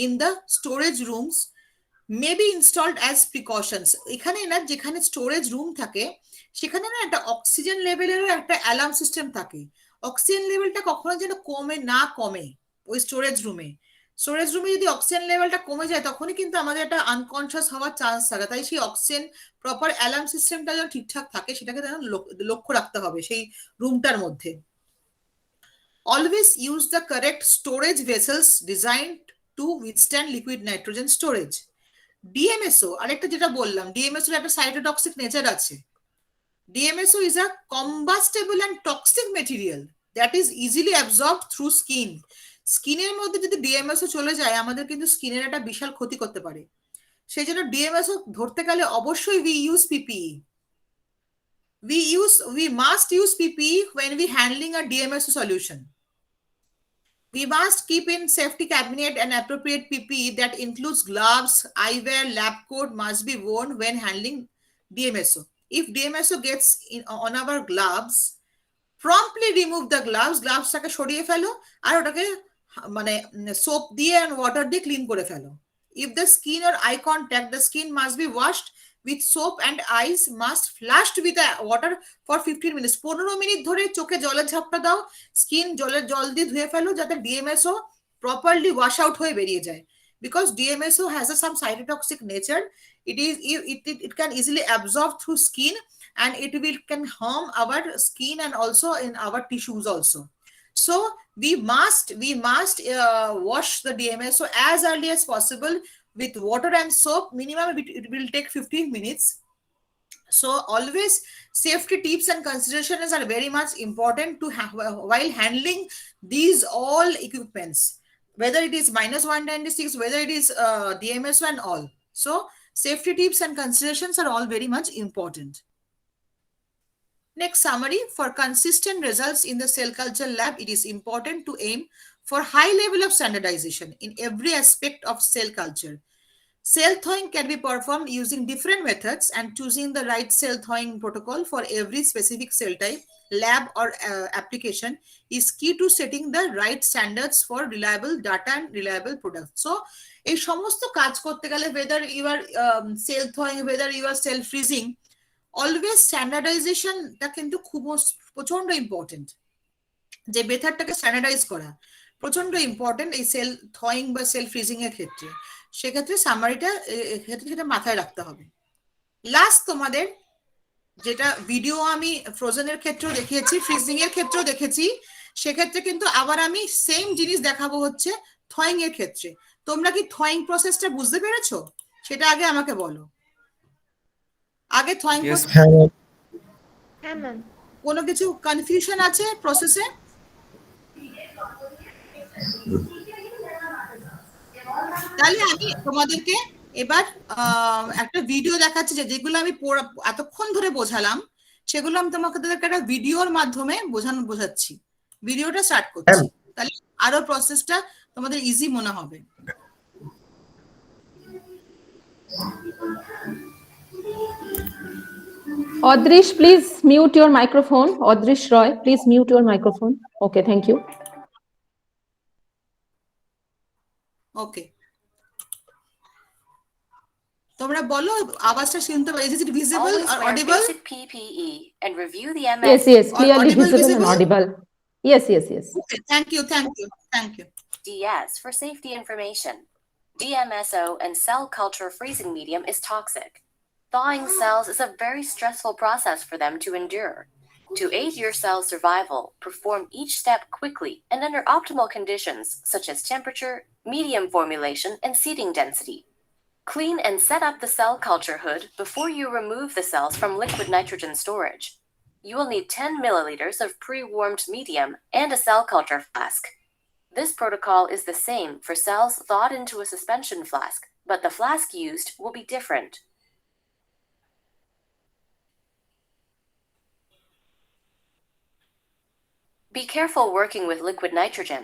[SPEAKER 3] in the storage rooms may be installed as precautions. এখানে না যেখানে storage room থাকে সেখানে না একটা অক্সিজেন লেভেলেরও একটা অ্যালার্ম সিস্টেম থাকে। অক্সিজেন লেভেলটা কখনো যেন কমে ওই স্টোরেজ রুমে যদি অক্সিজেন লেভেলটা কমে যায় তখনই কিন্তু আমাদের একটা আনকনসিয়াস হওয়ার চান্স থাকে। তাই সেই অক্সিজেন প্রপার অ্যালার্ম সিস্টেমটা যেন ঠিকঠাক থাকে সেটাকে যেন লক্ষ্য রাখতে হবে সেই রুমটার মধ্যে। Always use the correct storage vessels designed to withstand liquid nitrogen storage. DMSO আরেকটা যেটা বললাম, DMSO এর একটা সাইটোটক্সিক নেচার আছে। DMSO is a combustible and toxic material that is easily absorbed through skin. স্কিনের মধ্যে যদি DMSO চলে যায় আমাদের কিন্তু স্কিনের একটা বিশাল ক্ষতি করতে পারে। সেই জন্য DMSO ধরতে গেলে অবশ্যই we use PPE. We must use PPE when we handling a DMSO solution. We must keep in safety cabinet an appropriate PPE that includes gloves, eyewear, lab coat must be worn when handling DMSO. If DMSO gets on our gloves, promptly remove the gloves. Gloves-টাকে সরিয়ে ফেলো আর ওটাকে মানে soap দিয়ে and water দিয়ে clean করে ফেলো। If the skin or eye contact, the skin must be washed with soap and eyes must flushed with water for 15 minutes. 15 minute ধরে চোখে জলের ঝাপটা দাও, স্কিন জল দিয়ে ধুয়ে ফেলো যাতে DMSO প্রপারলি ওয়াশ আউট হয়ে বেরিয়ে যায়। Because DMSO has some cytotoxic nature, it can easily absorb through skin and it can harm our skin and also in our tissues also. So we must wash the DMSO as early as possible with water and soap. Minimum it will take 15 minutes. So always safety tips and considerations are very much important to have while handling these all equipments, whether it is -196, whether it is DMSO and all. So safety tips and considerations are all very much important. Next summary, for consistent results in the cell culture lab, it is important to aim for high level of standardization in every aspect of cell culture. Cell thawing can be performed using different methods, and choosing the right cell thawing protocol for every specific cell type, lab or application is key to setting the right standards for reliable data and reliable products. So এই সমস্ত কাজ করতে গেলে whether you are cell thawing, whether you are cell freezing, always স্ট্যান্ডার্ডাইজেশনটা কিন্তু খুব প্রচন্ড important. যে মেথডটাকে স্ট্যান্ডার্ডাইজ করা প্রচন্ড ইম্পর্টেন্ট এই সেল থয়িং বা সেল ফ্রিজিং এর ক্ষেত্রে। সেক্ষেত্রে সামারিটা সেটা মাথায় রাখতে হবে। লাস্ট তোমাদের যেটা ভিডিও আমি ফ্রোজেনের ক্ষেত্রেও দেখিয়েছি, ফ্রিজিং এর ক্ষেত্রেও দেখেছি, সেক্ষেত্রে কিন্তু আবার আমি সেম জিনিস দেখাবো হচ্ছে থয়িং এর ক্ষেত্রে। তোমরা কি থয়িং প্রসেসটা বুঝতে পেরেছো? সেটা আগে আমাকে বলো। আগে থয়িং
[SPEAKER 5] হ্যাঁ ম্যাম।
[SPEAKER 3] কোনো কিছু কনফিউশন আছে প্রসেসে? তাহলে আমি তোমাদেরকে এবার একটা ভিডিও দেখাচ্ছি যেগুলো আমি এতক্ষণ ধরে বোঝালাম সেগুলো আমি তোমাদের একটা ভিডিওর মাধ্যমে বোঝাচ্ছি। ভিডিওটা স্টার্ট করছি, তাহলে আরো প্রসেসটা তোমাদের ইজি মনে হবে।
[SPEAKER 2] Odrish, please mute your microphone. Odrish Roy, please mute your microphone. Okay, thank you.
[SPEAKER 3] ওকে, তোমরা বলো আওয়াজটা শুনতে পাই? Is it visible
[SPEAKER 6] Always
[SPEAKER 3] or
[SPEAKER 6] wear
[SPEAKER 3] audible?
[SPEAKER 6] basic PPE and review the MS.
[SPEAKER 2] Yes, yes, clearly
[SPEAKER 3] audible,
[SPEAKER 2] visible and
[SPEAKER 3] visible?
[SPEAKER 2] audible. Yes, yes, yes.
[SPEAKER 3] Okay, thank you, thank you, thank you.
[SPEAKER 6] DS for safety information. DMSO and cell culture freezing medium is toxic. Thawing cells is a very stressful process for them to endure. To aid your cell survival, perform each step quickly and under optimal conditions such as temperature, medium formulation, and seating density. Clean and set up the cell culture hood before you remove the cells from liquid nitrogen storage. You will need 10 milliliters of pre-warmed medium and a cell culture flask. This protocol is the same for cells thawed into a suspension flask, but the flask used will be different. Be careful working with liquid nitrogen.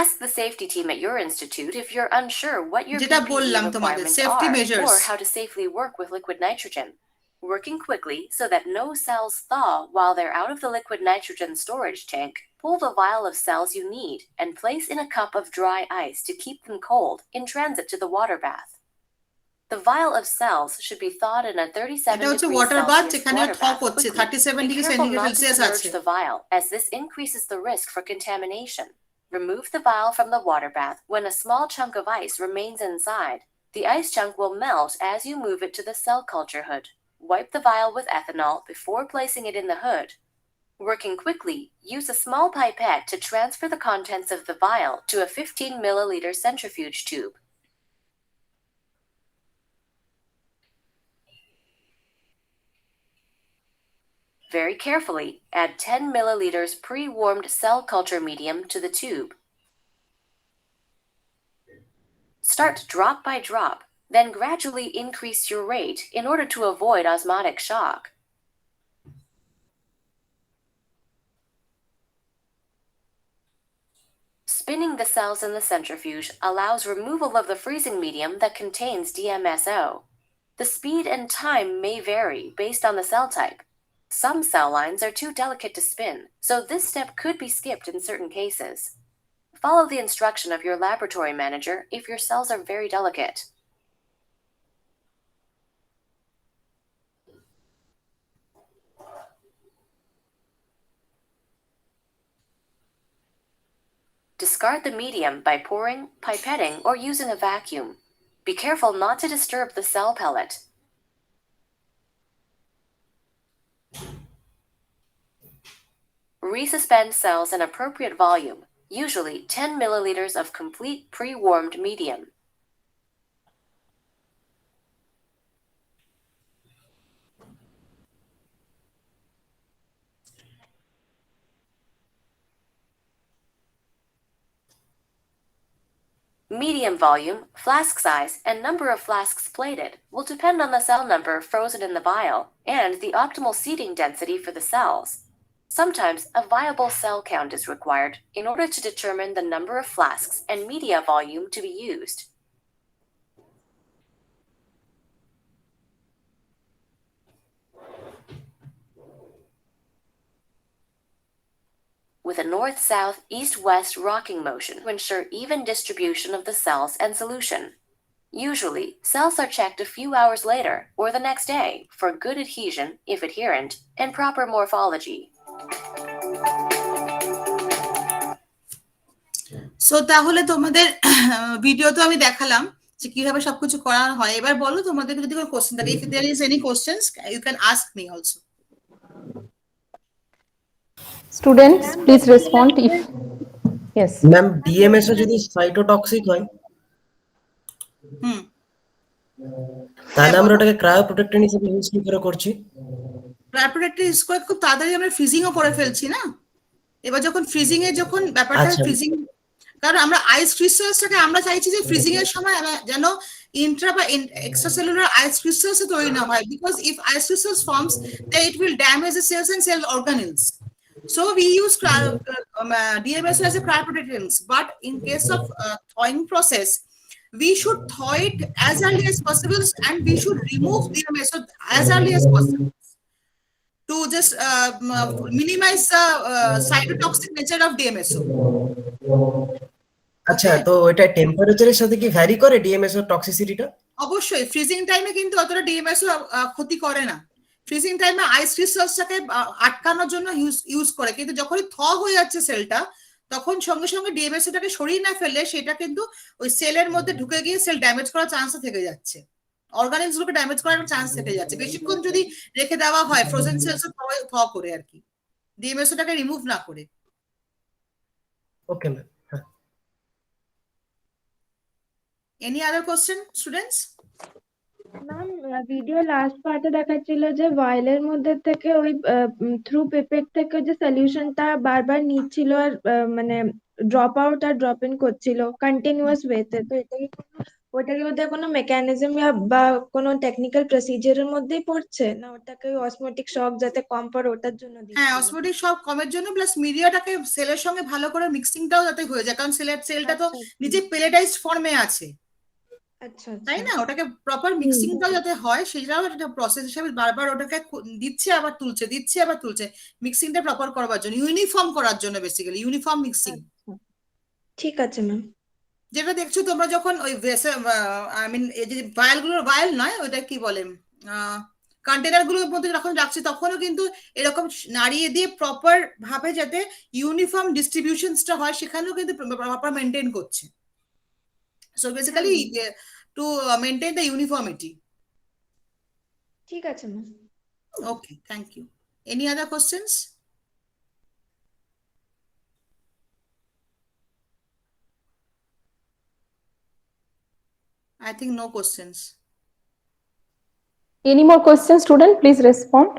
[SPEAKER 6] Ask the safety team at your institute if you're unsure what your
[SPEAKER 3] যেটা
[SPEAKER 6] PPE
[SPEAKER 3] বললাম তোমাদের
[SPEAKER 6] requirements
[SPEAKER 3] safety
[SPEAKER 6] are
[SPEAKER 3] measures.
[SPEAKER 6] or how to safely work with liquid nitrogen. Working quickly so that no cells thaw while they're out of the liquid nitrogen storage tank, pull the vial of cells you need and place in a cup of dry ice to keep them cold in transit to the water bath. The vial of cells should be thawed in a 37
[SPEAKER 3] এটা হচ্ছে
[SPEAKER 6] degrees
[SPEAKER 3] water bath,
[SPEAKER 6] Celsius
[SPEAKER 3] এখানে
[SPEAKER 6] water
[SPEAKER 3] থ
[SPEAKER 6] bath
[SPEAKER 3] করছে
[SPEAKER 6] quickly.
[SPEAKER 3] 37
[SPEAKER 6] Be
[SPEAKER 3] degree
[SPEAKER 6] careful not to
[SPEAKER 3] Celsius
[SPEAKER 6] submerge
[SPEAKER 3] আছে।
[SPEAKER 6] the vial, as this increases the risk for contamination. Remove the vial from the water bath when a small chunk of ice remains inside. The ice chunk will melt as you move it to the cell culture hood. Wipe the vial with ethanol before placing it in the hood. Working quickly, use a small pipette to transfer the contents of the vial to a 15 milliliter centrifuge tube. Very carefully, add 10 milliliters pre-warmed cell culture medium to the tube. Start drop by drop, then gradually increase your rate in order to avoid osmotic shock. Spinning the cells in the centrifuge allows removal of the freezing medium that contains DMSO. The speed and time may vary based on the cell type. Some cell lines are too delicate to spin, so this step could be skipped in certain cases. Follow the instruction of your laboratory manager if your cells are very delicate. Discard the medium by pouring, pipetting, or using a vacuum. Be careful not to disturb the cell pellet. Resuspend cells in appropriate volume, usually 10 milliliters of complete pre-warmed medium. Medium volume, flask size, and number of flasks plated will depend on the cell number frozen in the vial and the optimal seating density for the cells. Sometimes a viable cell count is required in order to determine the number of flasks and media volume to be used. With a north, south, east, west rocking motion to ensure even distribution of the cells and solution. Usually, cells are checked a few hours later or the next day for good adhesion, if adherent, and proper morphology.
[SPEAKER 3] So তাহলে তোমাদের video তো আমি দেখালাম যে কিভাবে সবকিছু করা হয়। এবার বলো তোমাদের যদি কোনো কোশ্চেন থাকে, if there is any questions you can ask me also.
[SPEAKER 2] Students, please respond if yes.
[SPEAKER 7] Ma'am DMSO যদি সাইটোটক্সিক হয় তাহলে আমরা ওটাকে ক্রায়োপ্রোটেক্টর হিসেবে ইউজ কি করে করছি?
[SPEAKER 3] ক্রায়োপ্রোটেক্টর ইউজ করে খুব তাড়াতাড়ি আমরা ফ্রিজিংও করে ফেলছি না। এবার যখন ফ্রিজিং এ যখন ব্যাপারটা ফ্রিজিং, কারণ আমরা আইস ক্রিস্টালসটাকে আমরা চাইছি যে ফ্রিজিং এর সময় যেন intra বা extracellular ice crystals তৈরি না হয়, because if ice crystals forms, then it will damage the cells and cell organelles. So we use DMSO as a cryoprotectant, but in case of thawing process, we should thaw it as early as possible, and we should remove DMSO as early as possible to just minimize the cytotoxic nature of DMSO.
[SPEAKER 7] আচ্ছা, তো এটা টেম্পারেচারের সাথে কি vary করে ডিএমএসও টক্সিসিটিটা?
[SPEAKER 3] অবশ্যই freezing টাইমে কিন্তু অতটা ডিএমএসও ক্ষতি করে না। ফ্রিজিং টাইমে আইস ক্রিস্টালসটাকে আটকানোর জন্য ইউজ করে, কিন্তু যখনই থ হয়ে যাচ্ছে সেলটা, তখন সঙ্গে সঙ্গে ডিএমএসওটাকে সরিয়ে না ফেললে সেটা কিন্তু ওই সেলের মধ্যে ঢুকে গিয়ে সেল ড্যামেজ করার চান্স থেকে যাচ্ছে, অর্গানিক্স গুলোকে ড্যামেজ করার চান্স থেকে যাচ্ছে। বেশিক্ষণ যদি রেখে দেওয়া হয় ফ্রোজেন সেলস থ করে আর কি, ডিএমএসওটাকে রিমুভ না করে।
[SPEAKER 7] Okay ma'am.
[SPEAKER 3] Any other question, students?
[SPEAKER 5] Ma'am video last পার্টে দেখাচ্ছিল যে ভাইলের মধ্যে থেকে ওই থ্রু পেপেট থেকে যে সলিউশনটা বারবার নিচ্ছিল আর মানে ড্রপ আউট আর ড্রপ ইন করছিল কন্টিনিউয়াস ওয়েতে, তো এটা কি ওটা কি ওদের কোনো মেকানিজম বা কোনো টেকনিক্যাল প্রসিজারের মধ্যেই পড়ছে, না ওটাকে অসমোটিক শক যাতে কম পড়ে ওটার জন্য
[SPEAKER 3] হ্যাঁ,
[SPEAKER 5] দিচ্ছিল?
[SPEAKER 3] অসমোটিক শক কমের জন্য, প্লাস মিডিয়াটাকে সেলের সঙ্গে ভালো করে মিক্সিংটাও যাতে হয়ে যায়, কারণ সেলটা তো নিচে পেলেটাইজড ফর্মে আছে,
[SPEAKER 5] আচ্ছা
[SPEAKER 3] তাই না? ওটাকে প্রপার মিক্সিংটাও যাতে হয় সেটাও একটা প্রসেস হিসেবে বারবার ওটাকে দিচ্ছে আবার তুলছে, দিচ্ছে আবার তুলছে, মিক্সিংটা প্রপার করবার জন্য, ইউনিফর্ম করার জন্য, বেসিক্যালি ইউনিফর্ম মিক্সিং।
[SPEAKER 5] ঠিক আছে ম্যাম।
[SPEAKER 3] যেটা দেখছো তোমরা যখন ওই আই মিন এই যে ভায়াল নয়, ওটা কি বলে কন্টেনার গুলোর মধ্যে যখন রাখছি তখনও কিন্তু এরকম নাড়িয়ে দিয়ে প্রপার ভাবে যাতে ইউনিফর্ম ডিস্ট্রিবিউশনসটা হয় সেখানেও কিন্তু প্রপার মেনটেন করছে। So basically to maintain the uniformity.
[SPEAKER 5] ঠিক আছে ma'am.
[SPEAKER 3] Okay, thank you. Any other questions? I think no questions.
[SPEAKER 2] Any more questions, student? Please respond.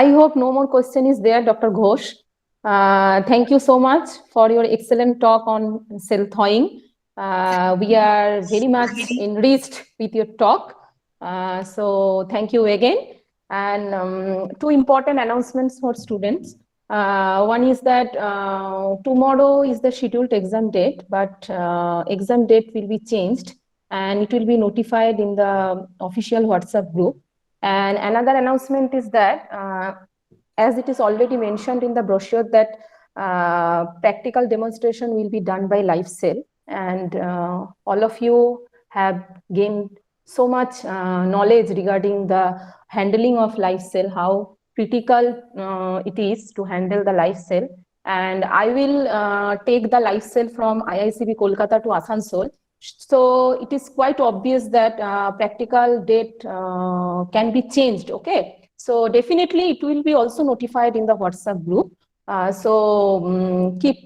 [SPEAKER 2] I hope no more question is there, Dr. Ghosh. Thank you so much for your excellent talk on cell thawing. We are very much enriched with your talk. So thank you again. And two important announcements for students. One is that tomorrow is the scheduled exam date, but exam date will be changed and it will be notified in the official WhatsApp group. And another announcement is that as it is already mentioned in the brochure that practical demonstration will be done by live cell, and all of you have gained so much knowledge regarding the handling of live cell, how critical it is to handle the live cell. And I will take the live cell from IICB Kolkata to Asansol. So it is quite obvious that practical date can be changed. Okay, so definitely it will be also notified in the WhatsApp group. So keep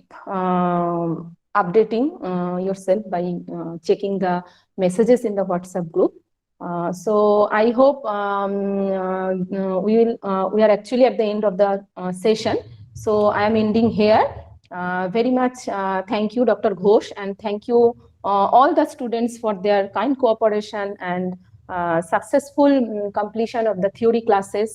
[SPEAKER 2] updating yourself by checking the messages in the WhatsApp group. So I hope we are actually at the end of the session. So I am ending here. Very much thank you, Dr. Ghosh, and thank you all the students for their kind cooperation and successful completion of the theory classes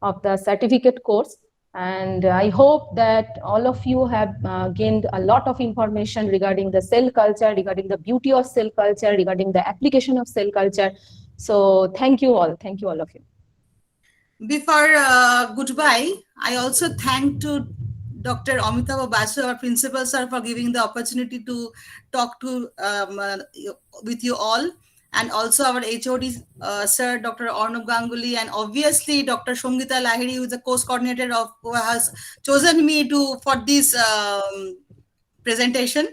[SPEAKER 2] of the certificate course. And I hope that all of you have gained a lot of information regarding the cell culture, regarding the beauty of cell culture, regarding the application of cell culture. So thank you all of you.
[SPEAKER 3] Before goodbye, I also thank to Dr. Amitabh Basu, our principal sir, for giving the opportunity to talk to with you all, and also our HOD sir, Dr. Arnab Ganguly, and obviously Dr. Shongita Lahiri, who is the course coordinator of who has chosen me for this presentation.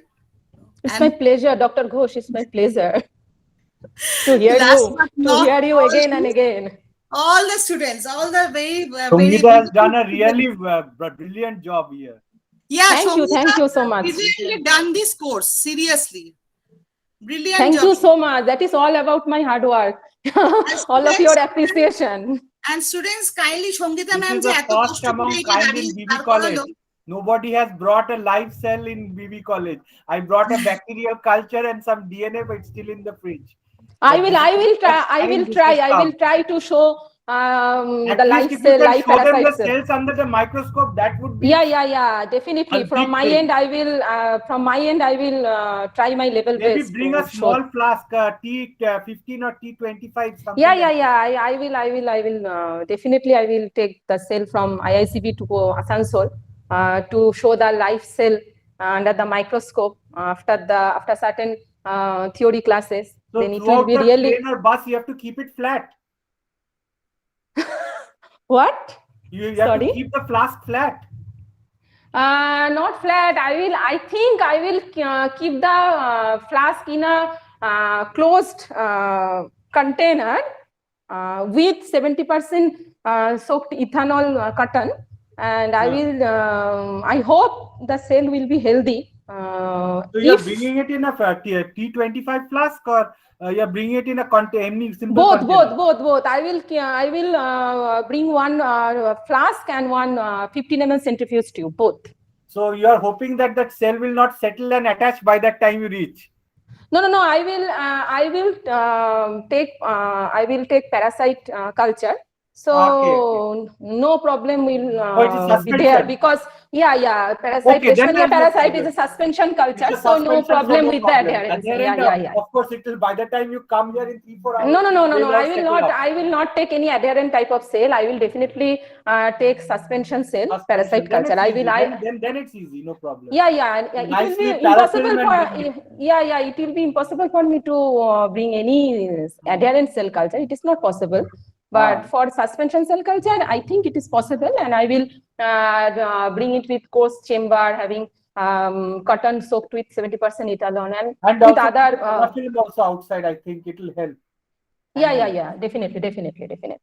[SPEAKER 2] It's my pleasure, Dr. Ghosh. It's my pleasure to hear you again and again.
[SPEAKER 3] All the students, all the very
[SPEAKER 1] Shongita has done a really brilliant job here.
[SPEAKER 3] Yeah,
[SPEAKER 2] thank you so much.
[SPEAKER 3] Brilliantly done this course, seriously. Brilliant
[SPEAKER 2] thank
[SPEAKER 3] job.
[SPEAKER 2] You so much. That is all about my hard work. All of your appreciation.
[SPEAKER 3] And students, kindly Shongita ma'am,
[SPEAKER 1] This is the first among kind in BB College. Nobody has brought a live cell in BB College. I brought a bacterial culture and some DNA, but it's still in the fridge.
[SPEAKER 2] I
[SPEAKER 1] But
[SPEAKER 2] will
[SPEAKER 1] this
[SPEAKER 2] I
[SPEAKER 1] is
[SPEAKER 2] will
[SPEAKER 1] the
[SPEAKER 2] try
[SPEAKER 1] first
[SPEAKER 2] I
[SPEAKER 1] time
[SPEAKER 2] will
[SPEAKER 1] this
[SPEAKER 2] try
[SPEAKER 1] has
[SPEAKER 2] I will
[SPEAKER 1] come.
[SPEAKER 2] try to show
[SPEAKER 1] At
[SPEAKER 2] the
[SPEAKER 1] least
[SPEAKER 2] live
[SPEAKER 1] if you
[SPEAKER 2] cell,
[SPEAKER 1] can
[SPEAKER 2] live
[SPEAKER 1] show them the
[SPEAKER 2] parasite cell.
[SPEAKER 1] cells under the microscope, that would be
[SPEAKER 2] Yeah, definitely.
[SPEAKER 1] a
[SPEAKER 2] From
[SPEAKER 1] big
[SPEAKER 2] my
[SPEAKER 1] thing.
[SPEAKER 2] end, I will try my level
[SPEAKER 1] Maybe
[SPEAKER 2] best
[SPEAKER 1] bring
[SPEAKER 2] to
[SPEAKER 1] a
[SPEAKER 2] show.
[SPEAKER 1] small flask, T15 or T25, something.
[SPEAKER 2] Yeah.
[SPEAKER 1] like that.
[SPEAKER 2] I will definitely. I will take the cell from IICB to Asansol to show the live cell under the microscope after certain theory classes.
[SPEAKER 1] So
[SPEAKER 2] Then it will
[SPEAKER 1] throughout
[SPEAKER 2] be
[SPEAKER 1] the
[SPEAKER 2] really
[SPEAKER 1] train or bus, you have to keep it flat.
[SPEAKER 2] what?
[SPEAKER 1] You have
[SPEAKER 2] Sorry?
[SPEAKER 1] to keep the flask flat.
[SPEAKER 2] Not flat. I think I will keep the flask in a closed container with 70% soaked ethanol cotton, and I will. I hope the cell will be healthy.
[SPEAKER 1] So you're
[SPEAKER 2] If
[SPEAKER 1] bringing it in a T25 flask, or you're bringing it in a container, simple
[SPEAKER 2] both.
[SPEAKER 1] container?
[SPEAKER 2] I will bring one flask and one 15 ml centrifuge tube. Both.
[SPEAKER 1] So you are hoping that that cell will not settle and attach by that time you reach.
[SPEAKER 2] No. I will take parasite culture. So
[SPEAKER 1] Okay.
[SPEAKER 2] no problem will
[SPEAKER 1] Oh, it's a
[SPEAKER 2] be there
[SPEAKER 1] suspension.
[SPEAKER 2] because parasite.
[SPEAKER 1] Okay, then
[SPEAKER 2] Leishmania
[SPEAKER 1] there is no
[SPEAKER 2] parasite is
[SPEAKER 1] problem.
[SPEAKER 2] a suspension culture,
[SPEAKER 1] It's a
[SPEAKER 2] so no
[SPEAKER 1] suspension,
[SPEAKER 2] problem
[SPEAKER 1] so no
[SPEAKER 2] with the
[SPEAKER 1] problem.
[SPEAKER 2] adherence.
[SPEAKER 1] Adherent,
[SPEAKER 2] Yeah.
[SPEAKER 1] Of course, it will. By the time you come here in 3-4 hours.
[SPEAKER 2] No.
[SPEAKER 1] they will all
[SPEAKER 2] I will
[SPEAKER 1] settle
[SPEAKER 2] not.
[SPEAKER 1] up.
[SPEAKER 2] I will not take any adherent type of cell. I will definitely take suspension cell,
[SPEAKER 1] Suspension,
[SPEAKER 2] parasite
[SPEAKER 1] then
[SPEAKER 2] culture.
[SPEAKER 1] it's
[SPEAKER 2] I
[SPEAKER 1] easy. Then it's easy, no problem.
[SPEAKER 2] Yeah. It will
[SPEAKER 1] Nicely
[SPEAKER 2] be impossible
[SPEAKER 1] parafilm and
[SPEAKER 2] for
[SPEAKER 1] bring it.
[SPEAKER 2] it will be impossible for me to bring any adherent cell culture. It is not possible. But for suspension cell culture, I think it is possible, and I will bring it with coarse chamber having cotton soaked with 70% ethanol and with
[SPEAKER 1] also
[SPEAKER 2] other.
[SPEAKER 1] parafilm also outside. I think it will help.
[SPEAKER 2] Yeah. Definitely.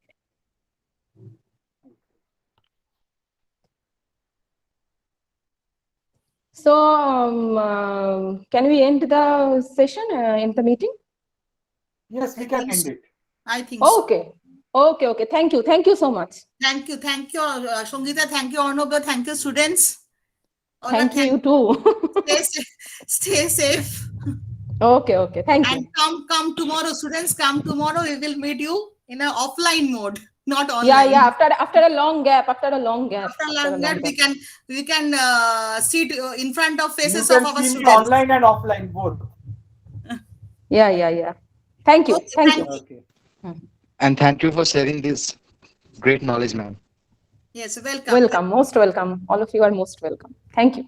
[SPEAKER 2] So, can we end the session, end the meeting?
[SPEAKER 1] Yes, we can end it.
[SPEAKER 3] I think so.
[SPEAKER 2] Okay. Thank you so much.
[SPEAKER 3] Thank you, Sangeeta. Thank you, Arnab. Thank you, students. All
[SPEAKER 2] Thank
[SPEAKER 3] right,
[SPEAKER 2] you too.
[SPEAKER 3] Stay safe.
[SPEAKER 2] Okay. Thank you.
[SPEAKER 3] And come tomorrow, students. Come tomorrow. We will meet you in an offline mode, not online.
[SPEAKER 2] Yeah. After a long gap.
[SPEAKER 3] After a long gap, we can sit in front of faces
[SPEAKER 1] You
[SPEAKER 3] of
[SPEAKER 1] can
[SPEAKER 3] our
[SPEAKER 1] see me
[SPEAKER 3] students.
[SPEAKER 1] online and offline both.
[SPEAKER 2] Yeah. Thank you.
[SPEAKER 3] Okay,
[SPEAKER 2] Thank you.
[SPEAKER 1] Okay.
[SPEAKER 8] And thank you for sharing this great knowledge, ma'am.
[SPEAKER 3] Yes, welcome.
[SPEAKER 2] Welcome. Most welcome. All of you are most welcome. Thank you.